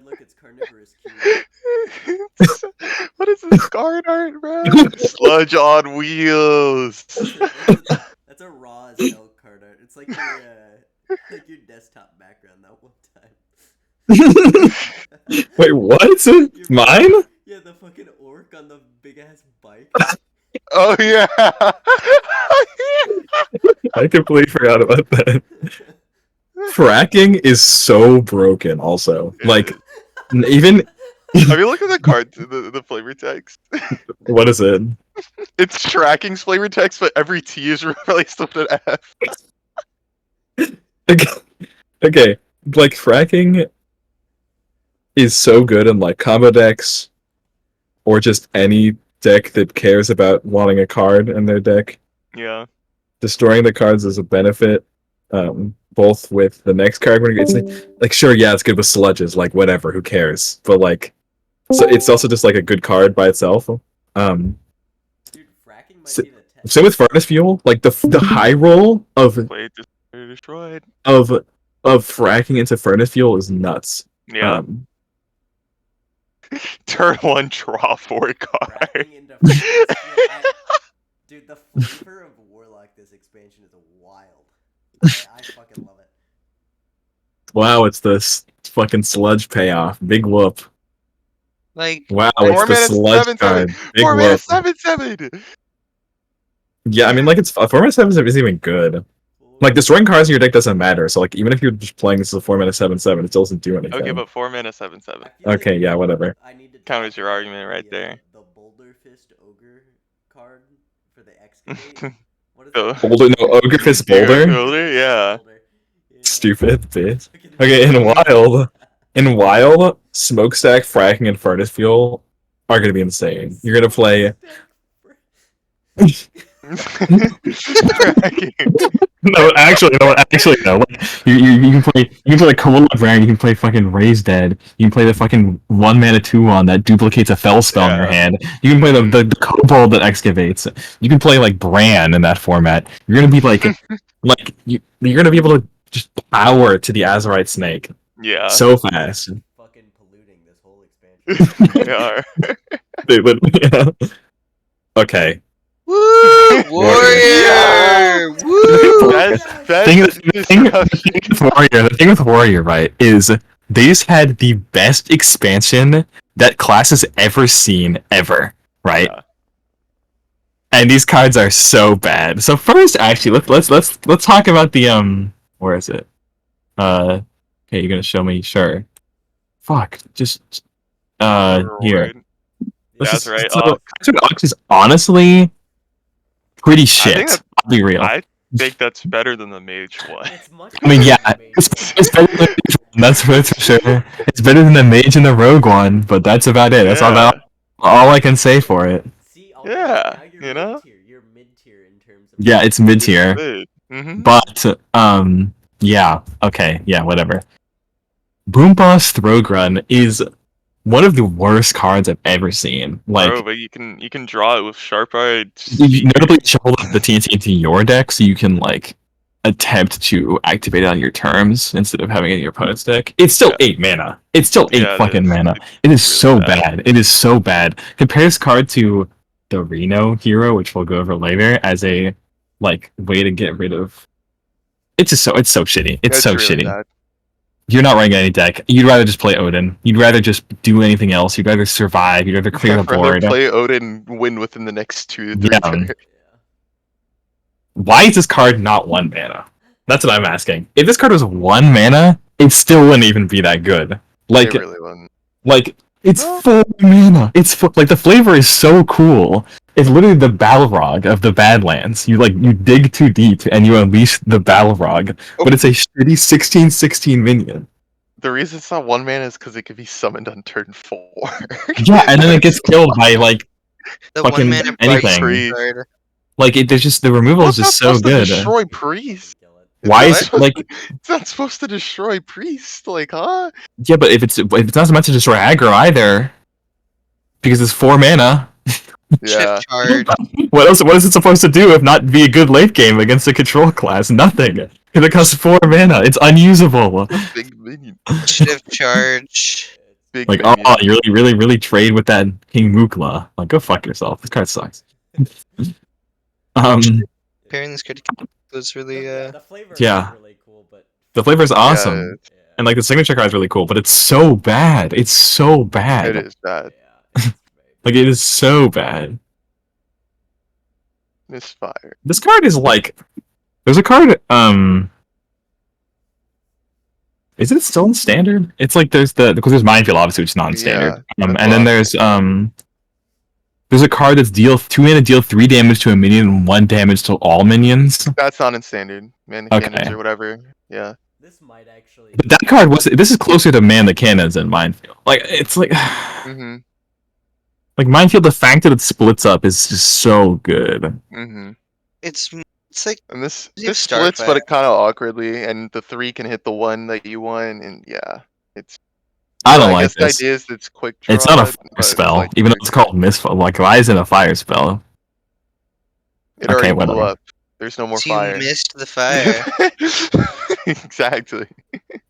S2: look, it's carnivorous cube.
S3: What is this card art, bro? Sludge on wheels.
S2: That's a raw as hell card art. It's like your desktop background that one time.
S1: Wait, what? Mine?
S2: Yeah, the fucking orc on the big ass bike.
S3: Oh yeah.
S1: I completely forgot about that. Fracking is so broken. Also, like even
S3: Have you looked at the card, the flavor text?
S1: what is it?
S3: It's tracking's flavor text, but every T is replaced with an F.
S1: Okay, okay, like fracking is so good in like combo decks or just any deck that cares about wanting a card in their deck.
S3: Yeah.
S1: Destroying the cards is a benefit, both with the next card when it's like sure, yeah, it's good with sludges, like whatever, who cares? But like, so it's also just like a good card by itself.
S2: Dude, fracking might
S1: So-
S2: be the test.
S1: Same with Furnace Fuel, like the high roll
S3: Play destroyed.
S1: of fracking into Furnace Fuel is nuts.
S3: Yeah. Turn 1, draw 4 card.
S2: Fracking into furnace fuel. Dude, the flavor of Warlock this expansion is wild. I fucking love it.
S1: Wow, it's this fucking sludge payoff. Big whoop.
S4: Like,
S1: Wow,
S3: 4
S1: it's the
S3: mana
S1: sludge
S3: 7/7.
S1: card. Big
S3: 4 mana
S1: whoop.
S3: 7/7.
S1: Yeah, I mean, like, it's 4-7 isn't even good. Like, destroying cards in your deck doesn't matter. So, like, even if you're just playing this as a 4-7/7, it still doesn't do anything.
S3: Okay, but 4 mana 7/7.
S2: I feel
S1: Okay, yeah, whatever.
S2: I need to
S3: Counters
S2: talk
S3: your
S2: about
S3: argument right there.
S2: The Boulder Fist Ogre card for the excavate. What is
S3: The-
S2: it?
S1: Boulder, no, Ogre Fist Boulder?
S3: Boulder, yeah.
S2: Yeah.
S1: Stupid bitch. Okay, in Wild, Smokestack, Fracking, and Furnace Fuel are gonna be insane. You're gonna play.
S3: Tracking.
S1: No, actually, no. Like, you can play Koala Brand, you can play fucking Raise Dead, you can play the fucking 1 mana 2/1 that duplicates a fell spell in your
S3: Yeah.
S1: hand. You can play the Kobold that excavates. You can play like Bran in that format. You're gonna be like you're gonna be able to just power to the Azurite Snake
S3: Yeah.
S1: so fast.
S2: Fucking polluting this whole expansion.
S3: They are.
S1: They would, yeah. Okay.
S4: woo, warrior, woo.
S3: That's
S1: The thing with Warrior, right, is they just had the best expansion that class has ever seen, ever, right?
S3: Yeah.
S1: And these cards are so bad. So first, actually, let's talk about the where is it? Okay, you're gonna show me, sure. Fuck, just here.
S3: That's right.
S1: So, Ox is honestly pretty
S3: I
S1: shit.
S3: think that-
S1: I'll be real.
S3: I think that's better than the mage one.
S2: It's much
S1: I mean,
S2: better
S1: yeah,
S2: than Mage.
S1: it's better than the Mage one, that's for sure. It's better than the Mage and the Rogue one, but that's about it. That's all I can say for it.
S2: See,
S3: Yeah,
S2: now you're
S3: you know?
S2: mid-tier. You're mid-tier in terms of.
S1: Yeah, it's mid tier,
S3: Mm-hmm.
S1: but yeah, okay, yeah, whatever. Boom Boss Throw Run is one of the worst cards I've ever seen. Like,
S3: Bro, but you can draw it with Sharp Eye.
S1: you notably shuffle the TNT into your deck so you can like attempt to activate it on your terms instead of having it in your opponent's deck. It's still 8 mana. It's still 8
S3: Yeah, it
S1: fucking
S3: is.
S1: mana.
S3: It's
S1: It is
S3: really
S1: so
S3: bad.
S1: bad. It is so bad. Compare this card to the Reno hero, which we'll go over later, as a like way to get rid of. It's so shitty. It's so
S3: really
S1: shitty.
S3: bad.
S1: You're not running any deck. You'd rather just play Odin. You'd rather just do anything else. You'd rather survive. You'd rather clear the
S3: I'd rather
S1: board.
S3: play Odin and win within the next 2 to 3
S1: Yeah.
S3: turns.
S2: Yeah.
S1: Why is this card not 1 mana? That's what I'm asking. If this card was 1 mana, it still wouldn't even be that good. Like,
S3: It really wasn't.
S1: like it's 4 mana. Like the flavor is so cool. It's literally the Balrog of the Badlands. You dig too deep and you unleash the Balrog, but it's a shitty 16/16 minion.
S3: The reason it's not 1 mana is because it could be summoned on turn 4.
S1: Yeah, and then it gets killed by like
S4: The
S1: fucking
S4: 1 mana
S1: anything.
S3: Priest.
S4: card.
S1: there's just the removal is just so
S3: supposed to
S1: good.
S3: destroy Priest.
S2: Kill it.
S1: Why
S3: It's
S1: is
S3: not
S1: like
S3: It's not supposed to destroy Priest, like, huh?
S1: yeah, but if it's not meant to destroy aggro either, because it's 4 mana.
S3: Yeah.
S4: Shift charge.
S1: What else? What is it supposed to do if not be a good late game against a control class? Nothing. Because it costs 4 mana. It's unusable.
S3: Big minion.
S4: Shift charge.
S3: Big
S1: Like,
S3: minion.
S1: oh, you really trade with that King Mukla. Like, go fuck yourself. This card sucks.
S4: Pairing this card was really
S2: The flavor
S1: yeah.
S2: is really cool, but
S1: The flavor is awesome,
S2: yeah,
S1: and like the signature card is really cool, but it's so bad. It's so bad.
S3: It is bad.
S2: yeah, it's very
S1: Like, it is so bad.
S3: Misfire.
S1: This card is like, there's a card. Is it still in standard? It's like because there's minefield obviously, which is not in standard.
S3: Yeah,
S1: And then there's a card that's deal 2 mana, deal 3 damage to a minion and 1 damage to all minions.
S3: that's not in standard. Man,
S1: Okay.
S3: cannons or whatever. Yeah.
S2: This might actually.
S1: But that card was. This is closer to man the cannons than minefield. Like it's like.
S3: Mm-hmm.
S1: Like minefield, the fact that it splits up is just so good.
S3: Mm-hmm.
S4: It's like
S3: And this
S4: You have
S3: splits,
S4: Starfire.
S3: but it kind of awkwardly, and the 3 can hit the 1 that you want, and yeah, it's.
S1: I don't
S3: I
S1: like
S3: guess the
S1: this.
S3: idea is it's quick draw.
S1: It's not a fire
S3: but
S1: spell,
S3: like,
S1: even though it's called misfire. Like, why isn't it a fire spell?
S3: It
S1: Okay,
S3: already blew
S1: whatever.
S3: up. There's no more
S4: you
S3: fire.
S4: missed the fire.
S3: Exactly.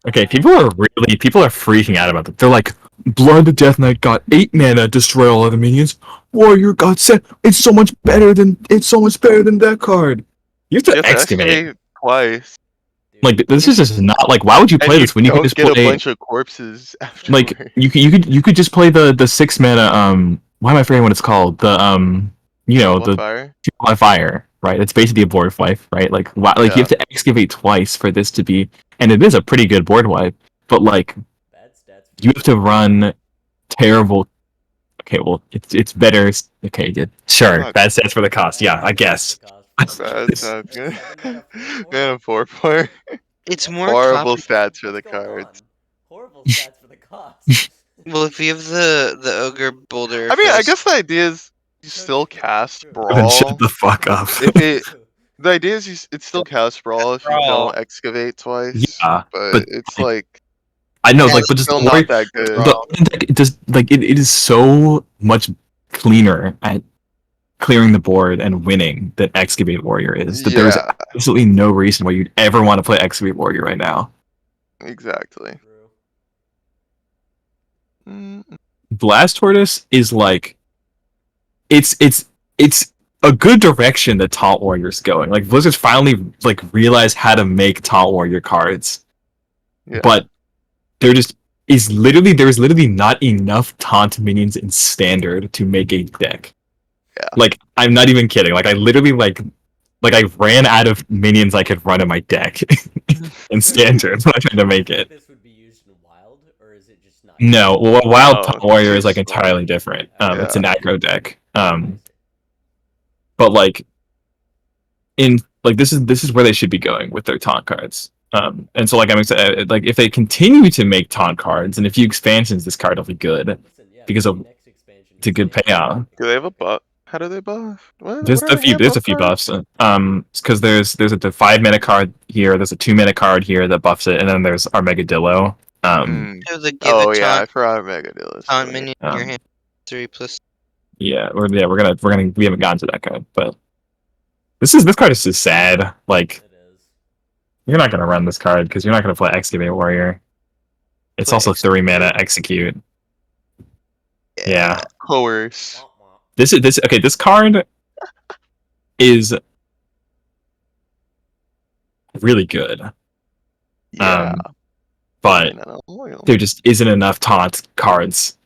S1: Okay, people are freaking out about that. They're like, Blood Death Knight got 8 mana, destroy all other minions. Warrior got set. It's so much better than that card. You have to excavate.
S3: Twice.
S1: Like this is just not like. Why would you play
S3: And
S1: this when you can just
S3: get a
S1: play?
S3: bunch of corpses after.
S1: Like you could just play the 6 mana. Why am I forgetting what it's called? The the
S3: fire.
S1: on fire, right? It's basically a board wipe, right? Like, why, like you have to excavate twice for this to be, and it is a pretty good board wipe. But like,
S2: Bad stats.
S1: you have to run terrible. Okay, well, it's better. Okay, yeah, sure.
S3: Fuck.
S1: Bad stats for the cost. Yeah, I guess.
S3: That's good. Man, 4/4.
S4: It's more
S3: Horrible
S4: compli-
S3: stats for the
S2: What's going on?
S3: cards.
S2: Horrible stats for the cost.
S4: Well, if you have the ogre boulder.
S3: I mean, I
S4: first-
S3: guess the idea is you still cast
S1: Then
S3: brawl.
S1: shut the fuck up.
S3: The idea is it still casts brawl if you
S4: Brawl.
S3: don't excavate twice.
S1: Yeah,
S3: but
S1: but
S3: it's like
S1: I know,
S4: Yeah,
S1: like,
S4: it's
S1: but just
S3: still
S1: the worry,
S3: not that good.
S1: it just like it is so much cleaner at clearing the board and winning than Excavate Warrior is. That there's
S3: Yeah,
S1: absolutely no reason why you'd ever want to play Excavate Warrior right now.
S3: exactly.
S2: True.
S3: Mm,
S1: Blast Tortoise is like it's a good direction that Taunt Warrior's going. Like Blizzard's finally like realized how to make Taunt Warrior cards.
S3: Yeah.
S1: But there's literally not enough taunt minions in standard to make a deck.
S3: Yeah.
S1: Like I'm not even kidding. Like I literally like I ran out of minions I could run in my deck in standard when I tried to make it.
S2: This would be used in wild, or is it just not?
S1: No, well, Wild
S3: No,
S1: Taunt Warrior is
S3: it's
S1: like
S3: just
S1: entirely different. It's an aggro deck.
S2: I
S1: But like in like this is where they should be going with their taunt cards. And so like I'm excited, like if they continue to make taunt cards and a few expansions, this card will be good.
S2: Listen, yeah,
S1: Because of-
S2: the next expansion
S1: It's a
S2: is
S1: good
S2: like-
S1: payout.
S3: Do they have a buff? How do they buff? What?
S1: There's
S3: What
S1: a
S3: are
S1: few
S3: hand
S1: buffs.
S3: cards?
S1: Because there's a 5 mana card here, there's a 2 mana card here that buffs it, and then there's Armageddillo.
S4: So the give
S3: Oh
S4: a
S3: yeah, I
S4: taunt,
S3: forgot Mega Dealers.
S4: taunt minion in your
S1: Um,
S4: hand. 3+.
S1: We're gonna we haven't gotten to that card, but this card is just sad. Like
S2: It is.
S1: you're not gonna run this card because you're not gonna play Excavate Warrior. It's
S4: Play
S1: also 3 mana execute. Yeah.
S3: Coerce.
S2: Womp womp.
S1: This card is really good.
S3: Yeah.
S1: But
S3: No.
S1: there just isn't enough taunt cards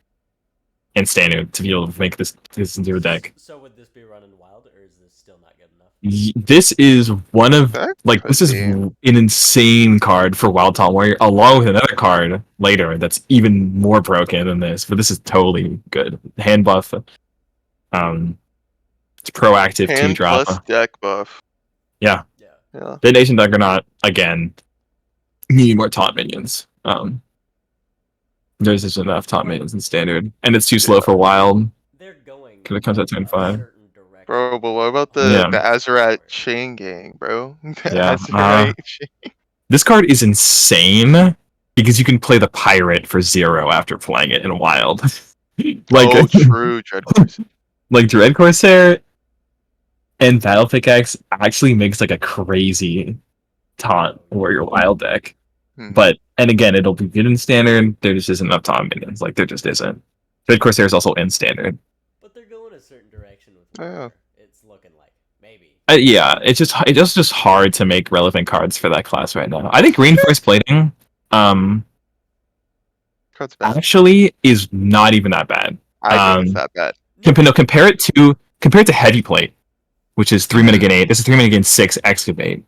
S1: in standard to be able to make this into a deck.
S2: So would this be run in wild, or is this still not good enough?
S1: This is one of
S3: That
S1: like
S3: could
S1: this is
S3: be.
S1: an insane card for Wild Taunt Warrior, along with another card later that's even more broken than this. But this is totally good. Hand buff. It's proactive
S3: Hand
S1: 2-drop.
S3: plus deck buff.
S1: Yeah.
S2: Yeah.
S3: Yeah.
S1: Detonation Juggernaut again. Need more taunt minions. There's just enough taunt minions in standard, and it's too slow for wild.
S2: They're going.
S1: 'Cause it comes at turn
S2: a
S1: 5.
S2: certain direction.
S3: Bro, but what about the
S1: Yeah.
S3: Azerat chain gang, bro? The
S1: Yeah,
S3: Azerite chain.
S1: This card is insane because you can play the pirate for 0 after playing it in wild. like
S3: Oh, true, Dread Corsair.
S1: like Dread Corsair and Battle Pickaxe actually makes like a crazy taunt warrior wild deck.
S3: Hmm.
S1: But and again, it'll be good in standard. There just isn't enough taunt minions. Like there just isn't. Dread Corsair is also in standard.
S2: But they're going a certain direction with.
S3: Yeah.
S2: Warrior. It's looking like maybe.
S1: Yeah, it's just hard to make relevant cards for that class right now. I think reinforced plating
S3: Card's bad.
S1: actually is not even that bad.
S3: I think it's that bad.
S1: Compare it to heavy plate. which is 3-minute gain 8. This is 3-minute gain 6 excavate.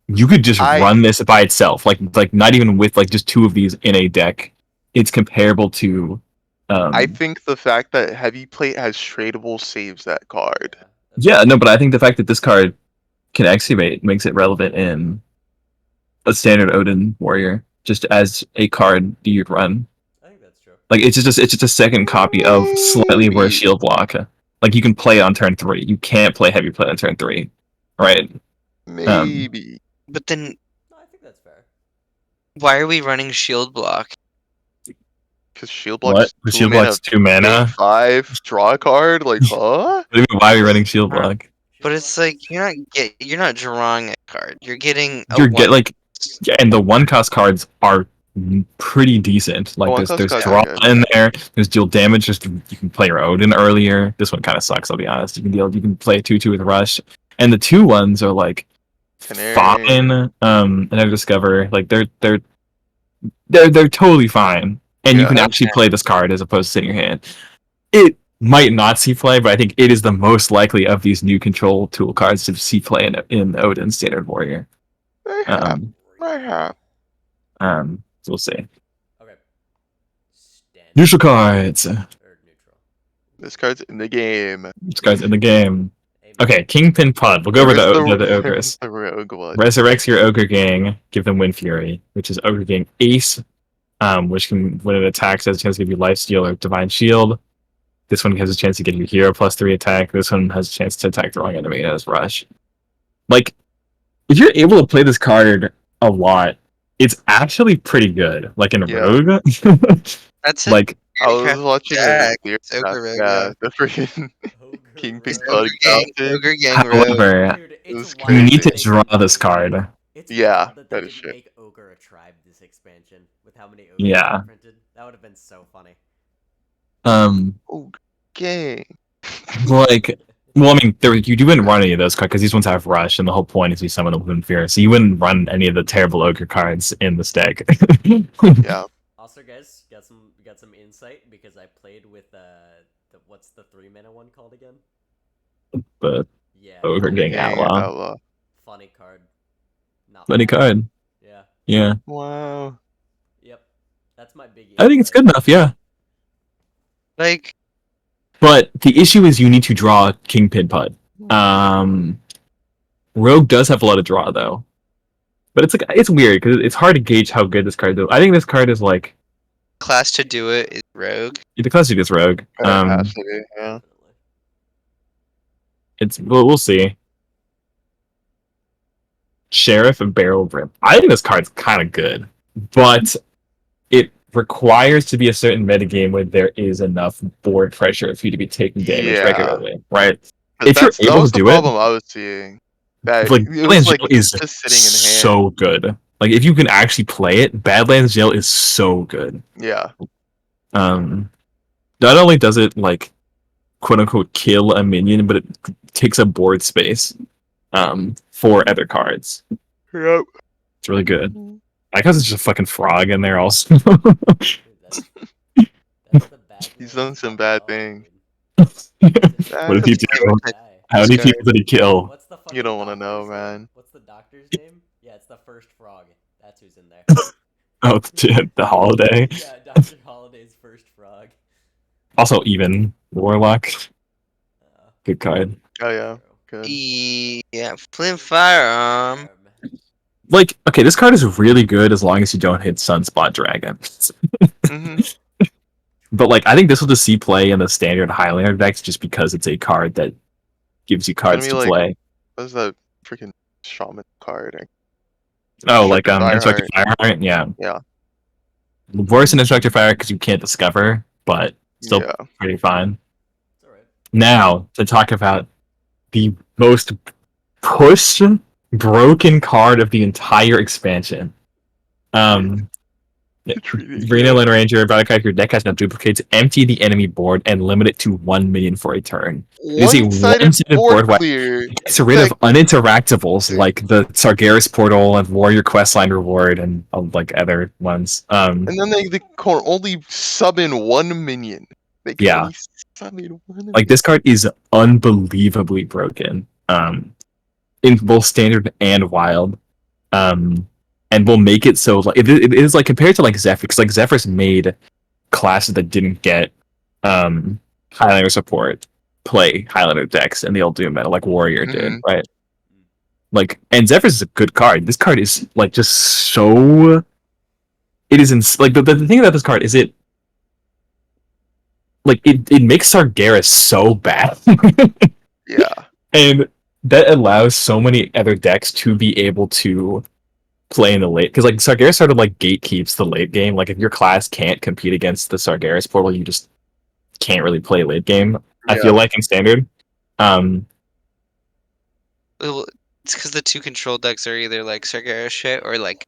S1: You could just
S3: I-
S1: run this by itself, like not even with like just 2 of these in a deck. It's comparable to.
S3: I think the fact that Heavy Plate has tradable saves that card.
S1: Yeah, no, but I think the fact that this card can excavate makes it relevant in a standard Odin warrior, just as a card you'd run.
S2: I think that's true.
S1: Like it's just a second copy of slightly worse
S3: Maybe.
S1: shield block. Like you can play on turn 3. You can't play heavy play on turn 3, right?
S3: Maybe.
S4: But then
S2: No, I think that's fair.
S4: why are we running shield block?
S3: Because Shield
S1: What?
S3: Block's
S1: The
S3: 2
S1: shield
S3: mana,
S1: block's 2 mana.
S3: gain 5, draw a card. Like, huh?
S1: What do you mean, why are we running shield block?
S4: But it's like you're not drawing a card. You're getting a
S1: You're
S4: one.
S1: get like, yeah, and the 1-cost cards are pretty decent. Like
S3: one-cost
S1: there's
S3: cards
S1: draw
S3: are good.
S1: in there. There's deal damage. Just you can play your Odin earlier. This one kind of sucks. I'll be honest. You can play 2/2 with rush, and the 2 ones are like
S3: Canary.
S1: fine. And I discover like they're totally fine, and you
S3: Yeah.
S1: can actually play this card as opposed to sitting in your hand. It might not see play, but I think it is the most likely of these new control tool cards to see play in Odin Standard Warrior.
S3: Mayhap.
S1: So we'll see.
S2: Okay. Standard.
S1: Neutral cards.
S2: Or neutral.
S3: This card's in the game.
S1: This guy's in the game.
S2: Amen.
S1: Okay, Kingpin Pud. We'll go over the ogres.
S3: Where's the rogue one?
S1: Resurrects your ogre gang. Give them Wind Fury, which is ogre gang Ace, which can when it attacks has a chance to give you Lifesteal or Divine Shield. This one has a chance to give you Hero +3 attack. This one has a chance to attack the wrong enemy and has Rush. Like, if you're able to play this card a lot, it's actually pretty good. Like in
S3: Yeah.
S1: Rogue,
S4: That's it.
S1: like
S3: I was watching
S4: Jack.
S3: it.
S4: It's Ogre Rogue,
S3: Yeah, the freaking
S2: Ogre
S3: Kingpin
S2: Rogue.
S3: Pud.
S4: Ogre gang rogue.
S1: however,
S2: Dude,
S3: It was
S2: it's
S3: crazy.
S1: you
S2: wild
S1: need to
S2: that they
S1: draw
S2: didn't
S1: this
S2: make-
S1: card.
S2: It's
S3: Yeah,
S2: wild that
S3: that
S2: they
S3: is
S2: didn't
S3: shit.
S2: make Ogre a tribe this expansion with how many ogres
S1: Yeah.
S2: they printed. That would have been so funny.
S3: Okay.
S1: Like, well, I mean, you wouldn't run any of those cards because these ones have Rush, and the whole point is you summon a Wind Fury, so you wouldn't run any of the terrible ogre cards in this deck.
S3: Yeah.
S2: Also, guys, got some insight because I played with what's the 3-mana one called again?
S1: But
S2: Yeah.
S1: Ogre Gang
S3: Gang
S1: Outlaw.
S3: Outlaw.
S2: Funny card. Not
S1: Funny
S2: funny.
S1: card.
S2: Yeah.
S1: Yeah.
S3: Wow.
S2: Yep. That's my big.
S1: I think it's good enough, yeah.
S4: Like
S1: But the issue is you need to draw Kingpin Pud. Rogue does have a lot of draw though, but it's weird because it's hard to gauge how good this card is. I think this card is like
S4: class to do it is rogue.
S1: the classic is Rogue.
S3: It has to be, yeah.
S1: It's we'll see. Sheriff and Barrel Brim. I think this card's kind of good, but it requires to be a certain metagame where there is enough board pressure for you to be taking damage
S3: Yeah.
S1: regularly, right?
S3: 'Cause
S1: If you're
S3: that
S1: able
S3: was
S1: to
S3: the
S1: do it-
S3: problem I was seeing. That
S1: Like
S3: it was
S1: Badlands
S3: like
S1: Jail is
S3: just sitting in hand.
S1: so good. Like if you can actually play it, Badlands Jail is so good.
S3: Yeah.
S1: Not only does it like quote unquote kill a minion, but it takes up board space for other cards.
S3: Yep.
S1: It's really good. I guess it's just a fucking frog in there also.
S2: Dude, that's the bad.
S3: He's done some bad things.
S1: What did he do? How many
S4: This guy-
S1: people did he kill?
S2: What's the
S3: You don't
S2: want to
S3: know, man.
S2: What's the doctor's name? Yeah, it's the first frog. That's who's in there.
S1: Oh, the holiday.
S2: Yeah, Dr. Holiday's first frog.
S1: Also, even Warlock. Good card.
S3: Oh yeah. Good.
S4: Yeah, flint firearm.
S1: Like, okay, this card is really good as long as you don't hit Sunspot Dragons.
S3: hmm
S1: But like, I think this will just see play in the standard Highlander decks just because it's a card that gives you cards
S3: mean,
S1: to
S3: like,
S1: play.
S3: What's that freaking shaman card?
S1: Oh, like
S3: Instructor
S1: Instructor Fireheart, yeah.
S3: Yeah.
S1: Worse than Instructor Fire because you can't discover, but still
S3: Yeah.
S1: pretty fine.
S2: It's alright.
S1: Now to talk about the most pushed, broken card of the entire expansion. Reno Lone Ranger, Battlecry, your deck has no duplicates, empty the enemy board and limit it to 1 minion for a turn. Is a
S3: One-sided
S1: one-sided
S3: board
S1: board
S3: clear.
S1: Gets rid of uninteractables like the Sargeras portal and Warrior Questline reward and like other ones.
S3: And then they can only summon one minion. They can
S1: Yeah.
S3: only summon one
S1: Like this card is unbelievably broken. um, in both standard and wild, and will make it so like it is like compared to like Zephyr, because like Zephyr's made classes that didn't get Highlander support play Highlander decks in the old Doom meta, like Warrior did, right? Like, and Zephyr's is a good card. This card is like just so. It is like the thing about this card is it makes Sargeras so bad.
S3: Yeah.
S1: And that allows so many other decks to be able to play in the late, because like Sargeras sort of like gatekeeps the late game. Like if your class can't compete against the Sargeras portal, you just can't really play late game. I feel like in standard.
S4: Well, it's because the two control decks are either like Sargeras shit or like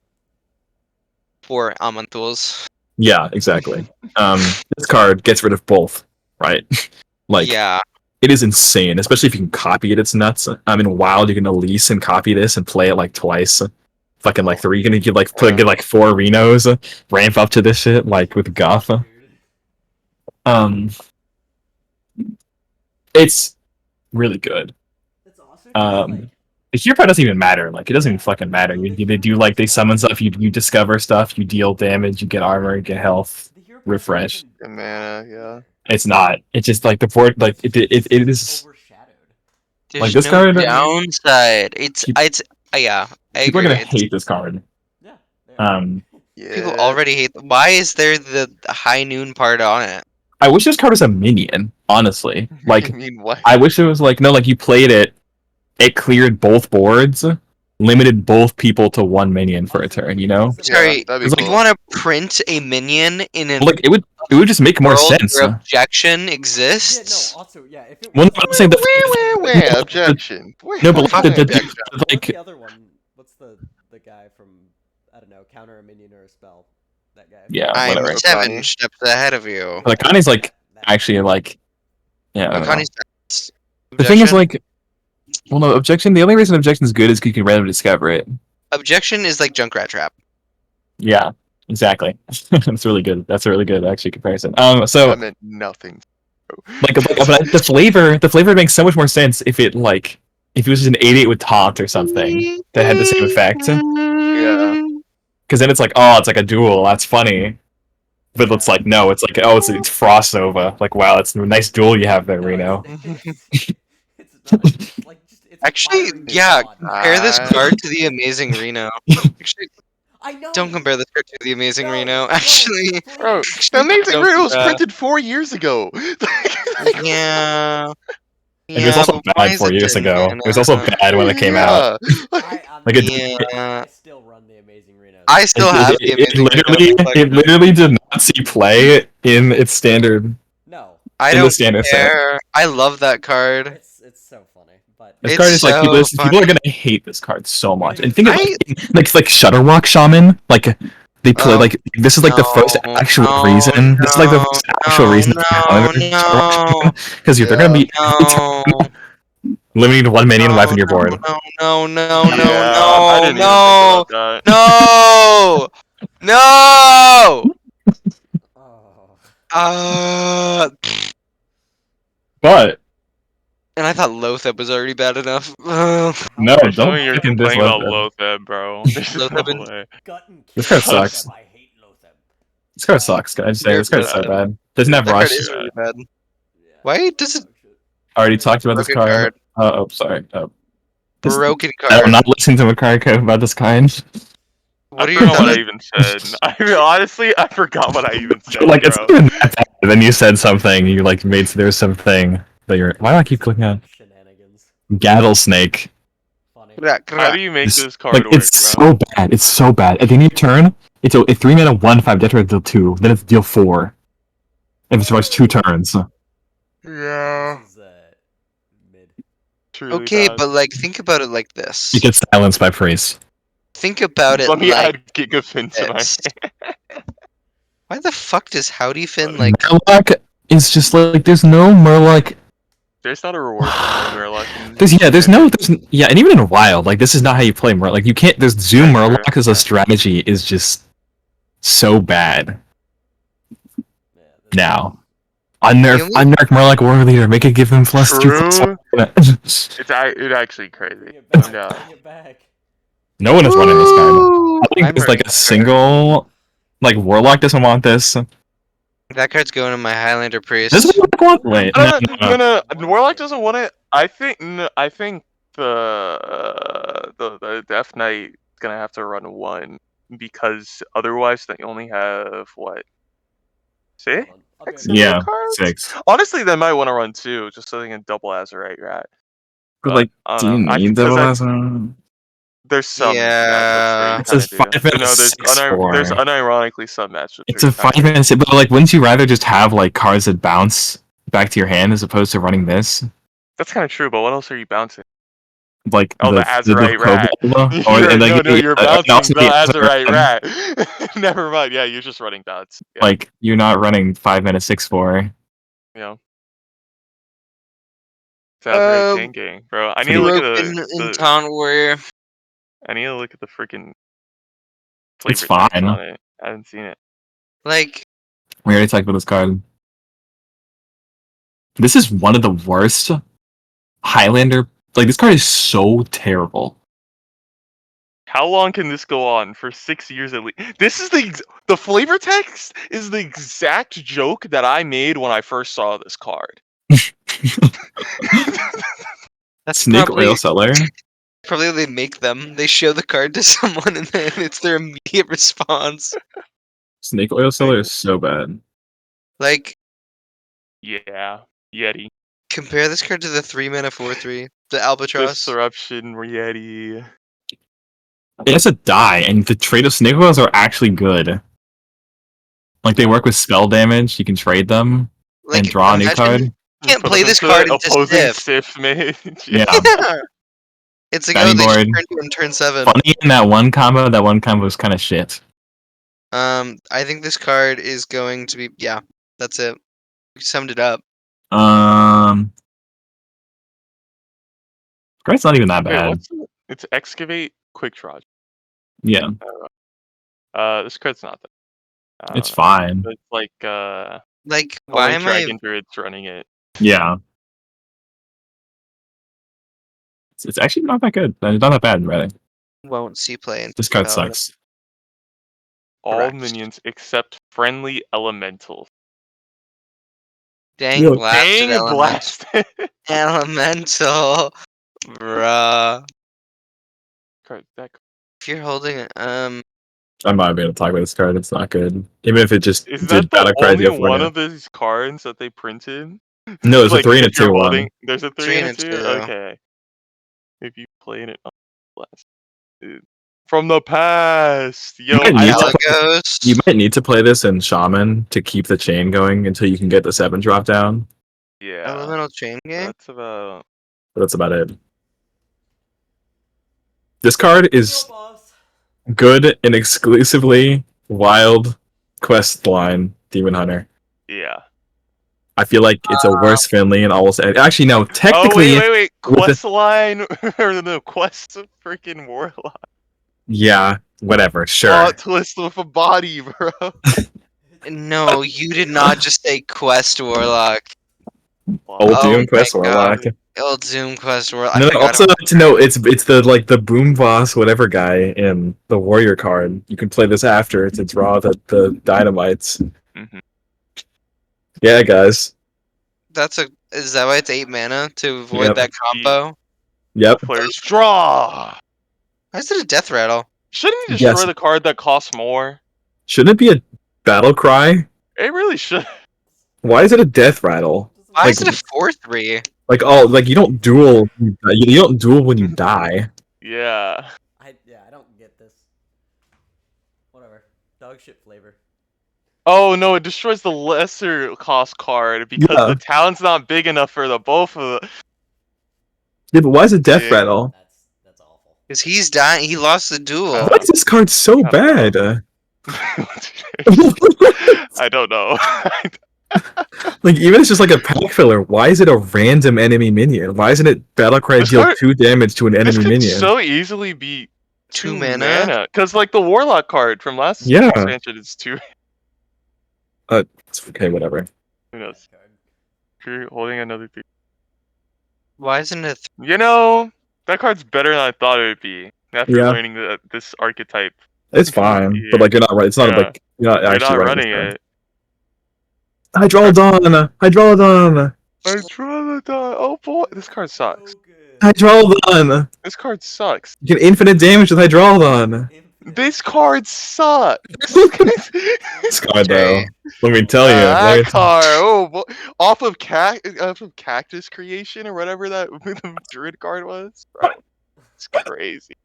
S4: 4 Amantuls.
S1: Yeah, exactly. This card gets rid of both, right? Like,
S4: yeah,
S1: it is insane, especially if you can copy it. It's nuts. In Wild, you can Elise and copy this and play it like twice. Fucking like 3. You can get like 4 Renos, ramp up to this shit like with Goth. It's really good.
S2: That's awesome.
S1: The hero power doesn't even matter. Like, it doesn't even fucking matter. They do like they summon stuff. You discover stuff. You deal damage. You get armor. You get health. Refresh.
S3: Mana, yeah.
S1: It's not. It's just like the board. Like it is.
S4: there's
S1: Like, this
S4: no
S1: card-
S4: downside. It's yeah. I
S1: People are
S4: agree.
S1: gonna hate this card.
S2: Yeah.
S3: Yeah.
S4: People already hate. Why is there the high noon part on it?
S1: I wish this card was a minion. Honestly, like
S3: I mean, what?
S1: I wish it was like no, like you played it. It cleared both boards, limited both people to 1 minion for a turn. You know,
S4: Sorry,
S3: that'd be
S1: it's
S3: cool.
S4: you want to print a minion in an
S1: like it would just make more
S4: world
S1: sense.
S4: where objection
S2: Yeah,
S4: exists?
S2: no, also, yeah, if it
S1: Well,
S2: was
S1: no, I'm saying
S3: Where objection?
S1: No, but
S4: Fuck
S1: like,
S4: objection.
S2: what's
S1: like
S2: the other one? What's the guy from, I don't know, counter a minion or a spell? That guy.
S1: yeah,
S4: I'm
S1: whatever.
S4: 7
S3: Otani.
S4: steps ahead of you.
S1: Like Connie's like actually like yeah. I don't know.
S4: Otani's
S1: The thing is like, well, no objection. The only reason objection is good is because you can randomly discover it.
S4: objection is like Junkrat Trap.
S1: Yeah, exactly. That's really good. That's a really good actually comparison.
S3: I
S1: So
S3: meant nothing.
S1: but the flavor makes so much more sense if it like if it was just an 8/8 with taunt or something that had the same effect.
S3: Yeah.
S1: Because then it's like, oh, it's like a duel. That's funny. But it's like, no, it's like, oh, it's Frost Nova. Like, wow, it's a nice duel you have there, Reno.
S2: It's not, like, just, it's
S4: Actually,
S2: firing
S4: yeah.
S2: God.
S4: Compare this
S3: Ah.
S4: card to the Amazing Reno. Actually,
S2: I know.
S4: don't compare this card to the Amazing
S2: No,
S4: Reno.
S2: no,
S4: Actually,
S2: please.
S3: Bro,
S4: Actually,
S3: the Amazing
S4: don't
S3: Reel
S4: do
S3: was
S4: that.
S3: printed 4 years ago.
S4: yeah.
S1: It was also
S4: but why
S1: bad
S4: is
S1: 4
S4: it
S1: years
S4: 10
S1: ago. It was also
S4: mana?
S1: bad when it came out. Like,
S2: I still run the Amazing Reno.
S4: I still have the
S1: It
S4: Amazing Reno.
S1: literally did not see play in its standard.
S2: No,
S4: I
S1: in the
S4: don't
S1: standard set.
S4: care. I love that card.
S2: it's so funny, but
S1: This
S4: It's
S1: card is like people,
S4: so
S1: people are
S4: funny.
S1: gonna hate this card so much. And think of like Shutterwalk Shaman, like they play
S4: Oh,
S1: like this is like the first
S4: no,
S1: actual
S4: no,
S1: reason. This is like the first actual reason
S4: no,
S1: because they're gonna be
S4: no,
S1: limiting to 1 minion
S4: no,
S1: life on your board.
S4: no,
S3: I didn't even
S4: no,
S3: think about that.
S4: no, no.
S2: oh,
S1: But
S4: And I thought Lotheb was already bad enough.
S1: no,
S3: There's
S1: don't
S3: no way you're
S1: fucking
S3: complaining about
S1: Lotheb.
S3: Lotheb, bro. There's
S4: Lotheb
S3: no
S4: and-
S3: way.
S2: gut and
S1: This card
S2: kill
S1: sucks.
S2: Lotheb, I hate Lotheb.
S1: This card sucks. I just say this card is so bad. Doesn't have
S4: That card
S1: rush.
S4: is really bad.
S2: Yeah.
S4: Why does it-
S1: Already talked about this
S4: Broken
S1: card. Oh, sorry. This-
S4: Broken
S1: I'm
S4: card.
S1: not listening to a card code about this kind.
S4: What
S3: I
S4: are your
S3: forgot what I
S4: thoughts?
S3: even said. I mean, honestly, I forgot what I even said,
S1: Like it's
S3: bro.
S1: not even that bad. Then you said something. You like made there's something that you're. Why do I keep clicking on
S2: Shenanigans.
S1: Gattlesnake?
S2: Funny.
S3: How do you make this card
S1: Like
S3: work,
S1: it's
S3: bro?
S1: so bad. It's so bad. At the end of your turn, it's a 3 mana 1/5 detriment deal 2. Then it's deal 4. If it survives 2 turns.
S3: Yeah.
S2: This is, mid.
S3: It's really
S4: Okay,
S3: bad.
S4: but like think about it like this.
S1: You get silenced by Priest.
S4: Think about it
S3: Let me
S4: like
S3: add Gigafin to my.
S4: this. Why the fuck does Howdy Finn like
S1: Murloc is just like there's no Murloc.
S3: There's not a reward for Murloc.
S1: And even in Wild, like this is not how you play Murloc. Like you can't. There's Zoom
S3: That's true.
S1: Murloc as a strategy is just so bad.
S2: Yeah, this
S1: Now, unnerf
S4: Really?
S1: Murloc War Leader. Make it give him +2/+1.
S3: True. It's actually crazy.
S2: Bring it back.
S3: Yeah.
S2: Bring it back.
S1: No one is running this card.
S4: Woo!
S1: I think
S4: I'm
S1: there's like
S4: running
S1: a
S4: that
S1: single, like Warlock doesn't want this.
S4: card. That card's going to my Highlander
S1: This
S4: Priest.
S1: Warlock want. Wait, no,
S3: No. Warlock doesn't want it. I think the Death Knight is gonna have to run one because otherwise they only have what? Six?
S2: Hold on. I'll be right
S3: Six
S2: back.
S1: Yeah,
S3: cards?
S1: 6.
S3: Honestly, they might want to run two just so they can double Azurite Rat.
S1: But like,
S3: I
S1: do
S3: don't
S1: you
S3: know.
S1: need
S3: Because
S1: double
S3: there's some matchups where
S4: Yeah.
S3: you
S1: It says
S3: kind of do.
S1: 5 and
S3: No,
S1: a
S3: there's
S1: 6/4.
S3: there's unironically some matchups.
S1: It's
S3: where
S1: a
S3: you kinda
S1: 5 and a 6, but like, wouldn't you rather just have like cards that bounce back to your hand as opposed to running this?
S3: That's kind of true, but what else are you bouncing?
S1: Like
S3: Oh, the
S1: the
S3: Azurite Rat.
S1: Kobold, or
S3: You're,
S1: like,
S3: no, you're
S1: and
S3: bouncing
S1: also
S3: the
S1: the
S3: Azurite
S1: Azurite,
S3: Rat. Never mind. Yeah, you're just running dots. Yeah,
S1: like you're not running 5 and a 6/4.
S3: you know, it's Azurite
S4: Uh,
S3: chain gang, bro. I need to
S1: Pretty-
S3: look at
S4: Broken in
S3: the
S4: Taunt Warrior.
S3: I need to look at the freaking
S1: It's
S3: flavor text
S1: fine.
S3: on it. I haven't seen it.
S4: Like,
S1: We already talked about this card. This is one of the worst Highlander. Like, this card is so terrible.
S3: How long can this go on? For 6 years at least. This is the flavor text is the exact joke that I made when I first saw this card.
S4: that's
S1: Snake
S4: probably
S1: Oil Seller.
S4: probably they make them. They show the card to someone and then it's their immediate response.
S1: Snake Oil Seller is so bad.
S4: Like,
S3: Yeah, Yeti.
S4: compare this card to the 3-mana 4/3, the Albatross.
S3: Disruption, Yeti.
S1: It has a die, and the trade of Snake Oils are actually good. Like, they work with spell damage, you can trade them,
S4: Like,
S1: and draw a new card.
S4: You can't
S3: Put
S4: play
S3: them
S4: this
S3: into
S4: card
S3: the
S4: into
S3: opposing
S4: Sif.
S3: Sif mage.
S1: Yeah.
S4: It's like,
S1: Bounty
S4: oh, they just
S1: board.
S4: turned you in turn 7.
S1: Funny in that one combo was kind of shit.
S4: I think this card is going to be, yeah, that's it. We summed it up.
S1: Card's not even that
S3: Wait,
S1: bad.
S3: what's it? It's excavate, quick draw.
S1: Yeah,
S3: This card's not that.
S1: it's fine.
S3: It's like
S4: Like,
S3: only
S4: why am I?
S3: Dragon Druid's running it.
S1: Yeah. It's actually not that good. It's not that bad, really.
S4: Won't see play in
S1: This card
S4: Paladin.
S1: sucks.
S3: All
S4: Correct.
S3: minions except friendly elementals.
S4: Dang,
S1: Yo,
S4: blasted
S3: Dang, blasted.
S4: Elemental, bruh.
S3: That
S4: If you're holding it,
S1: I might be able to talk about this card. It's not good. Even if it just
S3: is
S1: did
S3: that the
S1: battle cry
S3: only
S1: California.
S3: one of these cards that they printed?
S1: No, it's a
S3: Like,
S1: 3 and a
S3: if you're
S1: 2
S3: holding,
S1: one.
S3: there's a 3 and a 2? Okay. If you played it on blast. Dude. From the past. Yo,
S1: might need to
S3: I
S1: play-
S4: Galagos.
S1: You might need to play this in Shaman to keep the chain going until you can get the 7 drop down.
S3: yeah.
S4: Elemental Chain Gang.
S3: That's about
S1: But that's about it. This card is
S2: Go, boss.
S1: good in exclusively wild quest line Demon Hunter.
S3: yeah.
S1: I feel like it's a worse Finley and almost actually no,
S3: Oh
S1: technically
S3: wait.
S1: with the-
S3: Quest line or no quest of freaking warlock.
S1: yeah, whatever, sure.
S3: Plot twist with a body, bro.
S4: No, you did not just say Quest Warlock.
S1: Old
S4: Oh
S1: Doom
S4: my
S1: Quest
S4: God.
S1: Warlock.
S4: Old Zoom Quest Warlock.
S1: No,
S4: I forgot
S1: also
S4: about
S1: to know it's the like the boom boss whatever guy in the warrior card. You can play this after to draw the dynamites.
S3: Mhm.
S1: Yeah, guys.
S4: That's a. Is that why it's 8 mana to avoid
S1: Yep.
S4: that combo?
S1: Yep.
S3: Players draw.
S4: Why is it a Death Rattle?
S3: Shouldn't he destroy
S1: Yes.
S3: the card that costs more?
S1: Shouldn't it be a battle cry?
S3: It really should.
S1: Why is it a death rattle?
S4: Why
S1: Like-
S4: is it a 4/3?
S1: Like like you don't duel. You don't duel when you die.
S3: Yeah.
S2: I don't get this. Whatever. Dog shit flavor.
S3: Oh no, it destroys the lesser cost card because
S1: Yeah.
S3: the town's not big enough for the both of the.
S1: Yeah, but why is it death
S3: Yeah.
S1: rattle?
S2: That's awful.
S4: Because he's dying. He lost the duel.
S1: Why is this card so
S3: I don't
S1: bad?
S3: I don't know.
S1: Like even if it's just like a pack filler, why is it a random enemy minion? Why isn't it battle cry
S3: This
S1: deal
S3: card-
S1: 2 damage to an
S3: This
S1: enemy
S3: could
S1: minion?
S3: so easily be
S4: 2 mana?
S3: Because like the warlock card from last
S1: Yeah.
S3: expansion is 2.
S1: It's okay, whatever.
S3: Who knows?
S2: Card.
S3: If you're holding another 3.
S4: Why isn't it?
S3: You know, that card's better than I thought it would be after
S1: Yeah.
S3: learning that this archetype.
S1: It's fine, but
S3: Yeah.
S1: like you're not right. It's not
S3: Yeah.
S1: like you're not
S3: You're
S1: actually
S3: not
S1: running this
S3: running
S1: card.
S3: it.
S1: Hydrolodon! Hydrolodon!
S3: Hydrolodon. Oh boy, this card sucks.
S2: So good.
S1: Hydrolodon!
S3: This card sucks.
S1: You get infinite damage with Hydrolodon!
S2: Infinite.
S3: This card sucks.
S1: This card, though, let me tell you.
S3: That
S1: let me
S3: card. Oh boy. Off of cactus creation or whatever that the druid card was. Bro, it's crazy.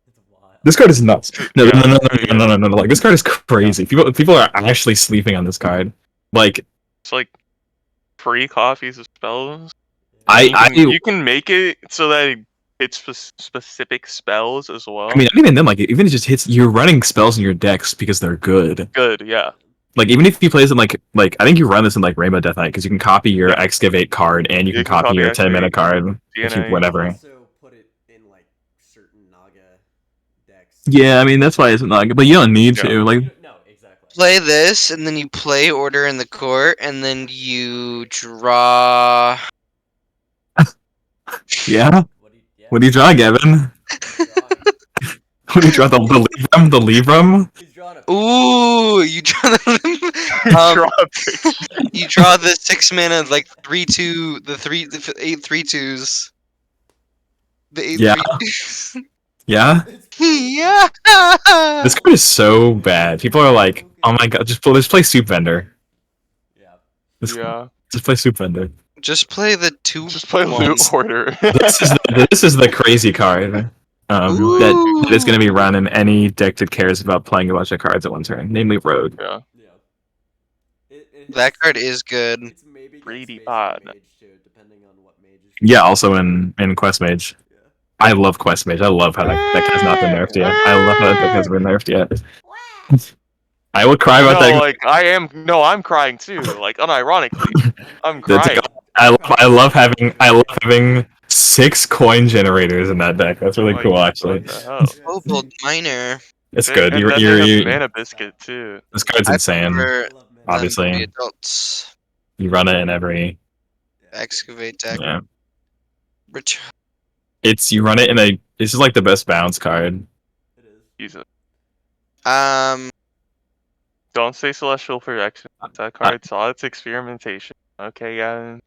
S2: It's wild.
S1: This card is nuts. No,
S3: Yeah,
S1: no, no, no,
S3: pretty
S1: no, no, no, no, no. Like, this card is crazy. People are actually sleeping on this card. Like,
S3: It's like free copies of spells.
S1: I
S3: You can make it so that it hits specific spells as well.
S1: mean, even then, like, even if it just hits, you're running spells in your decks because they're good.
S3: Good, yeah.
S1: Like, even if you play this in, like, I think you run this in, like, Rainbow Death Knight, because you can copy your
S3: Yeah.
S1: Excavate card, and you can copy your 10-mana
S3: Excavate,
S1: card,
S3: DNA.
S1: whatever.
S2: Also put it in like certain Naga decks.
S1: Yeah, I mean, that's why it's not good, but you don't need
S3: Yeah.
S1: to, like,
S2: No, exactly.
S4: Play this, and then you play Order in the Court, and then you draw.
S1: yeah?
S2: Yeah.
S1: What do you draw, Gavin? What do you draw, the Libram? The Libram?
S2: He's drawing a
S4: Ooh, you draw the.
S3: Draw a picture.
S4: You draw the 6 mana, like 3/2, the 8 3/2s. The 8
S1: Yeah.
S4: 3/2s.
S1: Yeah?
S4: Yeah.
S1: This card is so bad. People are like, oh my god, just play Soup Vendor.
S2: Yeah.
S3: Yeah.
S1: Just play Soup Vendor.
S4: Just play the 2.
S3: Just play loot
S4: ones.
S3: order.
S1: This is the crazy card. That is going to be run in any deck that cares about playing a bunch of cards at one turn, namely Rogue.
S3: Yeah.
S2: Yeah. It
S4: That card is good.
S2: It's maybe
S3: Pretty
S2: space
S3: odd.
S2: and mage too, depending on what mage is.
S1: Yeah, also in Quest Mage.
S2: Yeah.
S1: I love Quest Mage. I love how that deck has not been nerfed yet. I love how that deck has been nerfed yet. I will cry about
S3: No,
S1: that.
S3: like I'm crying too. Like unironically, I'm
S1: That's-
S3: crying.
S1: I love having 6 coin generators in that deck. That's really
S3: Like,
S1: cool, actually.
S3: what the hell?
S4: Kobold Miner.
S1: It's good.
S3: And then they have Mana Biscuit too.
S1: This card's insane.
S4: prefer
S2: I love mage.
S1: Obviously.
S4: The adults.
S1: You run it in every.
S4: Excavate deck.
S1: Yeah.
S4: Ret-
S1: You run it in a. This is like the best bounce card.
S2: It is.
S3: Jesus.
S4: Um,
S3: Don't say Celestial Projection. That card saw its experimentation. Okay, yeah.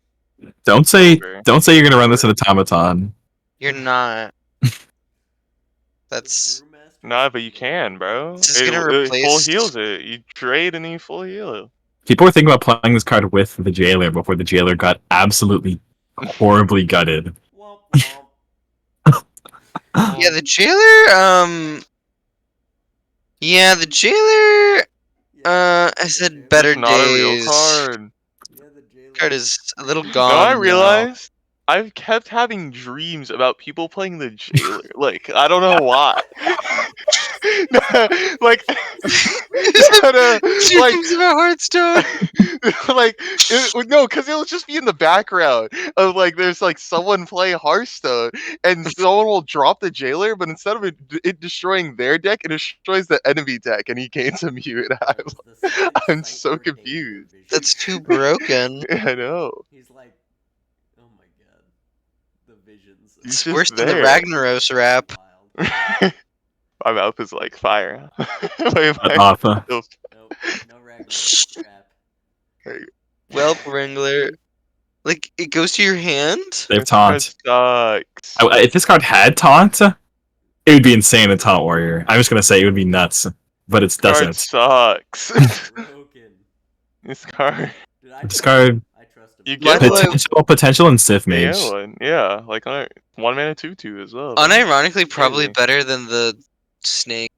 S1: Don't say
S3: Over.
S1: you're gonna run this in Automaton.
S4: you're not. That's
S2: Brewmaster
S3: Nah, but you can, bro.
S4: This is
S3: It,
S4: gonna
S3: it full
S4: replace-
S3: heals it. You trade and then you full heal it.
S1: People are thinking about playing this card with the Jailer before the Jailer got absolutely horribly gutted.
S2: Womp womp.
S4: yeah. The jailer. Yeah, the jailer. Has had better
S3: It's not a real
S4: days.
S3: card.
S2: Yeah, the jailer.
S4: Card is a little gone.
S3: No, I
S4: now.
S3: realized I've kept having dreams about people playing the Jailer. Like, I don't know why. Like,
S4: Dreams about Hearthstone.
S3: no, because it'll just be in the background of like there's like someone playing Hearthstone and someone will drop the Jailer, but instead of it destroying their deck, it destroys the enemy deck and he gains a mute. I'm so confused.
S4: That's too broken.
S3: I know.
S2: He's like, oh my god, the visions.
S3: He's
S4: It's
S3: just
S4: worse than the
S3: there.
S4: Ragnaros rap.
S2: Wild.
S3: My mouth is like fire. My
S1: Alpha.
S2: Nope, no Ragnarok crap.
S4: Whelp Wrangler. Like, it goes to your hand?
S1: They have
S3: This card
S1: taunt.
S3: sucks.
S1: If this card had taunt, it would be insane in Taunt Warrior. I'm just gonna say it would be nuts, but it
S3: Card
S1: doesn't.
S3: sucks.
S2: Broken.
S3: This card.
S2: Dude, I
S1: This
S2: trust
S1: card
S2: him. I trust him.
S3: You get
S4: Why do I-
S1: potential in Sith
S3: Yeah,
S1: Mage.
S3: one. Yeah, like on 1 mana 2/2 as well.
S4: Unironically, probably
S3: Crazy.
S4: better than the snake.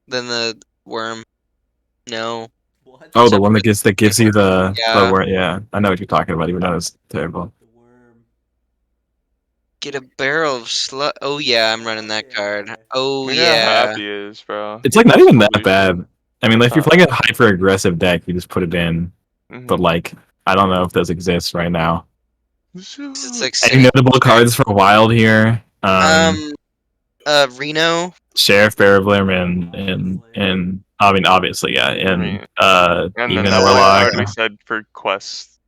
S4: Than the worm. No.
S2: What?
S1: Oh, the one that gives you the
S4: Yeah.
S1: word. Yeah, I know what you're talking about. Even though it's terrible.
S2: The worm.
S4: Get a barrel of slut. Oh, yeah, I'm running that card. Oh,
S3: Look how
S4: yeah.
S3: happy he is, bro.
S1: It's like not even that bad. I mean, like if you're playing a hyper aggressive deck, you just put it in.
S3: Mhm.
S1: But like, I don't know if those exist right now.
S4: It's like
S1: Any notable cards for Wild here?
S4: Reno.
S1: Sheriff Barablim and I mean obviously yeah, and
S3: and
S1: even
S3: then the
S1: Warlock.
S3: card we said for quest.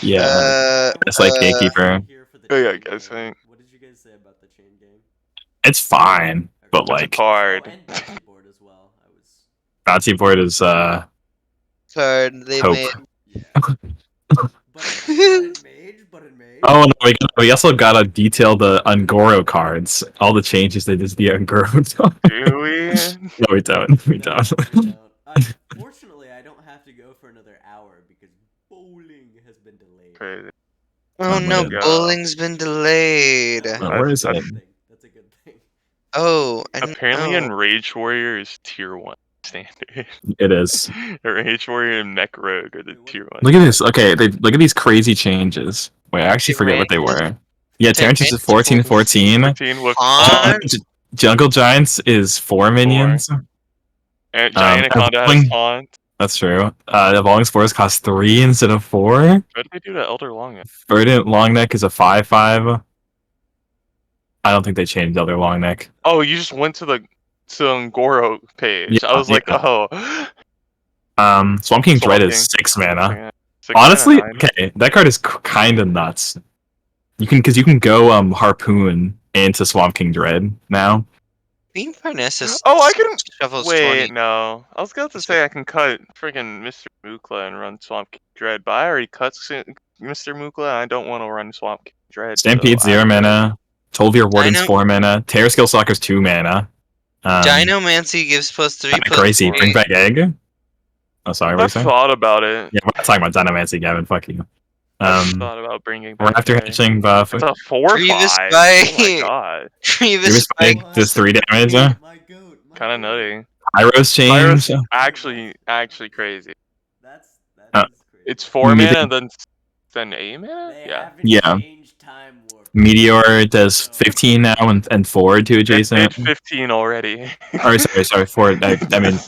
S1: Yeah, it's like Gatekeeper.
S2: Here for the
S3: Oh, yeah,
S2: chain
S3: guys,
S2: game.
S3: think.
S2: What did you guys say about the chain game?
S1: It's fine, but
S3: It's a
S1: like
S3: card.
S2: Oh, and bouncy board as well. I was.
S1: Nazi board is
S4: Card they
S1: hope.
S4: made.
S2: Yeah. but in Mage.
S1: Oh no, we also gotta detail the Ungoro cards. All the changes they did to the Ungoro.
S3: Do we?
S1: No, we don't. We
S2: No,
S1: don't.
S2: we don't. Unfortunately, I don't have to go for another hour because bowling has been delayed.
S3: Crazy.
S4: Oh no,
S1: God.
S4: bowling's been delayed.
S2: No,
S1: Where is
S2: that's a
S1: it?
S2: good thing. That's a good thing.
S4: Oh, I didn't
S3: Apparently,
S4: know.
S3: Enraged Warrior is tier 1 standard.
S1: It is.
S3: Enraged Warrior and Mech Rogue are the
S2: Wait, what
S3: tier
S2: is-
S3: 1.
S1: Look at this. Okay, look at these crazy changes. Wait, I actually
S4: They
S1: forget what they
S4: raised-
S1: were. Yeah,
S4: they
S1: Terrence is
S4: raised
S1: 14, 14.
S3: 14 with
S4: Font?
S1: Jungle Giants is 4 minions.
S3: and Giant Anaconda has
S1: Evolving-
S3: taunt.
S1: That's true. Evolving Spores cost 3 instead of 4.
S3: What did they do to Elder Long?
S1: Verdant Longneck is a 5/5. I don't think they changed Elder Longneck.
S3: Oh, you just went to the Ngoro page.
S1: Yeah,
S3: I was like,
S1: yeah.
S3: oh.
S1: Swamp King Dread
S3: Swamp
S1: is
S3: King.
S1: 6 mana.
S3: Yeah. 6
S1: Honestly,
S3: mana, 9.
S1: okay, that card is kind of nuts. You can go Harpoon into Swamp King Dread now.
S4: Being Parnassus.
S3: Oh, I can
S4: shuffles
S3: wait.
S4: 20.
S3: No, I was going to say I can cut freaking Mr. Mukla and run Swamp King Dread, but I already cut Mr. Mukla. And I don't want to run Swamp King Dread.
S1: Stampede
S3: so
S1: 0
S3: I-
S1: mana. Tolvir Warden's
S4: Dino-
S1: 4 mana. Terror Skill Stalker's 2 mana.
S4: Dinomancy gives +3
S1: kinda crazy.
S4: +3.
S1: Bring back Egg. Oh, sorry, what are you
S3: I've
S1: saying?
S3: thought about it.
S1: Yeah, we're not talking about Dynamancy, Gavin. Fuck you.
S3: I've thought about bringing back.
S1: Raptor
S3: Egg.
S1: Hatchling buff.
S3: It's a 4/5.
S4: Grievous
S3: Oh my
S4: Bite.
S3: god,
S4: Grievous
S1: Spike
S4: Spike.
S1: does 3 damage.
S2: My goat.
S3: kind of nutty.
S1: Pyro's change.
S3: Pyro's actually crazy.
S2: That
S1: Uh,
S2: is crazy.
S3: It's 4
S1: Meteor-
S3: mana and then 8 mana.
S2: They
S3: Yeah.
S2: haven't
S1: Yeah.
S2: changed Time Warp.
S1: Meteor does 15 now and forward to
S3: It
S1: adjacent.
S3: did 15 already.
S1: Or sorry, forward. I mean,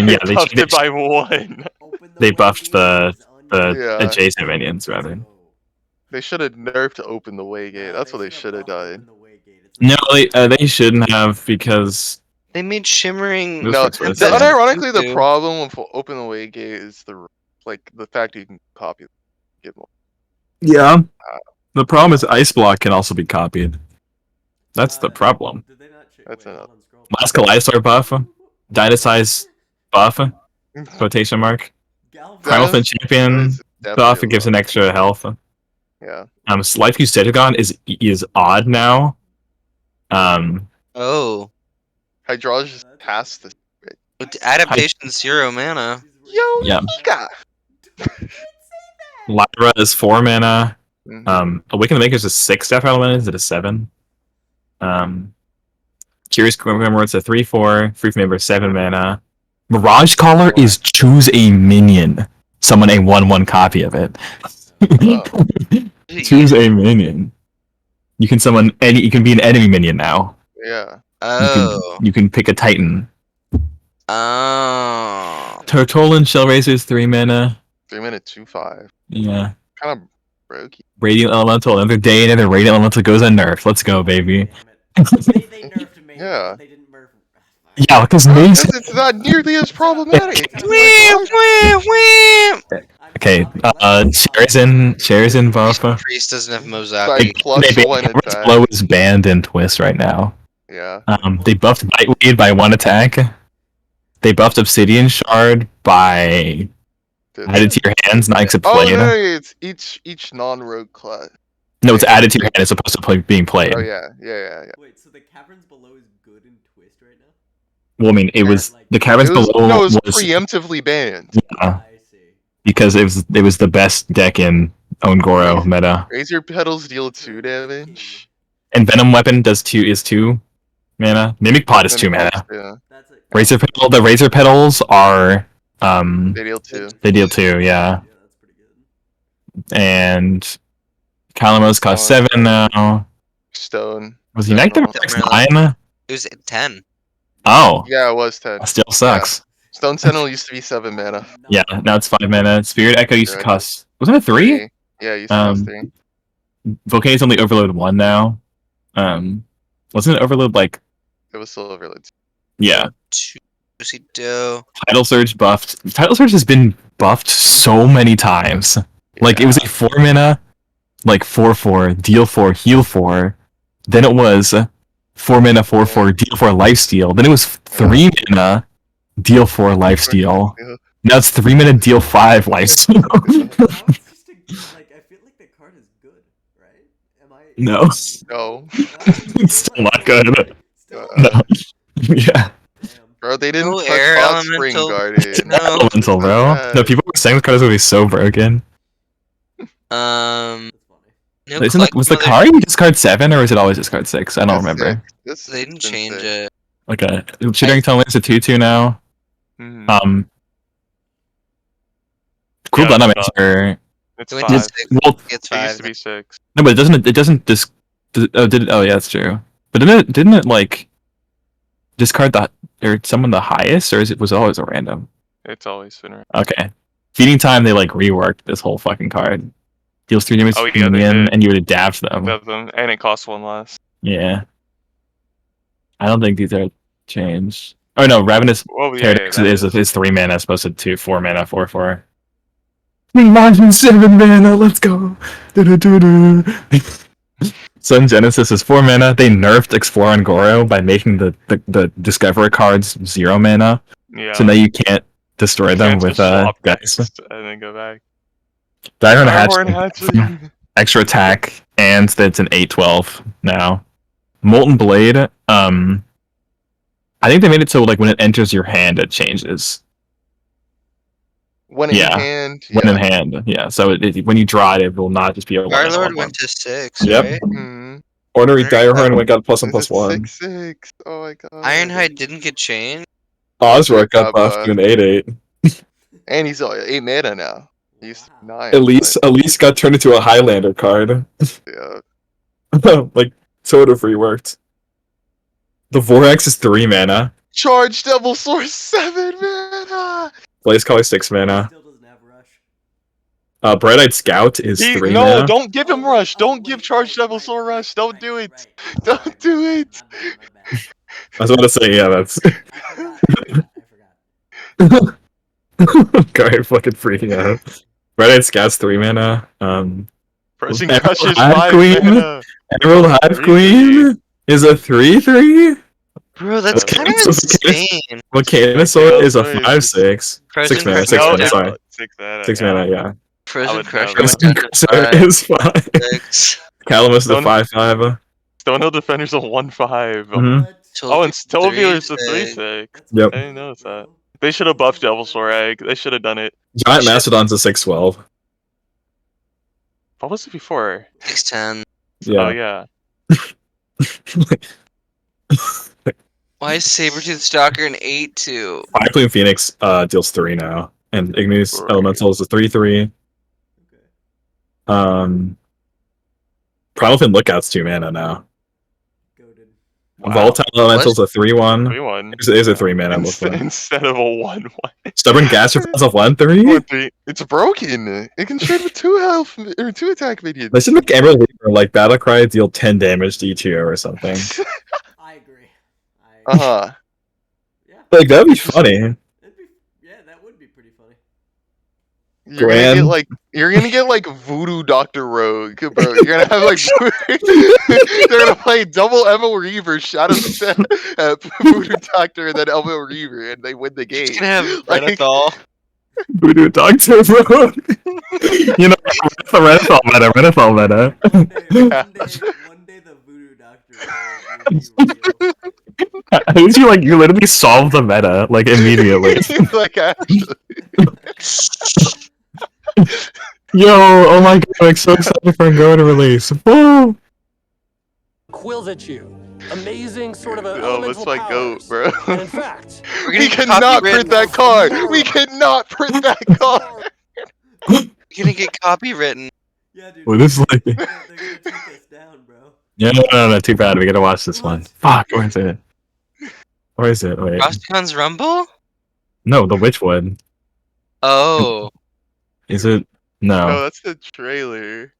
S1: yeah, they
S3: buffed
S1: changed
S3: it by 1.
S2: Open the
S1: They
S2: way
S1: buffed
S2: gate
S1: the-
S2: is on
S1: the
S2: you.
S3: Yeah.
S1: adjacent minions rather.
S2: Let's go.
S3: They should have nerfed to open the way gate.
S2: Nah,
S3: That's what they should have
S2: buffed
S3: done.
S2: Open the way gate. It's
S1: No,
S2: not-
S1: they shouldn't have because
S4: They made Shimmering.
S1: Those
S3: No,
S1: cards were
S3: the,
S1: insane.
S3: unironically, the
S4: Too.
S3: problem with open the way gate is the fact you can copy get more.
S1: yeah. The problem is Ice Block can also be copied. That's the problem.
S2: Did they not check?
S3: That's
S2: Wait,
S3: enough.
S2: hold on, scroll
S1: Last
S2: back.
S1: Kaleidosaur buff, Dynasize buff, quotation mark.
S2: Galvan-
S1: Primal
S3: That
S1: Fin
S3: is-
S1: Champion
S3: that is
S1: buff,
S3: definitely
S1: it gives
S3: a
S1: an
S3: lot.
S1: extra health.
S3: Yeah.
S1: Life Use Cetagon is odd now.
S4: Oh.
S3: Hydrologist passed the.
S4: With adaptation 0 mana.
S3: Yo,
S1: Yeah.
S3: Mika!
S1: Lyra is 4 mana.
S3: Mhm.
S1: Awaken the Makers is 6 Death Element, is it a 7? Curious Grimwords a 3/4, Free from Member 7 mana. Mirage Caller is choose a minion. Summon a 1/1 copy of it. Choose a minion. You can summon any. You can be an enemy minion now.
S3: Yeah.
S4: Oh.
S1: You can pick a Titan.
S4: Oh.
S1: Turtolin Shellraiser is 3 mana.
S3: 3 minute 2/5.
S1: Yeah.
S3: Kind of brokey.
S1: Radiant Elemental. Another day, another Radiant Elemental goes unnerfed. Let's go, baby.
S2: Damn it. They nerfed me.
S3: Yeah.
S2: They didn't nerf.
S1: Yeah, because Mace.
S3: It's not nearly as problematic.
S4: Wham, wham, wham.
S1: Okay, Shares in buff.
S4: Priest doesn't have
S3: Like,
S4: Mozaki.
S3: +1 attack.
S1: Blow is banned in Twist right now.
S3: Yeah.
S1: They buffed Biteweed by 1 attack. They buffed Obsidian Shard by
S3: Dude.
S1: added to your hands, not except
S3: Oh
S1: played.
S3: no, it's each non-rogue class.
S1: No, it's added to your hand as opposed to being played.
S3: Oh yeah.
S2: Wait, so the Caverns Below is good in Twist right now?
S1: Well, I mean, it was the Caverns
S3: It was,
S1: Below
S3: no, it was
S1: was
S3: preemptively banned.
S1: uh,
S2: I see.
S1: because it was the best deck in Ongoro meta.
S3: Razor petals deal 2 damage.
S1: And Venom Weapon is 2 mana. Mimic Pot is 2 mana.
S3: Yeah,
S2: That's it.
S1: The Razor Petals are
S3: they deal 2.
S1: they deal 2, yeah.
S2: Yeah, that's pretty good.
S1: And Kalamos cost 7 now.
S3: Stone.
S1: Was he Knight
S3: Sentinel.
S1: 9?
S4: It was 10.
S1: Oh,
S3: Yeah, it was 10.
S1: that still sucks.
S3: Stone Sentinel used to be 7 mana.
S1: Yeah, now it's 5 mana. Spirit Echo used to
S3: Spirit
S1: cost. Wasn't it 3?
S3: Yeah, it used to cost
S1: Um,
S3: 3.
S1: Volcano's only Overload 1 now. Wasn't it Overload like.
S3: It was still overload.
S1: Yeah.
S4: Juicy dough.
S1: Tidal Surge buffed. Tidal Surge has been buffed so many times. Like, it was a 4 mana like 4/4, deal 4, heal 4. Then it was 4 mana, 4/4, deal 4, lifesteal. Then it was 3 mana, deal 4, lifesteal. Now it's 3 mana, deal 5, lifesteal.
S2: Now it's just like I feel like the card is good, right? Am I?
S1: No,
S3: No.
S1: it's still not good.
S2: Still
S1: No.
S2: not good?
S1: Yeah.
S2: Damn.
S3: Bro, they didn't
S4: No
S3: touch
S4: air
S3: Hot Spring
S4: elemental.
S3: Guardian.
S4: No.
S1: Elemental, bro. No, people were saying this card is gonna be so broken.
S2: That's funny.
S4: No
S1: Isn't it, was the card just card 7 or was it always just card 6? I don't remember.
S4: They didn't change it.
S1: Okay. Shooting Tone is a 2/2 now.
S3: Mhm.
S1: Cool
S3: Yeah,
S1: Dynamics
S3: it's
S1: are.
S4: It
S3: It's
S4: went to
S3: 5.
S4: 6.
S1: Well,
S4: It's
S3: It used
S4: 5.
S3: to be 6.
S1: no, but it doesn't oh yeah, that's true. But didn't it like discard the or summon the highest, or was it always a random?
S3: It's always been around.
S1: Okay. Feeding Time, they like reworked this whole fucking card. Deals 3 damage
S3: Oh,
S1: to
S3: yeah, they
S1: minion,
S3: did.
S1: and you would adapt them.
S3: Of them, and it costs 1 less.
S1: Yeah. I don't think these are changed. Oh no, Ravenous
S3: Well, yeah,
S1: Paradox
S3: that
S1: is 3 mana as opposed to 4 mana, 4/4. 7 mana, let's go. Sun Genesis is 4 mana. They nerfed Explore and Goro by making the Discoverer cards 0 mana.
S3: Yeah.
S1: So now you can't destroy them
S3: Can't
S1: with
S3: just swap
S1: guys.
S3: next and then go back.
S1: Direhorn
S3: Direhorn
S1: Hatch, extra attack, and that's an 8/12 now. Molten Blade, I think they made it so like when it enters your hand, it changes.
S3: When in
S1: Yeah.
S3: hand.
S1: When
S3: yeah.
S1: in hand, yeah. So when you draw it, it will not just be a 1.
S4: Warlord went to 6,
S1: Yep.
S4: right?
S3: Mhm.
S1: Ornery
S4: Very
S1: Direhorn went got +1
S3: Is it
S1: +1.
S3: 6/6? Oh my god.
S4: Ironhide didn't get changed.
S1: Osric got
S3: Up,
S1: buffed to an 8/8.
S3: And he's 8 mana now. He used to be 9.
S1: Elise got turned into a Highlander card.
S3: Yeah.
S1: Like sort of reworked. The Vorax is 3 mana.
S3: Charge Devil Source 7 mana!
S1: Blaze Color 6 mana.
S2: Still doesn't have rush.
S1: Bright-Eyed Scout is 3
S3: No,
S1: mana.
S3: don't give him Rush! Don't give Charge Devil Source Rush! Don't do it! Don't do it!
S2: My bad.
S1: I was about to say, yeah, that's.
S2: I forgot.
S1: Guy fucking freaking out. Bright-Eyed Scout's 3 mana.
S3: Pressing
S1: Emerald
S3: Crush is
S1: Hive
S3: 5
S1: Queen?
S3: mana!
S1: Emerald Hive
S3: 3/3.
S1: Queen is a 3/3.
S4: Bro, that's
S3: Okay,
S4: kind of
S1: so the case-
S4: insane.
S1: Volcanosaur is a
S3: Volcanosaur
S1: 5/6.
S4: Frozen
S1: 6 mana,
S4: Crush
S1: 6
S3: No,
S1: mana,
S3: it's
S1: sorry.
S3: 6 mana.
S1: 6 mana, yeah.
S4: Frozen
S3: would
S4: Crush
S3: never.
S4: went down to
S1: Crusader
S4: 5,
S1: is 5.
S4: 6.
S1: Calamus is a
S3: Don't-
S1: 5/5.
S3: Stonehill Defender's a 1/5.
S1: Mhm.
S3: Oh, and Stovia is a
S4: 3/6.
S3: 3/6.
S1: Yep.
S3: I didn't notice that. They should have buffed Devilsaur Egg. They should have done it.
S1: Giant Mastodon's a 6/12.
S3: What was it before?
S4: 6/10.
S1: Yeah.
S3: Oh, yeah.
S4: Why is Sabretooth Stalker an 8/2?
S1: Fire Plume Phoenix deals 3 now. And Igneous
S3: Right.
S1: Elemental is a 3/3.
S2: Okay.
S1: Primal Fin Lookout's 2 mana now.
S2: Goated.
S3: Wow.
S1: Volatile Elemental's a 3/1.
S3: 3/1.
S1: It is a 3 mana before.
S3: Instead of a 1/1.
S1: Stubborn Gastropod's a 1/3.
S3: It's broken. It can trade with 2 health or 2 attack minions.
S1: They should make Emerald Reaper like Battlecry deal 10 damage to each hero or something.
S2: I agree.
S3: Uh-huh.
S2: Yeah.
S1: Like that'd be funny.
S2: Yeah, that would be pretty funny.
S3: You're gonna get like Voodoo Doctor Rogue, bro. You're gonna have like they're gonna play double Evo Reaver, Shadow Step, Voodoo Doctor, and then Evo Reaver, and they win the game.
S4: He's gonna have
S3: Like-
S4: Renethal.
S1: Voodoo Doctor, bro. You know, the Renethal meta.
S2: One day the Voodoo Doctor will be real.
S1: Who's you literally solve the meta like immediately.
S3: Like actually,
S1: Yo, oh my god, I'm so excited for a go to release. Woo!
S5: Quills at you. Amazing sort of a
S3: let's like go, bro.
S5: And in fact,
S4: We're
S3: We
S4: gonna get
S3: cannot
S4: copywritten.
S3: print that card. We cannot print that card.
S4: We're gonna get copywritten.
S2: Yeah, dude.
S1: Well, this is like,
S2: They're gonna take us down, bro.
S1: yeah, no, too bad. We gotta watch this one. Fuck, where is it? Where is it? Wait,
S4: Rosticon's Rumble?
S1: no, the Witchwood.
S4: Oh.
S1: Is it?
S3: No,
S1: No.
S3: that's the trailer,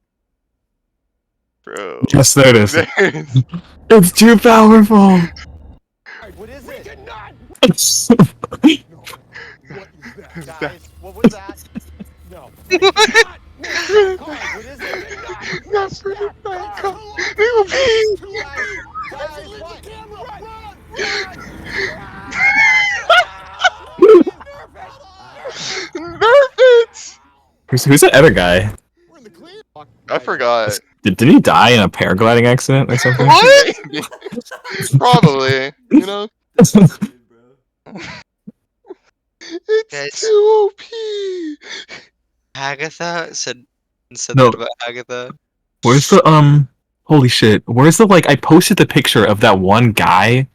S3: bro.
S1: Yes, there it is.
S3: There's-
S1: It's too powerful.
S5: what is it?
S3: Guys,
S5: what was that? No. What is it?
S3: No,
S1: Who's that other guy?
S3: I forgot.
S1: Did he die in a paragliding accident or something?
S4: What?
S3: Maybe. Probably. You know?
S2: That's good, bro.
S3: It's
S4: Guys.
S3: too OP.
S4: Agatha said
S1: No.
S4: that about Agatha.
S1: Where's the Holy shit! Where's the I posted the picture of that one guy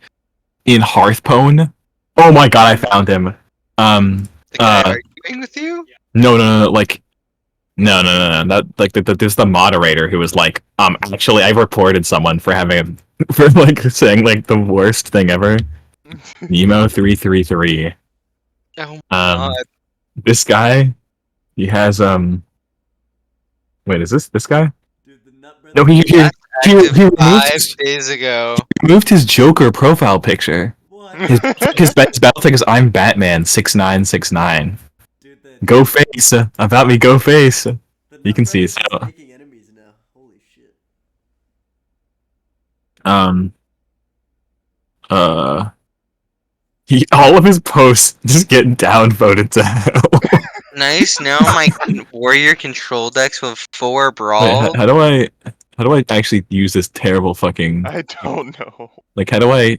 S1: in Hearthpone. Oh my god, I found him.
S4: The guy arguing with you?
S1: No, no. That there's the moderator who was like, actually, I reported someone for having for saying the worst thing ever. Nemo333.
S4: Oh my god.
S1: This guy, he has Wait, is this guy?
S2: Dude, the Nutt Brothers.
S1: No, he
S4: Active
S1: removed
S4: 5 days ago.
S1: removed his Joker profile picture.
S2: What?
S1: His battle tag is I'm Batman 6969.
S2: Dude,
S1: Go face about me, go face.
S2: the
S1: You
S2: Nutt
S1: can see
S2: Brothers
S1: so.
S2: is making enemies now. Holy shit.
S1: All of his posts just get downvoted to hell.
S4: Nice. Now my warrior control decks with 4 brawl.
S1: Wait, how do I actually use this terrible fucking
S3: I don't know.
S1: how do I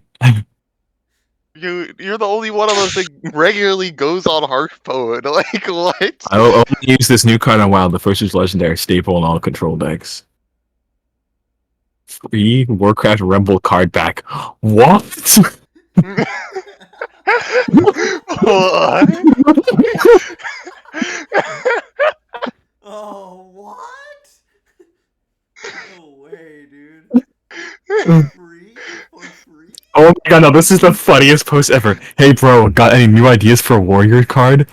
S3: You're the only one of us that regularly goes on Hearthstone. Like what?
S1: I will only use this new card on Wild, the first is legendary staple in all control decks. Free Warcraft Rumble card back. What?
S3: What?
S2: Oh, what? No way, dude. For free? For free?
S1: Oh my god, no, this is the funniest post ever. Hey bro, got any new ideas for a warrior card?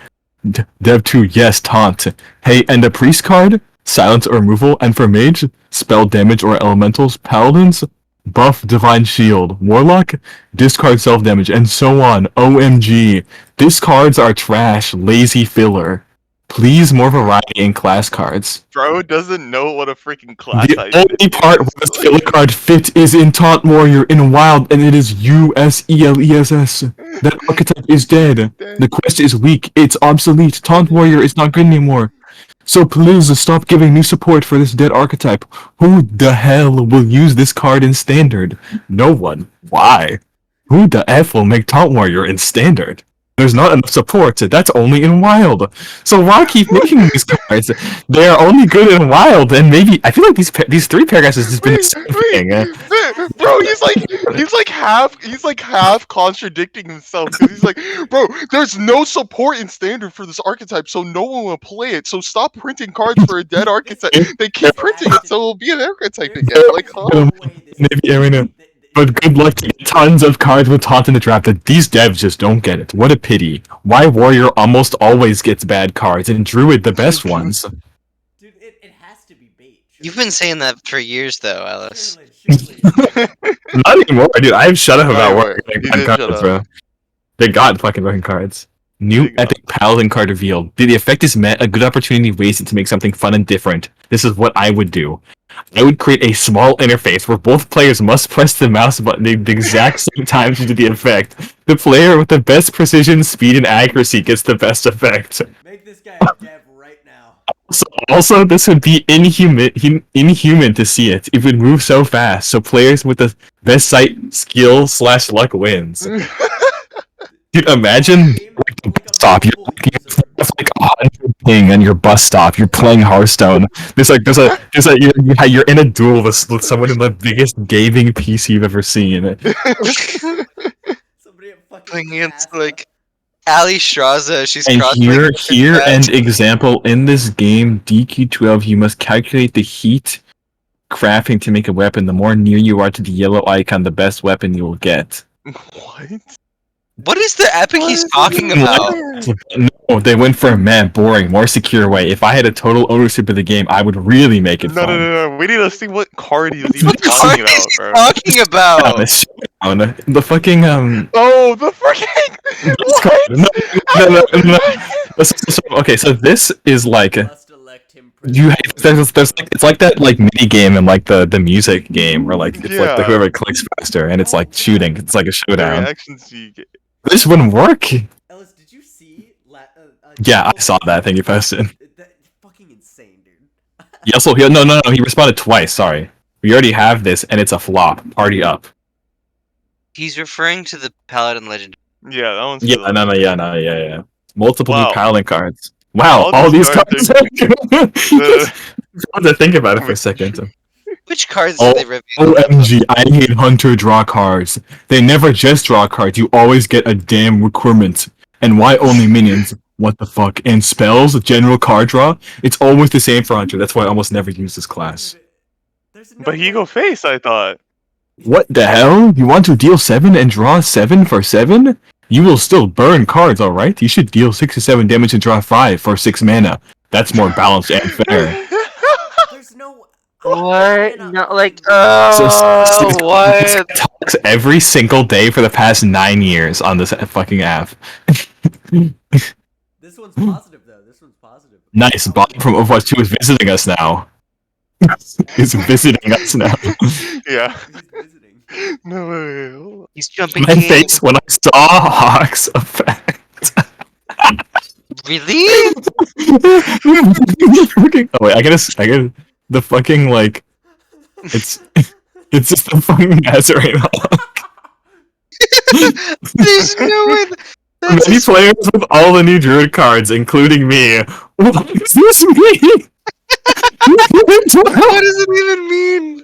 S1: Dev 2, yes, taunt. Hey, and a priest card? Silence or removal, and for mage, spell damage or elementals, paladins, buff divine shield, warlock, discard self damage, and so on. OMG. These cards are trash, lazy filler. Please more variety in class cards.
S3: Bro doesn't know what a freaking class
S1: The
S3: type
S1: only
S3: is.
S1: part where the filler card fit is in Taunt Warrior in Wild, and it is USELESS. That archetype is dead. The quest is weak. It's obsolete. Taunt Warrior is not good anymore. So please stop giving new support for this dead archetype. Who the hell will use this card in Standard? No one. Why? Who the F will make Taunt Warrior in Standard? There's not enough support. That's only in Wild. So why keep making these cards? They are only good in Wild, and maybe I feel like these 3 paragraphs has just been the same thing.
S3: Bro, he's like half contradicting himself because he's like, bro, there's no support in Standard for this archetype, so no one will play it. So stop printing cards for a dead archetype. They keep printing it, so it'll be an archetype again. Like, huh?
S1: Maybe Arena. But good luck to get tons of cards with taunt in the draft that these devs just don't get it. What a pity. Why Warrior almost always gets bad cards, and Druid the best ones.
S2: Dude, it has to be bait.
S4: You've been saying that for years, though, Alice.
S2: Surely.
S1: Not anymore, dude. I've shut up about
S3: Right,
S1: Warrior
S3: right.
S1: getting
S3: You
S1: bad
S3: did shut
S1: cards,
S3: up.
S1: bro. They got fucking cards. New
S3: They got-
S1: epic paladin card revealed. The effect is met, a good opportunity wasted to make something fun and different. This is what I would do. I would create a small interface where both players must press the mouse button at the exact same time to do the effect. The player with the best precision, speed, and accuracy gets the best effect.
S2: Make this guy a dev right now.
S1: Also, this would be inhuman to see it. It would move so fast, so players with the best sight, skill / luck wins. Dude, imagine stop. You're like 100 ping on your bus stop. You're playing Hearthstone. You're in a duel with someone in the biggest gaming PC you've ever seen.
S2: Somebody at fucking
S4: Playing against,
S2: NASA.
S4: like, Ali Straza. She's
S1: And
S4: crossing
S1: here, and example in this game, DQ12, you must calculate the heat crafting to make a weapon. The more near you are to the yellow icon, the best weapon you will get.
S3: What?
S4: What is the epic he's talking about?
S1: No, they went for a boring, more secure way. If I had a total ownership of the game, I would really make it fun.
S3: No. We need to see what card he's even
S4: What
S3: talking
S4: card is
S3: about,
S4: he
S3: bro.
S4: talking about?
S1: It's Showdown. The fucking
S3: Oh, the freaking what?
S1: No. Okay, so this is like
S2: Must elect him
S1: there's it's like that like mini game in like the music game where like it's like
S3: Yeah.
S1: whoever clicks faster and it's like shooting. It's like a showdown.
S3: Reactions you get.
S1: This wouldn't work.
S2: Ellis, did you see?
S1: Yeah, I saw that thing you posted.
S2: That fucking
S1: Yes, well, no. He responded twice. Sorry, we already have this, and it's a flop. Party up.
S4: He's referring to the Paladin Legend.
S3: Yeah, that one's
S1: Yeah,
S3: for the
S1: yeah. Multiple new
S3: Wow.
S1: paladin cards. Wow, all these cards.
S3: are-
S1: I had to think about it for a second.
S4: Which cards
S1: Oh,
S4: did they review?
S1: OMG, I hate hunter draw cards. They never just draw cards, you always get a damn requirement. And why only minions? What the fuck? And spells, general card draw, it's always the same for hunter. That's why I almost never use this class.
S2: There's no
S3: But he
S2: way-
S3: go face, I thought.
S1: What the hell? You want to deal 7 and draw 7 for 7? You will still burn cards, alright? You should deal 6 to 7 damage and draw 5 for 6 mana. That's more balanced and fair.
S2: There's no.
S4: What?
S2: cannot
S4: No, like,
S2: believe-
S4: what?
S1: Talks every single day for the past 9 years on this fucking app.
S2: This one's positive though. This one's positive.
S1: Nice, Bob from Overwatch 2 is visiting us now. He's visiting us now.
S3: Yeah.
S2: He's visiting.
S3: No way.
S4: He's jumping
S1: My
S4: in.
S1: face when I saw Hawk's effect.
S4: Really?
S1: Oh wait, I gotta the fucking like it's just the fucking Nazarene Hawk.
S4: There's no way.
S1: Many players with all the new druid cards, including me. What does this mean?
S4: What does it even mean?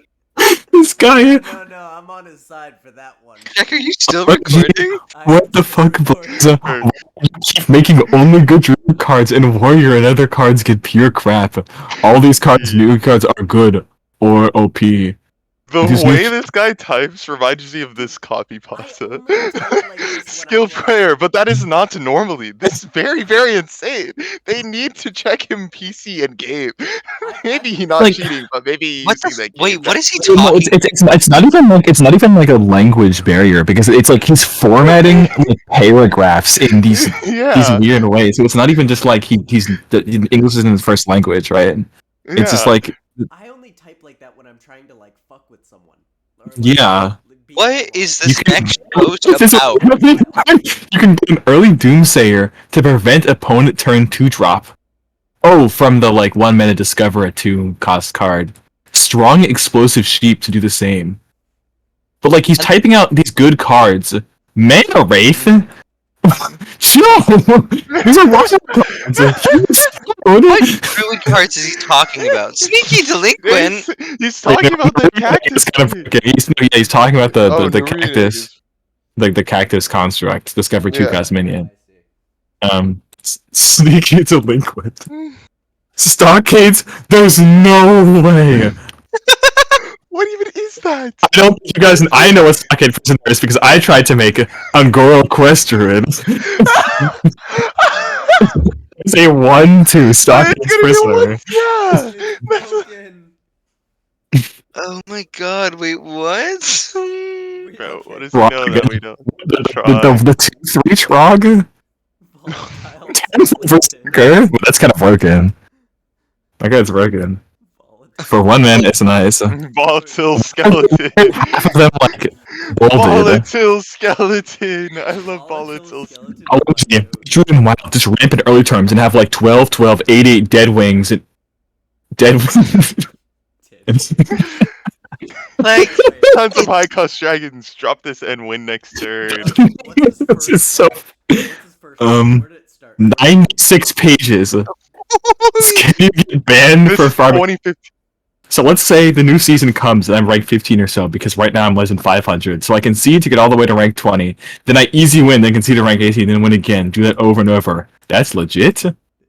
S1: This guy.
S2: No, I'm on his side for that one.
S4: Jack, are you still
S1: What?
S4: recording?
S1: What the fuck, Blaza? Why do you keep making only good druid cards and warrior and other cards get pure crap? All these cards, new cards, are good or OP.
S3: The
S1: Just
S3: way
S1: make-
S3: this guy types reminds me of this copy pasta.
S2: only type like this when
S3: Skill
S2: I'm like-
S3: prayer, but that is not normally. This is very, very insane. They need to check him PC and game. Maybe he not
S1: Like-
S3: cheating, but maybe
S4: What
S3: using
S4: the?
S3: that game.
S4: Wait, what is he
S1: No,
S4: talking?
S1: it's not even like a language barrier because it's like he's formatting like paragraphs in these
S3: Yeah.
S1: weird ways. So it's not even just like he's English isn't his first language, right? It's just
S3: yeah.
S1: like
S2: I only type like that when I'm trying to like fuck with someone. Or, like,
S1: Yeah.
S2: be
S4: What
S2: polite.
S4: is
S1: You
S4: this
S1: can-
S4: next post
S1: This is-
S4: about?
S1: you can get an early Doomsayer to prevent opponent turn 2 drop. Oh, from the like 1 mana discover a 2 cost card. Strong explosive sheep to do the same. But like he's typing out these good cards. Mana Wraith? Chill! These are Russian cards.
S4: What druid cards is he talking about? Sneaky delinquent.
S3: He's talking about the cactus.
S1: It's kind of
S3: dude.
S1: he's talking about the
S3: Oh,
S1: the
S3: Narita
S1: cactus,
S3: is-
S1: like the cactus construct. Discover 2
S3: Yeah.
S1: cast minion.
S2: I see.
S1: Sneaky delinquent. Stockades. There's no way.
S3: What even is that?
S1: I don't think you guys. I know what stockade prisoner is because I tried to make Angora Quest Druid. It's a 1/2 stockade
S3: It's gonna be
S1: prisoner.
S3: Yeah.
S2: It's
S3: That's
S2: broken.
S4: Oh my god, wait, what?
S3: Bro, what is
S1: Rock
S3: he know that we don't?
S1: The 2/3 Trog.
S2: Volatile
S1: 10 for Berserker. Well, that's kind of broken. That guy's broken.
S2: Volatile.
S1: For 1 man, it's nice.
S3: Volatile skeleton.
S1: Half of them like bolded.
S3: Volatile skeleton. I love volatile.
S2: skeleton.
S1: I want you to do wild, just ramp in early terms and have like 12, 12, 8, dead wings. And dead wings.
S4: Like,
S3: Tons of high cost dragons. Drop this and win next turn.
S2: What's his
S1: This is so.
S2: What's his first
S1: Um,
S2: Where did it start?
S1: 96 pages. Can you get banned
S3: This
S1: for
S3: is
S1: farming?
S3: 2015.
S1: So let's say the new season comes and I'm rank 15 or so, because right now I'm less than 500. So I can see to get all the way to rank 20. Then I easy win, then concede to rank 18, then win again. Do that over and over. That's legit.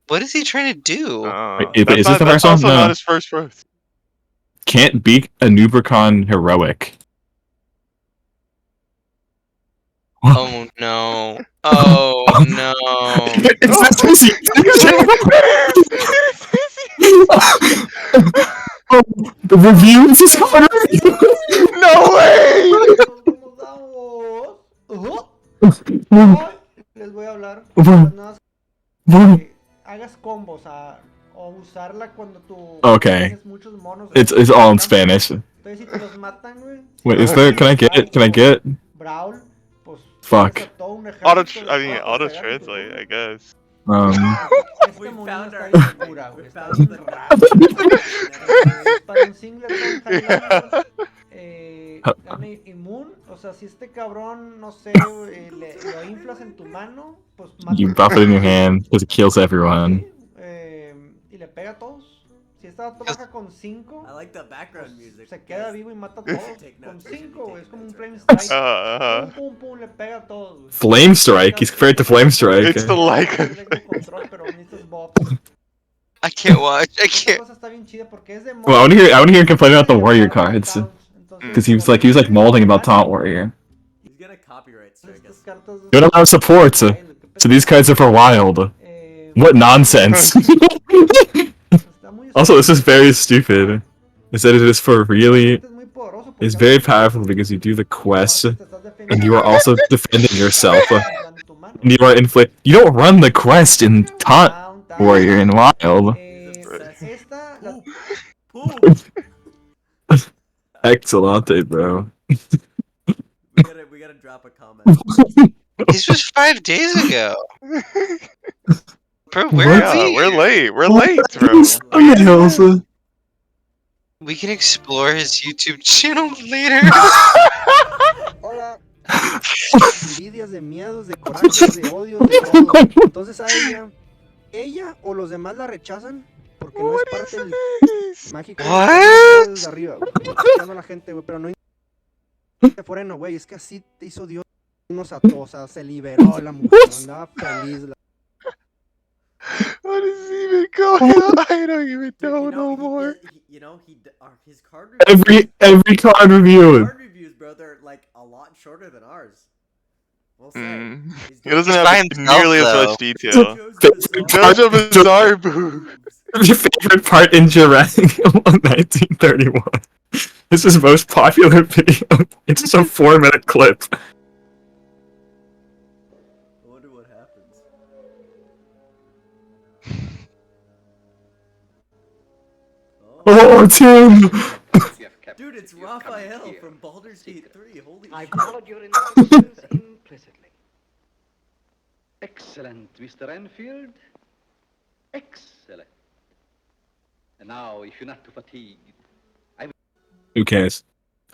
S4: what is he trying to do?
S1: Wait,
S3: That's
S1: is this
S3: not-
S1: the
S3: that's
S1: first one?
S3: also
S1: No.
S3: not his first growth.
S1: Can't beat a Nubricon heroic.
S4: Oh no. Oh no.
S1: It's this easy. Oh, the reviews is coming.
S3: No way!
S6: Hoy les voy a hablar
S1: Bueno.
S6: nada
S1: Bueno.
S6: que hagas combos o usarla cuando tú
S1: Okay.
S6: tienes muchos monos.
S1: It's all in Spanish.
S6: Entonces si te los matan, güey.
S1: Wait, is there? Can I get it? Can I get it?
S6: Brawl, pues
S1: Fuck.
S6: tienes a todo un
S3: Auto,
S6: ejército de
S3: I mean,
S6: papas
S3: auto
S6: allá que te
S3: translate, I
S6: cubren.
S3: guess.
S6: Esta
S2: We
S6: moneda
S2: found
S6: está
S2: our
S6: bien
S2: ending.
S6: pura, güey.
S2: We
S6: Está
S2: found
S6: bien
S2: the
S6: rara. Para un singleton Highlander, gane inmune. O sea, si este cabrón, no sé, lo inflas en tu mano, pues mata
S1: You
S6: a
S1: buff it in your
S6: todos.
S1: hand because it kills everyone.
S6: Sí, y le pega a todos. Si esta vato baja con 5,
S2: I like the background music.
S6: se queda vivo y mata a todos.
S2: Take
S6: Con
S2: notes, you should be
S6: 5, güey. Es
S2: taking
S6: como un
S2: notes
S6: flame
S2: right now.
S6: strike. Pum, pum, pum, le pega a todos, güey.
S1: Flame Strike? He's compared to Flame Strike.
S3: It's the like of
S6: Tengo control, pero necesitas buffs.
S4: I can't watch. I
S6: Esta
S4: can't.
S6: cosa está bien chida porque es de
S1: Well, I want to hear him complain about the warrior cards. Because he was like molding about Taunt Warrior.
S2: He's gonna copyright strike us.
S1: You don't allow support, so these cards are for wild. What nonsense! Also, this is very stupid. It said it is for really. It's very powerful because you do the quest, and you are also defending yourself. And you are inflict. You don't run the quest in Taunt Warrior in Wild. Excellente, bro.
S2: We gotta drop a comment.
S4: This was 5 days ago. Bro, where
S1: What?
S4: are
S3: Yeah,
S4: we?
S3: we're late. We're late, bro.
S4: We can explore his YouTube channel later.
S6: Hola. Envidias, de miedos, de corajes, de odios, de todo. Entonces a ella o los demás la rechazan porque no es parte del mágico.
S4: What?
S6: Desde arriba, güey. Rechazando a la gente, güey, pero no foreno, güey, es que así te hizo Dios unos atos, o sea, se liberó la mujer, andaba feliz.
S3: What is even going on? I don't even know no more.
S2: His card reviews,
S1: Every card review.
S2: card reviews, bro, they're like a lot shorter than ours. We'll say.
S3: He doesn't
S4: by
S3: have
S4: himself,
S3: nearly as
S4: though.
S3: much detail.
S2: Joe's
S3: Jojo Bizarre Boo.
S1: Your favorite part in Jurassic 1931. This is most popular video. It's just a 4-minute clip.
S2: I wonder what happens.
S1: Oh, Tim!
S2: Dude, it's Raphael from Baldur's Gate 3. Holy
S7: I
S2: shit.
S7: followed your instructions implicitly. Excellent, Mr. Enfield. Excellent. And now, if you're not too fatigued,
S1: Who cares?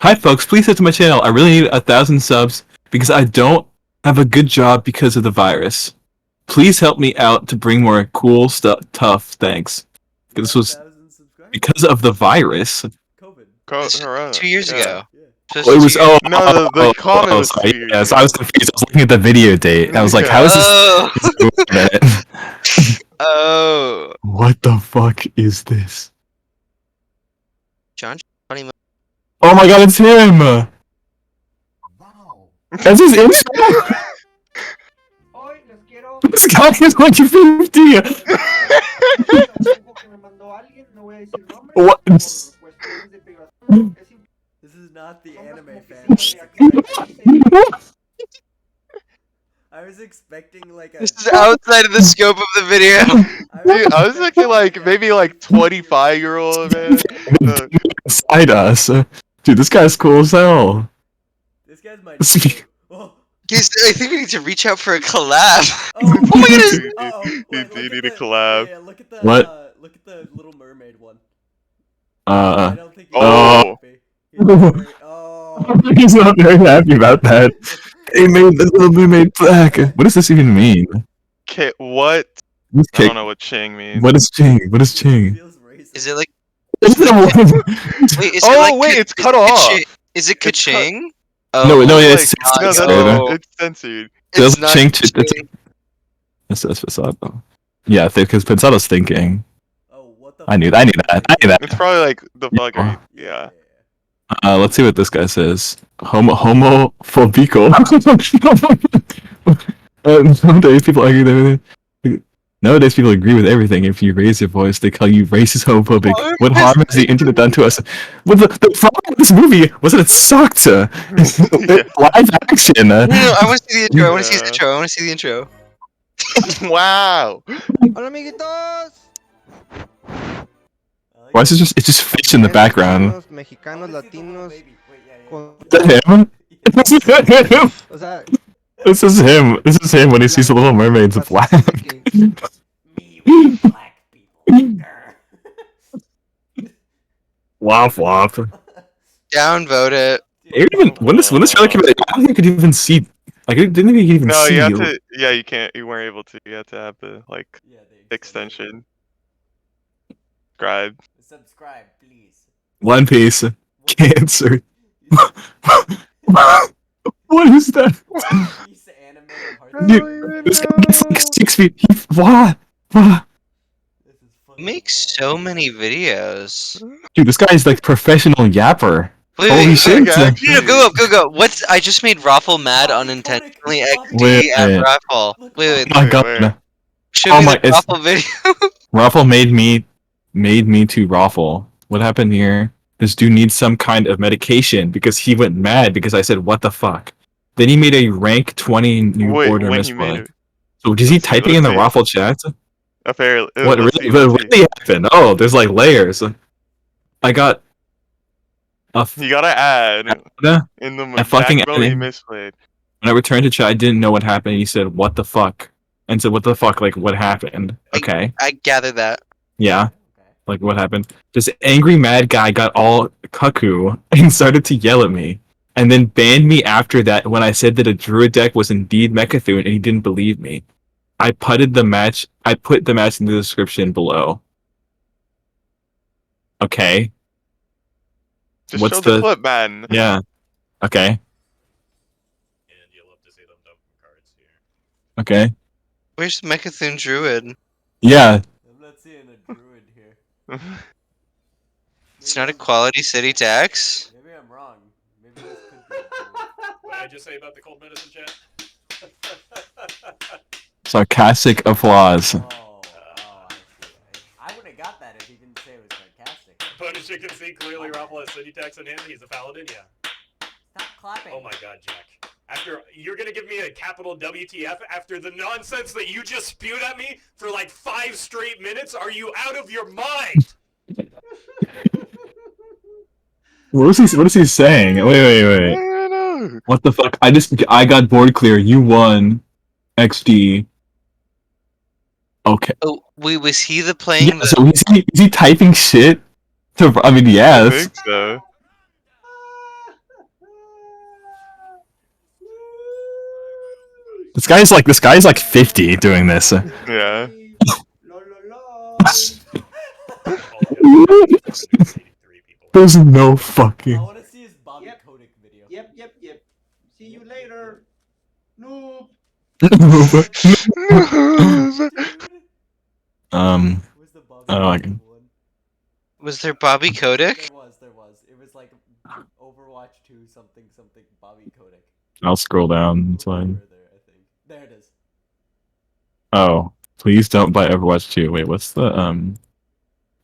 S1: Hi folks, please hit to my channel. I really need 1,000 subs because I don't have a good job because of the virus. Please help me out to bring more cool stuff. Tough, thanks. This was
S2: 1,000 subscribers?
S1: because of the virus.
S2: COVID.
S3: Corona.
S4: 2 years
S3: Yeah.
S4: ago.
S2: Yeah.
S4: Just
S1: Oh, it was
S4: 2 years-
S3: No, the comment was
S1: sorry.
S3: 2 years
S1: Yes,
S3: ago.
S1: I was confused. I was looking at the video date. I was like, how is this?
S4: Oh.
S1: Wait a minute.
S4: Oh.
S1: What the fuck is this?
S4: John, funny mo-
S1: Oh my god, it's him!
S6: Wow.
S1: That's his intro!
S6: Hoy les quiero
S1: This guy is like 50!
S6: un dibujo que me mandó alguien, no voy a decir nombre,
S1: What?
S6: por cuestiones de privacidad.
S2: This is not the
S6: Sombras
S2: anime
S6: como que
S2: fan.
S6: sí, reaccioné.
S2: I was expecting like a.
S4: This is outside of the scope of the video.
S3: Dude, I was thinking like maybe like 25-year-old man.
S1: Inside us. Dude, this guy's cool as hell.
S2: This guy's my.
S1: This-
S2: Oh,
S4: Guys, I think we need to reach out for a collab.
S2: oh,
S4: Oh my goodness.
S2: Uh-oh.
S3: You
S2: Wait,
S3: do
S2: look at
S3: need a
S2: the-
S3: collab.
S2: Yeah, look at the.
S1: What?
S2: Look at the Little Mermaid one. I don't think. He's
S3: Oh.
S2: happy. He's very- oh.
S1: He's not very happy about that. They made the little mermaid black. What does this even mean?
S3: Okay, what?
S1: This
S3: I
S1: kick-
S3: don't know what Ching means.
S1: What is Ching? What is
S2: It
S1: Ching?
S2: feels racist.
S4: Is it like?
S1: Is it a woman?
S4: Wait, is
S3: Oh,
S4: it like?
S3: wait, it's cut
S4: it
S3: off.
S4: Ka-ching? Is it
S3: It's cut-
S4: Ka-ching?
S1: No, no,
S3: Oh
S1: it's
S3: my God, no,
S1: censored.
S4: Oh.
S3: it's censored.
S1: There's
S4: It's not
S1: Ching-
S4: Ka-ching.
S1: That's Pensado. Yeah, because Pensado's thinking.
S2: Oh, what the?
S1: I knew
S2: fuck?
S1: that. I knew that.
S3: It's probably like the
S1: Yeah.
S3: bugger. Yeah.
S1: Let's see what this guy says. Homophobico. Nowadays people argue with everything. Nowadays people agree with everything. If you raise your voice, they call you racist, homophobic. What harm has the internet done to us? Well, the problem with this movie was that it sucked. Live action.
S4: No, I want to see the intro. I want to see the
S3: Yeah.
S4: intro. I want to see the intro.
S3: Wow.
S6: Hola amiguitos.
S1: Why is it just? It's just fish in the background.
S6: Mexicanos, latinos. Con...
S1: Is that him?
S6: O sea,
S1: This is him. This is him when he sees the Little Mermaids in black.
S6: que
S2: Me with black people. Grr.
S1: Womp womp.
S4: Downvote it.
S1: It even when this trailer came out, I don't think you could even see. Like, it didn't even
S3: No,
S1: see.
S3: you have to. Yeah, you can't. You weren't able to. You have to have the like
S2: Yeah, the
S3: extension. Subscribe.
S2: Subscribe, please.
S1: One Piece.
S2: What-
S1: Cancer.
S2: you-
S1: What is that?
S2: One Piece anime Hearthstone.
S1: Dude, this guy gets like 6 feet. What? What?
S2: This is fucking
S4: Makes
S2: wild.
S4: so many videos.
S1: Dude, this guy is like professional yapper.
S4: Wait,
S1: Holy
S4: wait,
S1: shit.
S3: Okay.
S4: go. What's I just made Raffle mad
S2: Bobby
S4: unintentionally
S2: Kotick,
S4: XD
S1: Wait,
S4: at
S1: wait.
S4: Raffle.
S2: Look,
S4: Wait,
S1: Oh my
S3: Wait,
S1: god.
S3: wait.
S4: show
S1: Oh
S4: me
S1: my-
S4: the
S1: it's-
S4: Raffle video.
S1: Raffle made me to Raffle. What happened here? This dude needs some kind of medication because he went mad because I said what the fuck. Then he made a rank 20 new
S3: Wait,
S1: order
S3: when he made
S1: misplay.
S3: it.
S1: So is he
S3: Let's see,
S1: typing in
S3: let's
S1: the
S3: see.
S1: Raffle chat?
S3: Apparently,
S1: What
S3: let's
S1: really,
S3: see, let's see.
S1: really happened? Oh, there's like layers. I got a
S3: You gotta add in the
S1: I fucking
S3: maximum he
S1: added-
S3: misplayed.
S1: when I returned to chat, I didn't know what happened. He said, "What the fuck?" And said, "What the fuck? Like, what happened?" Okay,
S4: I gather that.
S1: yeah,
S2: Okay.
S1: like what happened? This angry mad guy got all cuckoo and started to yell at me, and then banned me after that when I said that a druid deck was indeed Mechathune, and he didn't believe me. I putted the match. I put the match in the description below. Okay,
S3: Just
S1: What's
S3: show the
S1: the-
S3: clip, man.
S1: yeah, okay,
S8: And you'll love to see them dump cards here.
S1: okay,
S4: Where's Mechathune Druid?
S1: yeah.
S2: I'm not seeing a druid here.
S4: It's not a quality city tax.
S2: Maybe I'm wrong. Maybe this could be a druid.
S8: What did I just say about the cold medicine chat?
S1: Sarcastic applause.
S2: Oh, I see. I would have got that if he didn't say it was sarcastic.
S8: But as you can see, clearly Raffle has city tax on him. He's a paladin, yeah.
S2: Stop clapping.
S8: Oh my god, Jack. After you're gonna give me a capital WTF after the nonsense that you just spewed at me for like 5 straight minutes? Are you out of your mind?
S1: What is he saying? Wait.
S3: know.
S1: What the fuck? I got board clear. You won. XD. Okay.
S4: Oh, wait, was he the playing
S1: Yeah,
S4: the
S1: so is he typing shit? I mean,
S3: I
S1: yes.
S3: think so.
S1: This guy's like 50 doing this.
S3: Yeah.
S1: There's no
S2: I
S1: fucking.
S2: want to see his Bobby
S6: Yep.
S2: Kotick video.
S6: Yep. See you later. Noob.
S2: Who's the Bobby
S1: I don't like
S2: Kotick
S1: him.
S2: one?
S4: was there Bobby Kotick?
S2: There was. It was like Overwatch 2 something Bobby Kotick.
S1: I'll scroll down. It's
S2: Over
S1: fine.
S2: there, I think. There it is.
S1: Oh, please don't buy Overwatch 2. Wait, what's the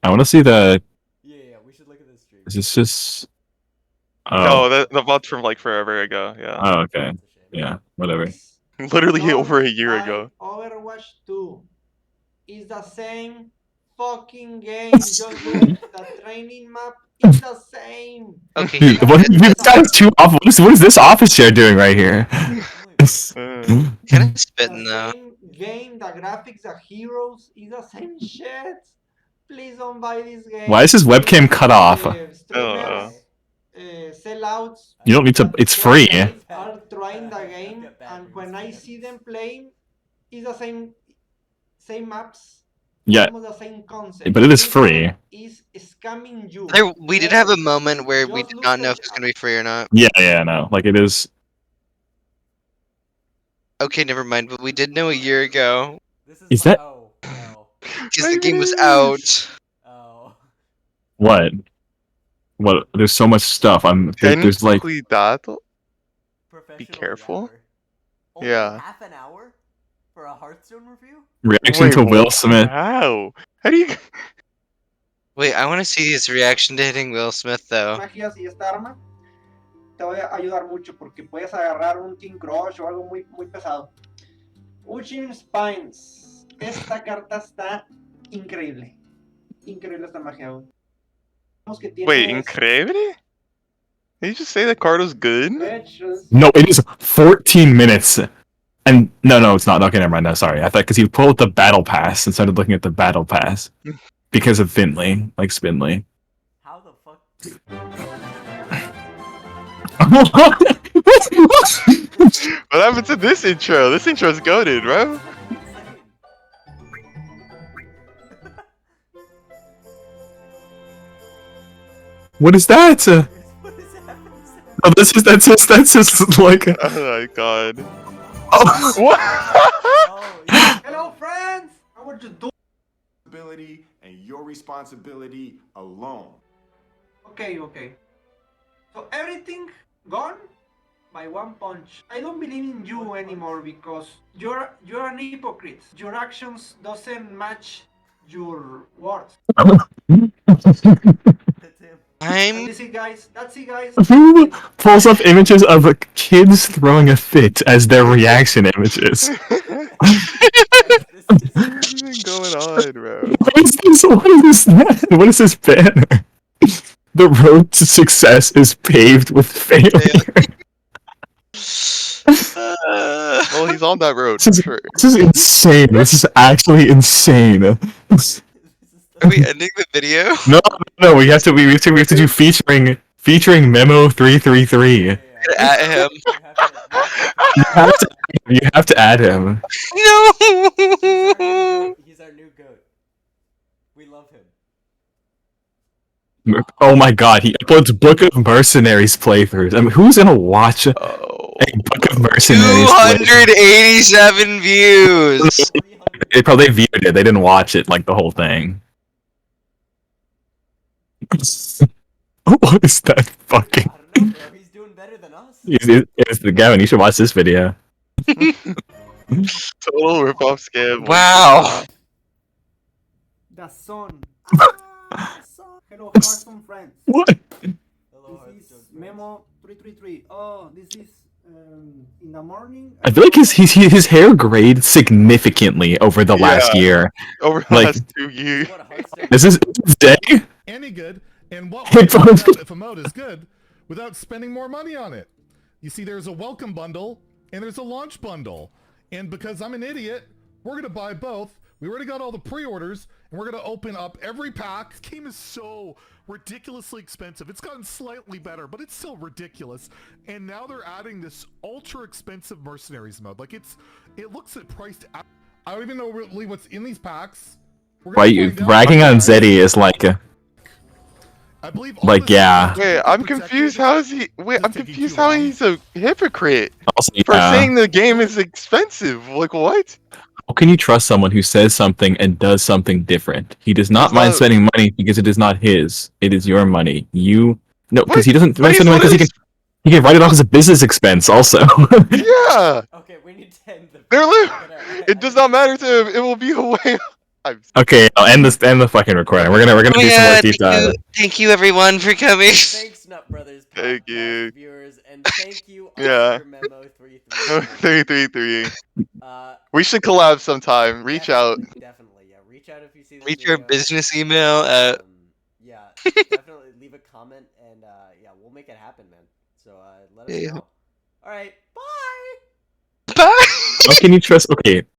S1: I want to see the.
S2: Yeah, we should look at this stream.
S1: Is this just?
S3: No,
S1: Oh.
S3: the bot's from like forever ago. Yeah.
S1: Oh, okay.
S2: That's a shame.
S1: Yeah. Whatever.
S3: Literally
S6: Don't
S3: over a year
S6: buy
S3: ago.
S6: Overwatch 2 is the same fucking game. Just look, the training map is the same.
S4: Okay,
S1: Dude, this guy's too awful. What is this office chair doing right here?
S3: Uh,
S4: kind of spitting
S6: The
S4: though.
S6: same game, the graphics, the heroes is the same shit. Please don't buy this game.
S1: Why is his webcam cut off?
S6: Streamers, sellouts.
S1: You don't need to. It's free.
S6: Are trying the game, and when I see them playing, it's the same maps.
S1: Yeah,
S6: Almost the same concept.
S1: but it is
S6: This
S1: free.
S6: one is scamming you.
S4: We did have a moment where we
S6: Just
S4: did
S6: look
S4: not know
S6: at-
S4: if it's gonna be free or not.
S1: Yeah, no. Like it is.
S4: Okay, never mind. But we did know a year ago
S2: This is
S1: Is that-
S2: Oh, no.
S4: because the game was out.
S2: Oh.
S1: What? What? There's so much stuff. There's like.
S3: technically that.
S2: Professional
S3: careful.
S2: yapper. Only
S3: Yeah.
S2: half an hour for a Hearthstone review?
S1: Reaction
S3: Wait,
S1: to Will Smith.
S3: How? How do you?
S4: Wait, I want to see his reaction to hitting Will Smith though.
S6: Magias y esta arma te voy a ayudar mucho porque puedes agarrar un King Crush o algo muy pesado. Ushim Spines. Esta carta está increíble. Increíble esta magia, güey. Vemos que tienes
S3: Wait, increíble? Did you just say the card was good?
S6: fetches.
S1: No, it is 14 minutes. And no, it's not. Okay, never mind. No, sorry. I thought because he pulled the battle pass and started looking at the battle pass because of Finley, like Spinley.
S2: How the fuck?
S3: What happened to this intro? This intro's goated, bro.
S1: What is that?
S2: What is happening?
S1: Oh, that's just like.
S3: Oh my god.
S1: Oh.
S3: What?
S2: Oh, yeah.
S6: Hello, friends. How are you doing?
S9: Responsibility and your responsibility alone.
S6: Okay. So everything gone by one punch. I don't believe in you anymore because you're an hypocrite. Your actions doesn't match your words.
S2: That's him.
S4: I'm
S6: That's it, guys.
S1: Who pulls up images of kids throwing a fit as their reaction images?
S3: What's even going on, bro?
S1: What is this? What is this banner? The road to success is paved with failure.
S3: Well, he's on that road.
S1: This is,
S3: for sure.
S1: this is insane. This is actually insane.
S4: Are we ending the video?
S1: No, we have to do featuring Memo 333.
S4: At him.
S1: You have to add him.
S4: No.
S2: He's our new goat. We love him.
S1: Oh my god, he uploads Book of Mercenaries playthroughs. I mean, who's gonna watch a Book of Mercenaries playthrough?
S4: 287 views.
S1: They probably viewed it. They didn't watch it like the whole thing. What is that fucking?
S2: I don't know, bro. He's doing better than us.
S1: It's the Gavin. You should watch this video.
S3: Total rip-off scam.
S4: Wow.
S6: The sun. Hello, Carson friends.
S1: What?
S2: Hello,
S6: This is Memo 333. Oh, this is in the morning.
S1: I feel like his hair grayed significantly over the last year.
S3: Over the
S1: Like-
S3: last 2 years.
S2: What a heartstring.
S1: This is day.
S10: Any good, and what
S1: Hey,
S10: way to
S1: bro.
S10: find out if a mode is good without spending more money on it? You see, there's a welcome bundle and there's a launch bundle, and because I'm an idiot, we're gonna buy both. We already got all the pre-orders, and we're gonna open up every pack. This game is so ridiculously expensive. It's gotten slightly better, but it's still ridiculous. And now they're adding this ultra expensive mercenaries mode. Like it looks at priced. I don't even know really what's in these packs. We're
S1: Why
S10: gonna
S1: you
S10: find out.
S1: bragging on Zeddy is like
S10: I believe all
S1: like
S10: this
S1: yeah.
S10: is
S3: Wait, I'm
S10: protected.
S3: confused. How is he? Wait, I'm
S10: It's taking
S3: confused
S10: too
S3: how
S10: long.
S3: he's a hypocrite
S1: Also,
S3: for
S1: yeah.
S3: saying the game is expensive. Like what?
S1: How can you trust someone who says something and does something different? He does not
S3: He's
S1: mind
S3: not-
S1: spending money because it is not his. It is your money. No,
S3: What?
S1: because he doesn't
S3: But
S1: mind
S3: he's
S1: spending money because
S3: literally-
S1: he can write it off as a business expense also.
S3: Yeah,
S2: Okay, we need to end the.
S3: they're li-
S2: Gonna-
S3: It does not matter to him. It will be a way.
S1: Okay, I'll end the fucking recording. We're gonna
S4: Oh
S1: do
S4: my
S1: some more
S4: god,
S1: deep dive.
S4: thank you everyone for coming.
S2: Thanks, Nutt Brothers.
S3: Thank
S2: podcast
S3: you.
S2: viewers, and thank you,
S3: Yeah.
S2: Oscar Memo 33.
S3: 333.
S2: Uh,
S3: We should collab sometime. Reach out.
S2: Definitely, yeah. Reach out if you see this
S4: Reach your
S2: video.
S4: business email at
S2: Yeah, definitely leave a comment, and yeah, we'll make it happen, man. So let us
S4: Yeah.
S2: know. All right, bye.
S4: Bye.
S1: How can you trust? Okay,